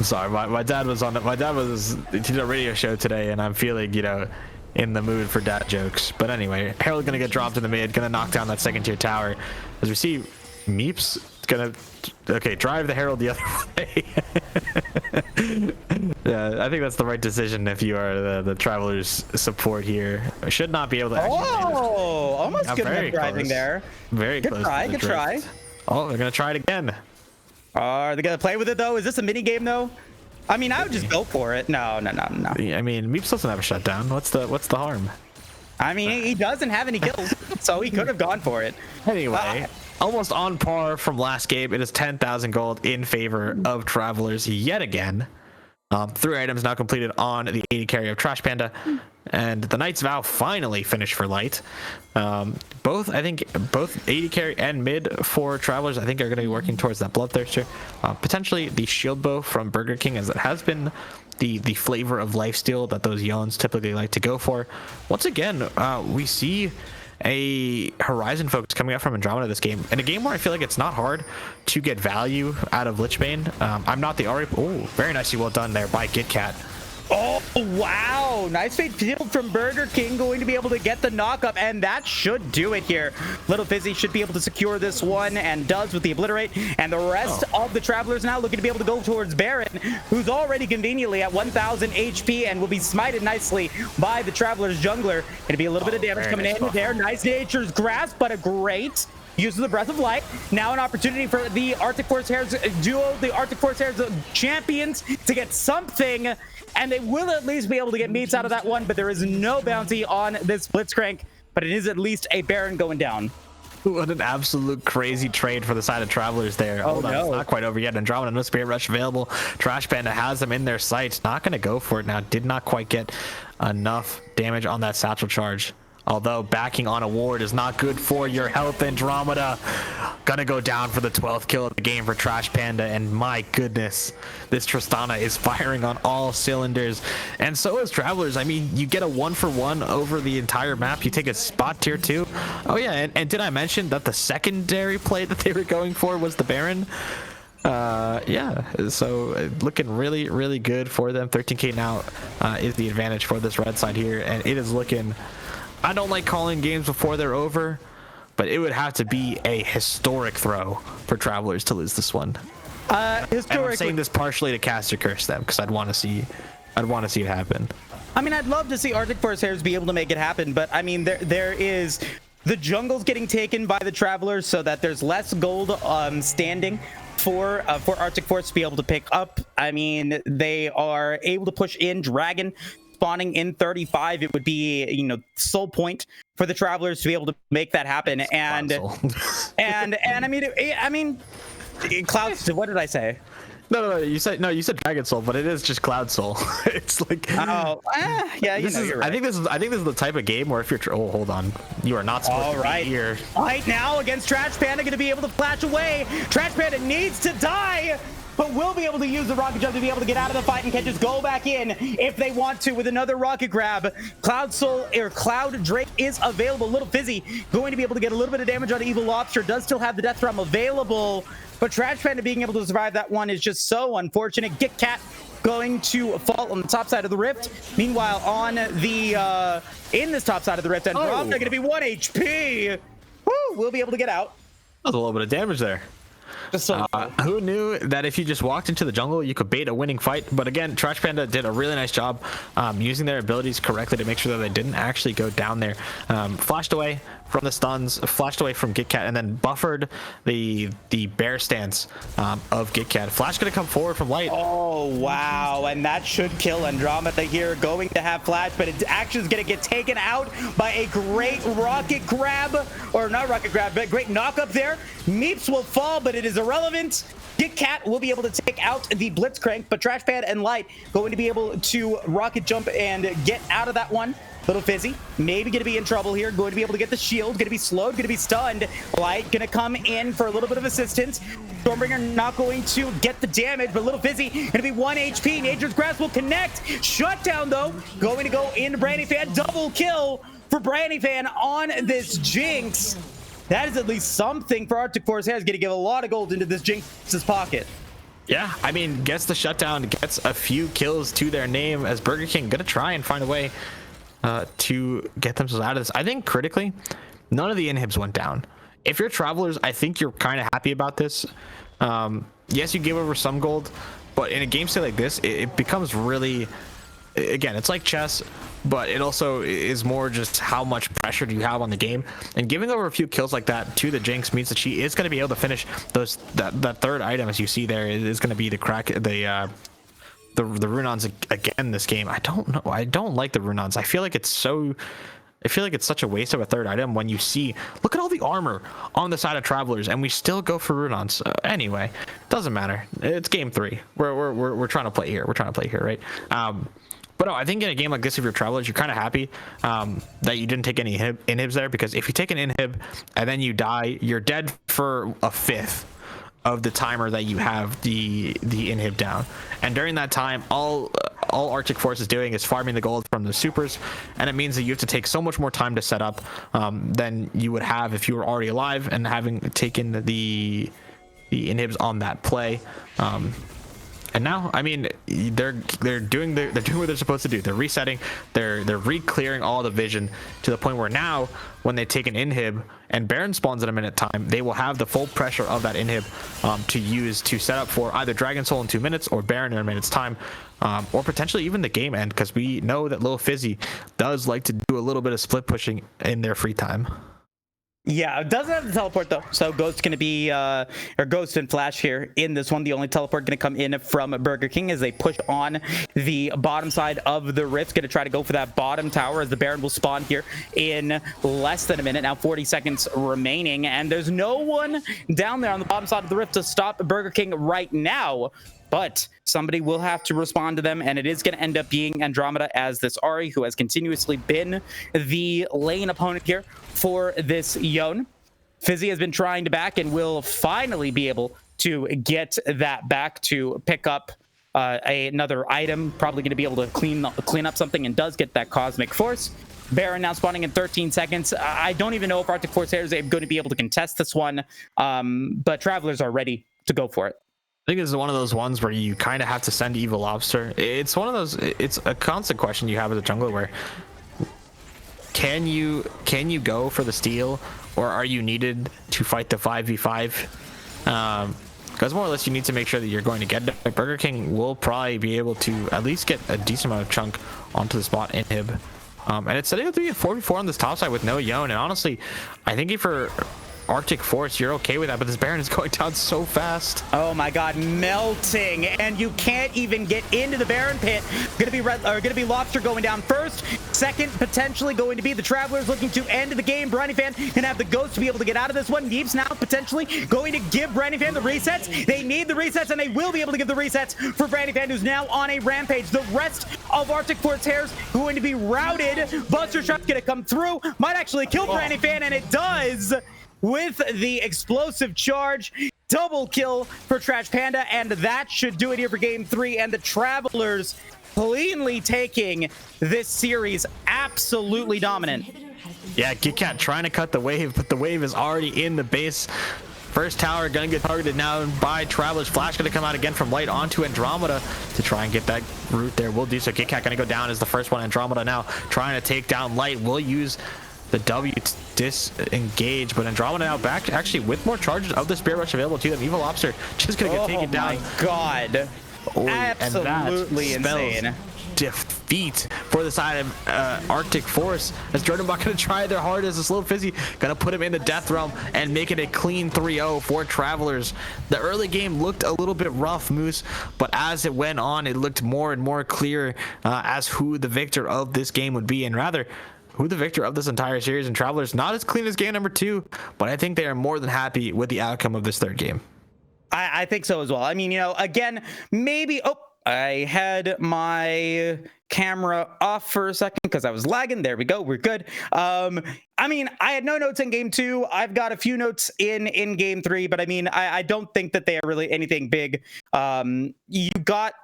Sorry, my dad was he did a radio show today, and I'm feeling in the mood for dad jokes. But anyway, Herald gonna get dropped in the mid, gonna knock down that second tier tower as we see Meeps gonna drive the Herald the other way. Yeah, I think that's the right decision if you are the Travelers support here. I should not be able to almost good enough driving there. Very good close. Good try. Oh, they're gonna try it again. Are they gonna play with it though? Is this a mini game though? I mean, I would just go for it. No. I mean, Meeps doesn't have a shutdown. What's the harm? I mean, he doesn't have any kills, so he could have gone for it. Anyway, almost on par from last game. It is 10,000 gold in favor of Travelers yet again. 3 items now completed on the 80 carry of Trash Panda, and the Knight's Vow finally finished for Light. Both 80 carry and mid for Travelers I think are going to be working towards that Bloodthirster. Potentially the Shield Bow from Burger King, as it has been the flavor of lifesteal that those Yones typically like to go for. Once again, we see a Horizon focus coming out from Andromeda this game, in a game where I feel like it's not hard to get value out of Lichbane. I'm not the Ahri. Oh, very nicely well done there by GitCat. Oh wow, nice fade field from Burger King, going to be able to get the knock up, and that should do it here. Little Fizzy should be able to secure this one, and does with the Obliterate, and the rest of the Travelers now looking to be able to go towards Baron, who's already conveniently at 1000 HP and will be smited nicely by the Travelers jungler. Gonna be a little bit of damage coming in there. Nice Nature's Grasp, but a great use of the Breath of Light. Now an opportunity for the Arctic Force Hares duo, the Arctic Force Hares champions, to get something and they will at least be able to get meats out of that one, but there is no bounty on this Blitzcrank, but it is at least a Baron going down. What an absolute crazy trade for the side of Travelers there. Hold on, it's not quite over yet. Andromeda, no Spirit Rush available. Trash Panda has them in their sights. Not going to go for it now. Did not quite get enough damage on that satchel charge. Although backing on a ward is not good for your health, Andromeda. Gonna go down for the 12th kill of the game for Trash Panda, and my goodness, this Tristana is firing on all cylinders, and so is Travelers. I mean, you get a 1-for-1 over the entire map. You take a spot tier 2. Oh yeah, and did I mention that the secondary play that they were going for was the Baron? Yeah, so looking really, really good for them. 13k now is the advantage for this red side here, and it is looking... I don't like calling games before they're over, but it would have to be a historic throw for Travelers to lose this one. And I'm saying this partially to caster curse them, because I'd want to see it happen. I mean, I'd love to see Arctic Forest Hares be able to make it happen, but I mean, there is the jungle's getting taken by the Travelers, so that there's less gold standing for Arctic Forest to be able to pick up. I mean, they are able to push in Dragon spawning in 35. It would be, you know, sole point for the Travelers to be able to make that happen. And I mean Clouds, what did I say? No, you said Dragon Soul, but it is just Cloud Soul. It's like, yeah, you're right. I think this is the type of game where if you're hold on, you are not supposed to be here. Right now against Trash Panda, going to be able to flash away. Trash Panda needs to die, but will be able to use the rocket jump to be able to get out of the fight and can just go back in if they want to with another rocket grab. Cloud Soul or Cloud Drake is available. Little Fizzy going to be able to get a little bit of damage on Evil Lobster. Does still have the Death Realm available, but Trash Panda being able to survive that one is just so unfortunate. Git Cat going to fall on the top side of the rift. Meanwhile, on the in this top side of the rift, and they're going to be 1 HP. Woo, we'll be able to get out. That's a little bit of damage there. Who knew that if you just walked into the jungle, you could bait a winning fight? But again, Trash Panda did a really nice job using their abilities correctly to make sure that they didn't actually go down there. Flashed away from the stuns, flashed away from Git Cat, and then buffered the bear stance of Git Cat. Flash gonna come forward from light. Oh wow, and that should kill Andromeda here. Going to have flash, but it actually is gonna get taken out by a great rocket grab, or not rocket grab, but great knock up there. Meeps will fall, but it is irrelevant. Git Cat will be able to take out the Blitzcrank, but Trash Panda and Light going to be able to rocket jump and get out of that one. Little Fizzy, maybe going to be in trouble here. Going to be able to get the shield. Going to be slowed. Going to be stunned. Light going to come in for a little bit of assistance. Stormbringer not going to get the damage, but Little Fizzy going to be 1 HP. Nature's Grasp will connect. Shutdown, though. Going to go into Brandy Fan. Double kill for Brandy Fan on this Jinx. That is at least something for Arctic Forest Hares. Going to give a lot of gold into this Jinx's pocket. Yeah, I mean, gets the shutdown, gets a few kills to their name as Burger King going to try and find a way to get themselves out of this. I think critically, none of the inhibs went down. If you're Travelers, I think you're kind of happy about this. Yes, you gave over some gold, but in a game state like this, it becomes really, again, it's like chess, but it also is more just how much pressure do you have on the game. And giving over a few kills like that to the Jinx means that she is going to be able to finish that third item, as you see there, is going to be the Runons again this game. I don't know. I don't like the Runons. I feel like it's such a waste of a third item when you see, look at all the armor on the side of Travelers, and we still go for Runons. Anyway, doesn't matter. It's game 3. We're trying to play here. We're trying to play here, right? But no, I think in a game like this, if you're Travelers, you're kind of happy that you didn't take any inhibs there, because if you take an inhib and then you die, you're dead for a fifth of the timer that you have the inhib down. And during that time, all Arctic Force is doing is farming the gold from the supers, and it means that you have to take so much more time to set up than you would have if you were already alive and having taken the inhibs on that play. And now, I mean, they're doing what they're supposed to do. They're resetting, they're re-clearing all the vision to the point where now, when they take an inhib and Baron spawns in a minute time, they will have the full pressure of that inhib to use to set up for either Dragon Soul in 2 minutes or Baron in a minute's time, or potentially even the game end, because we know that Lil Fizzy does like to do a little bit of split pushing in their free time. Yeah, it doesn't have the teleport though. So Ghost going to be, or Ghost and Flash here in this one. The only teleport going to come in from Burger King as they push on the bottom side of the Rift. Going to try to go for that bottom tower as the Baron will spawn here in less than a minute. Now 40 seconds remaining, and there's no one down there on the bottom side of the Rift to stop Burger King right now. But somebody will have to respond to them, and it is going to end up being Andromeda, as this Ahri, who has continuously been the lane opponent here for this Yone. Fizzy has been trying to back and will finally be able to get that back to pick up another item. Probably going to be able to clean up something, and does get that Cosmic Force. Baron now spawning in 13 seconds. I don't even know if Arctic Force Hares are going to be able to contest this one, but Travelers are ready to go for it. I think this is one of those ones where you kind of have to send Evil Lobster. It's one of those, it's a constant question you have as a jungler where can you go for the steal, or are you needed to fight the 5v5? Because more or less you need to make sure that you're going to get it. Burger King will probably be able to at least get a decent amount of chunk onto the spot inhib. And it's setting up to be a 4v4 on this top side with no Yone. And honestly, I think for Arctic Force, you're okay with that, but this Baron is going down so fast. Oh my god, melting, and you can't even get into the Baron pit. Gonna be Lobster going down first. Second, potentially going to be the Travelers looking to end the game. Briny Fan can have the Ghost to be able to get out of this one. Deeps now potentially going to give Briny Fan the resets. They need the resets, and they will be able to give the resets for Briny Fan, who's now on a rampage. The rest of Arctic Force Hares going to be routed. Buster Shot's gonna come through, might actually kill Briny Fan, and it does, with the explosive charge. Double kill for Trash Panda, and that should do it here for game 3. And the Travelers cleanly taking this series, absolutely dominant. Yeah, KitKat trying to cut the wave, but the wave is already in the base. First tower gonna get targeted now by Travelers. Flash gonna come out again from Light onto Andromeda to try and get that root there. Will do so. KitKat gonna go down as the first one. Andromeda now trying to take down Light. Will use the W to disengage, but Andromeda now back actually with more charges of the Spirit Rush available to them. Evil Lobster just gonna get taken down. Oh my god. Absolutely insane. Defeat for the side of Arctic Force, as Jordanbot gonna try their hardest. This little Fizzy gonna put him in the death realm and make it a clean 3-0 for Travelers. The early game looked a little bit rough, Moose, but as it went on, it looked more and more clear as who the victor of this game would be, and rather who the victor of this entire series. And Travelers not as clean as game number 2, but I think they are more than happy with the outcome of this third game. I think so as well. I mean, you know, again, maybe, I had my camera off for a second because I was lagging. There we go. We're good. I mean, I had no notes in game 2. I've got a few notes in game 3, but I mean, I don't think that they are really anything big. You got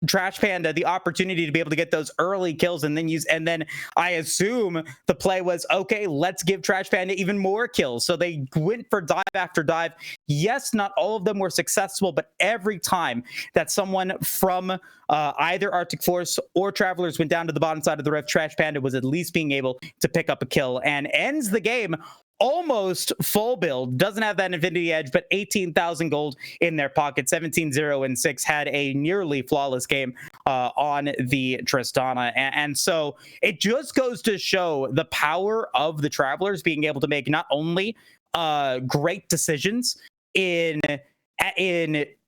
Trash Panda the opportunity to be able to get those early kills, and then I assume the play was, okay, let's give Trash Panda even more kills. So they went for dive after dive. Yes, not all of them were successful, but every time that someone from either Arctic Force or Travelers went down to the bottom side of the Rift, Trash Panda was at least being able to pick up a kill and ends the game almost full build. Doesn't have that Infinity Edge, but 18,000 gold in their pocket. 17-0-6 had a nearly flawless game on the Tristana. And so it just goes to show the power of the Travelers being able to make not only great decisions in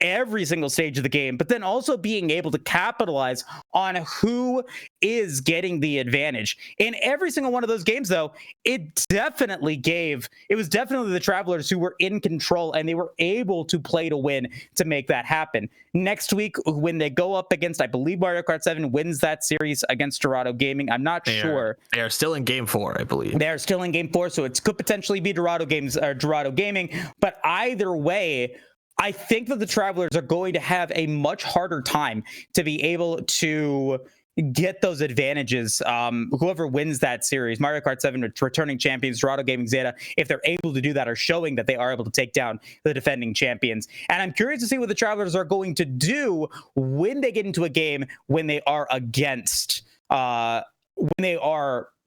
every single stage of the game, but then also being able to capitalize on who is getting the advantage. In every single one of those games, though, it was definitely the Travelers who were in control, and they were able to play to win to make that happen. Next week, when they go up against, I believe Mario Kart 7 wins that series against Dorado Gaming. I'm not sure. They are still in game 4, I believe. They are still in game 4, so it could potentially be Dorado Gaming. But either way, I think that the Travelers are going to have a much harder time to be able to get those advantages. Whoever wins that series, Mario Kart 7 returning champions, Dorado Gaming Zeta, if they're able to do that, are showing that they are able to take down the defending champions. And I'm curious to see what the Travelers are going to do when they get into a game when they are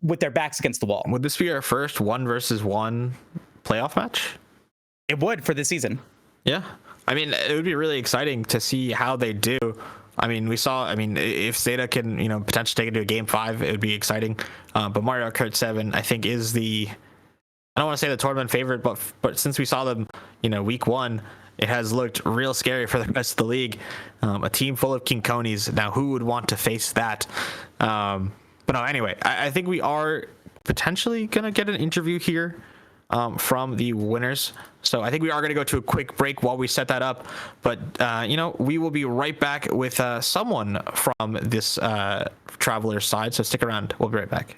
with their backs against the wall. Would this be our first 1 versus 1 playoff match? It would for this season. Yeah. I mean, it would be really exciting to see how they do. I mean, if Zeta can, potentially take it to a game 5, it would be exciting. But Mario Kart 7, I think, is the I don't want to say the tournament favorite, but since we saw them, week one, it has looked real scary for the rest of the league. A team full of King Coneys. Now, who would want to face that? But no, anyway, I think we are potentially going to get an interview here from the winners. So I think we are going to go to a quick break while we set that up. But, we will be right back with someone from this Travelers side. So stick around. We'll be right back.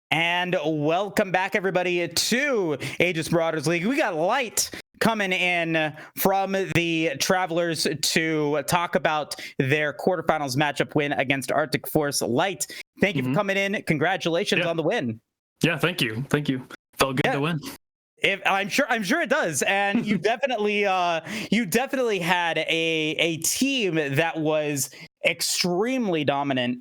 And welcome back, everybody, to Aegis Marauders League. We got Light coming in from the Travelers to talk about their quarterfinals matchup win against Arctic Force. Light, thank you for coming in. Congratulations on the win. Yeah, thank you. Felt good to win. I'm sure it does, and you definitely had a team that was extremely dominant.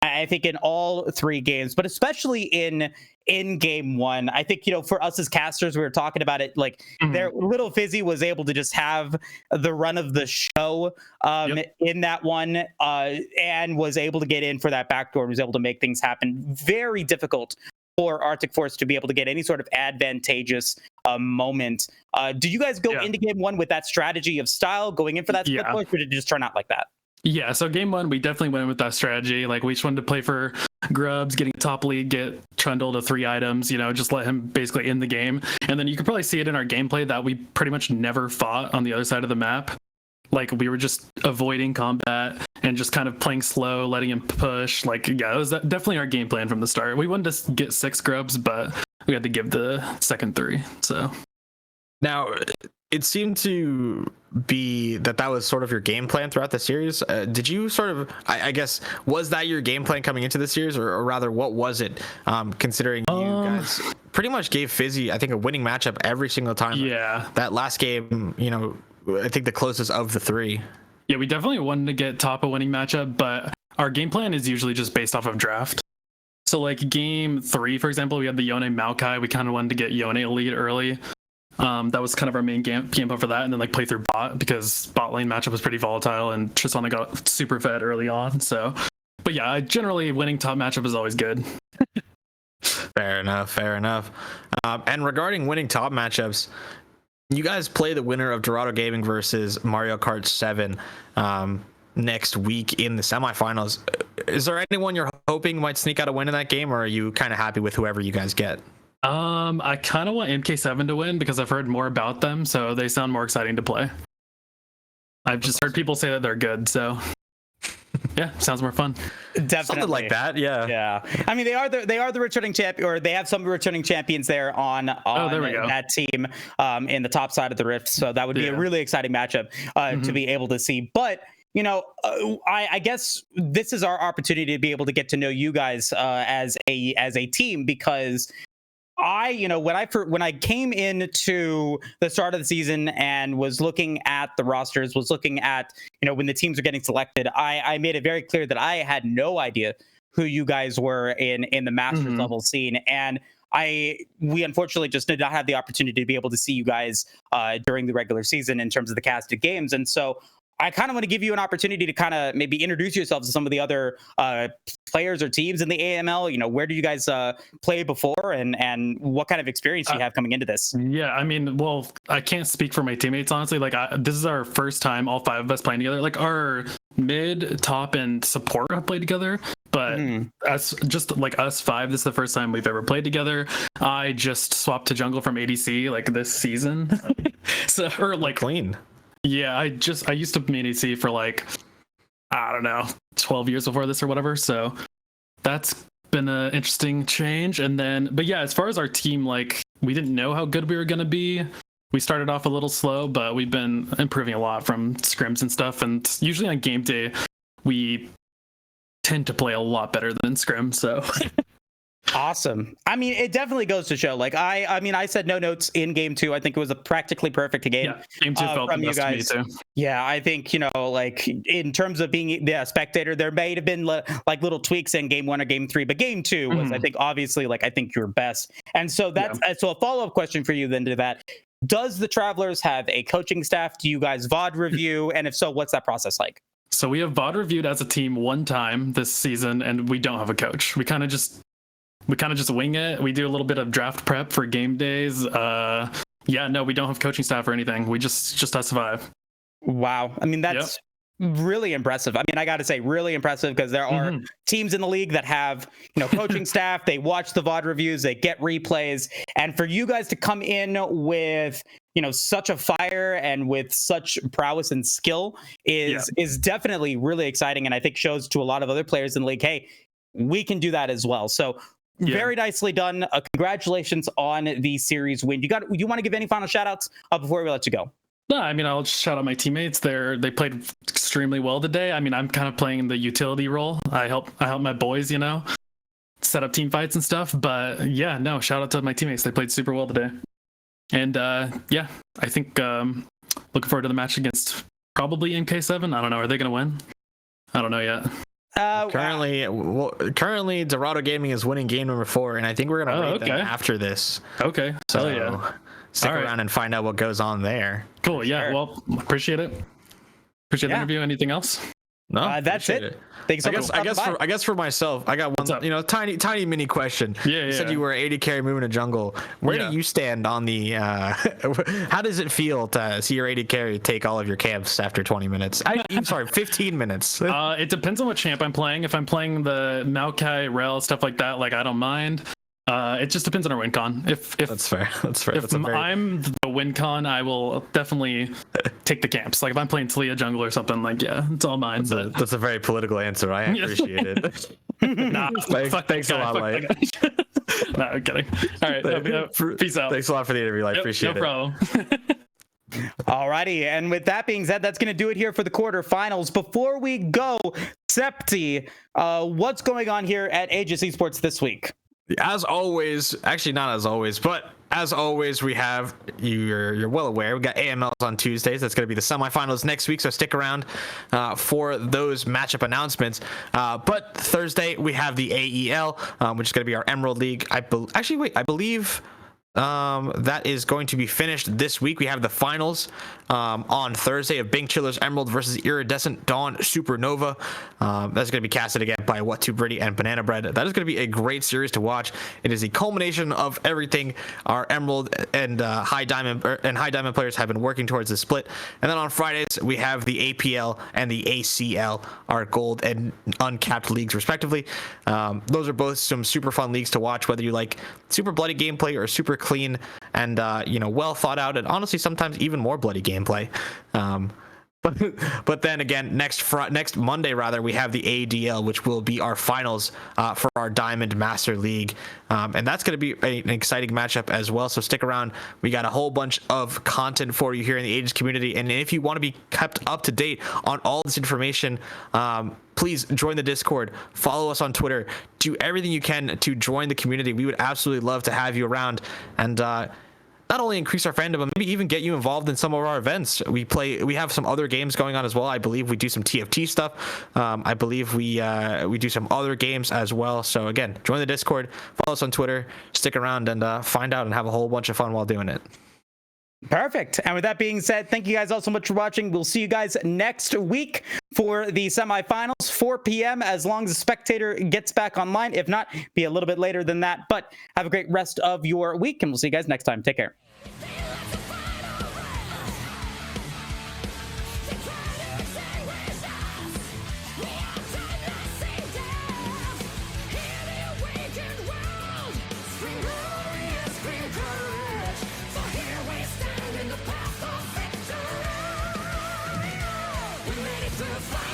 I think in all three games, but especially in game one. I think, for us as casters, we were talking about it, like their Little Fizzy was able to just have the run of the show in that one, and was able to get in for that backdoor, was able to make things happen. Very difficult for Arctic Force to be able to get any sort of advantageous moment. Do you guys go into game one with that strategy of style, going in for that split push, or did it just turn out like that? Yeah, so game one, we definitely went with that strategy. Like, we just wanted to play for Grubs, getting top lead, get Trundle to 3 items, just let him basically end the game. And then you could probably see it in our gameplay that we pretty much never fought on the other side of the map. Like, we were just avoiding combat and just kind of playing slow, letting him push. Like, it was definitely our game plan from the start. We wanted to get 6 Grubs, but we had to give the second 3, so... Now, it seemed to be that was sort of your game plan throughout the series. Did you sort of, I guess, was that your game plan coming into the series, or rather, what was it? Considering you guys pretty much gave Fizzy, I think, a winning matchup every single time. Yeah. That last game, I think the closest of the 3. Yeah, we definitely wanted to get top a winning matchup, but our game plan is usually just based off of draft. So, like, game 3, for example, we had the Yone Maokai. We kind of wanted to get Yone elite early. That was kind of our main game plan for that, and then play through bot, because bot lane matchup was pretty volatile and Tristana got super fed early on. So, but yeah, generally winning top matchup is always good. Fair enough. And regarding winning top matchups, you guys play the winner of Dorado Gaming versus Mario Kart 7 next week in the semifinals. Is there anyone you're hoping might sneak out a win in that game, or are you kind of happy with whoever you guys get? I kind of want MK7 to win because I've heard more about them, so they sound more exciting to play. I've just heard people say that they're good, so yeah, sounds more fun. Definitely. Something like that, yeah. Yeah. I mean, they are the returning champion, or they have some returning champions there on that team in the top side of the Rift, so that would be a really exciting matchup to be able to see. But I guess this is our opportunity to be able to get to know you guys as a team, because when I came into the start of the season and was looking at the rosters, was looking at, when the teams are getting selected, I made it very clear that I had no idea who you guys were in the Masters level scene. And we unfortunately just did not have the opportunity to be able to see you guys during the regular season in terms of the casted games. And so I kind of want to give you an opportunity to kind of maybe introduce yourselves to some of the other players or teams in the AML. You know, where do you guys play before, and what kind of experience do you have coming into this? Yeah, I mean, well, I can't speak for my teammates, honestly. Like, this is our first time, all 5 of us playing together. Like, our mid, top, and support have played together. But as just like us 5, this is the first time we've ever played together. I just swapped to jungle from ADC like this season. So, or like Clean. Yeah, I used to be ADC for like, I don't know, 12 years before this or whatever. So that's been an interesting change. And then, but yeah, as far as our team, like, we didn't know how good we were going to be. We started off a little slow, but we've been improving a lot from scrims and stuff. And usually on game day, we tend to play a lot better than scrim. So Awesome. I mean, it definitely goes to show. Like, I mean, I said no notes in game 2. I think it was a practically perfect game. Yeah, game 2 felt from the you best guys. to me too. Yeah, I think, you know, like in terms of being the spectator, there may have been like little tweaks in game 1 or game 3, but game 2 was, I think, obviously, like, I think your best. And so that's so a follow-up question for you then to that. Does the Travelers have a coaching staff? Do you guys VOD review? And if so, what's that process like? So we have VOD reviewed as a team 1 time this season, and we don't have a coach. We kind of just wing it. We do a little bit of draft prep for game days. Yeah, no, we don't have coaching staff or anything. We just us 5. Wow. I mean, that's really impressive. I mean, I got to say, really impressive, because there are teams in the league that have, you know, coaching staff. They watch the VOD reviews, they get replays, and for you guys to come in with, you know, such a fire and with such prowess and skill is definitely really exciting, and I think shows to a lot of other players in the league, hey, we can do that as well. So very nicely done. Congratulations on the series win. You want to give any final shout outs before we let you go? No, I mean, I'll just shout out my teammates. They played extremely well today. I mean, I'm kind of playing the utility role. I help my boys, you know, set up team fights and stuff. But yeah, no, shout out to my teammates. They played super well today. And yeah, I think looking forward to the match against probably MK7. I don't know. Are they going to win? I don't know yet. Currently, Dorado Gaming is winning game number 4, and I think we're gonna rate them after this. Okay, so stick around and find out what goes on there. Cool. Yeah. Sure. Well, appreciate it. Appreciate the interview. Anything else? No, that's it. Thanks so much. I guess for myself, I got one, you know, tiny mini question. Yeah, you said you were 80 carry moving to jungle. Where do you stand on the? How does it feel to see your 80 carry take all of your camps after 20 minutes? I'm sorry, 15 minutes. It depends on what champ I'm playing. If I'm playing the Maokai, Rel, stuff like that, like, I don't mind. It just depends on our win con. If that's fair. If I'm the win con, I will definitely take the camps. Like, if I'm playing Talia jungle or something, like, yeah, it's all mine. That's a very political answer. I appreciate it. Nah, thanks a lot, Light. No, I'm kidding. All right, peace out. Thanks a lot for the interview, Light. Appreciate it. No problem. Alrighty, and with that being said, that's going to do it here for the quarterfinals. Before we go, Septi, what's going on here at Aegis Esports this week? As always, actually not as always, but as always, we have, you're well aware, we got AMLs on Tuesdays. That's going to be the semifinals next week, so stick around for those matchup announcements. But Thursday, we have the AEL, which is going to be our Emerald League. I believe that is going to be finished this week. We have the finals on Thursday of Bing Chiller's Emerald versus Iridescent Dawn Supernova. That's going to be casted again by What Too Pretty and Banana Bread. That is going to be a great series to watch. It is the culmination of everything our Emerald and High Diamond players have been working towards this split. And then on Fridays we have the APL and the ACL, our gold and uncapped leagues respectively. Those are both some super fun leagues to watch, whether you like super bloody gameplay or super clean and well thought out, and honestly sometimes even more bloody gameplay. But then again, next Monday rather, we have the ADL, which will be our finals for our Diamond Master League, and that's going to be an exciting matchup as well. So stick around. We got a whole bunch of content for you here in the Aegis community, and if you want to be kept up to date on all this information, please join the Discord, follow us on Twitter, do everything you can to join the community. We would absolutely love to have you around and not only increase our fandom, but maybe even get you involved in some of our events. We have some other games going on as well. I believe we do some TFT stuff. I believe we do some other games as well. So again, join the Discord, follow us on Twitter, stick around and find out and have a whole bunch of fun while doing it. Perfect. And with that being said, thank you guys all so much for watching. We'll see you guys next week for the semifinals, 4 p.m. as long as the spectator gets back online. If not, be a little bit later than that. But have a great rest of your week, and we'll see you guys next time. Take care. To fight.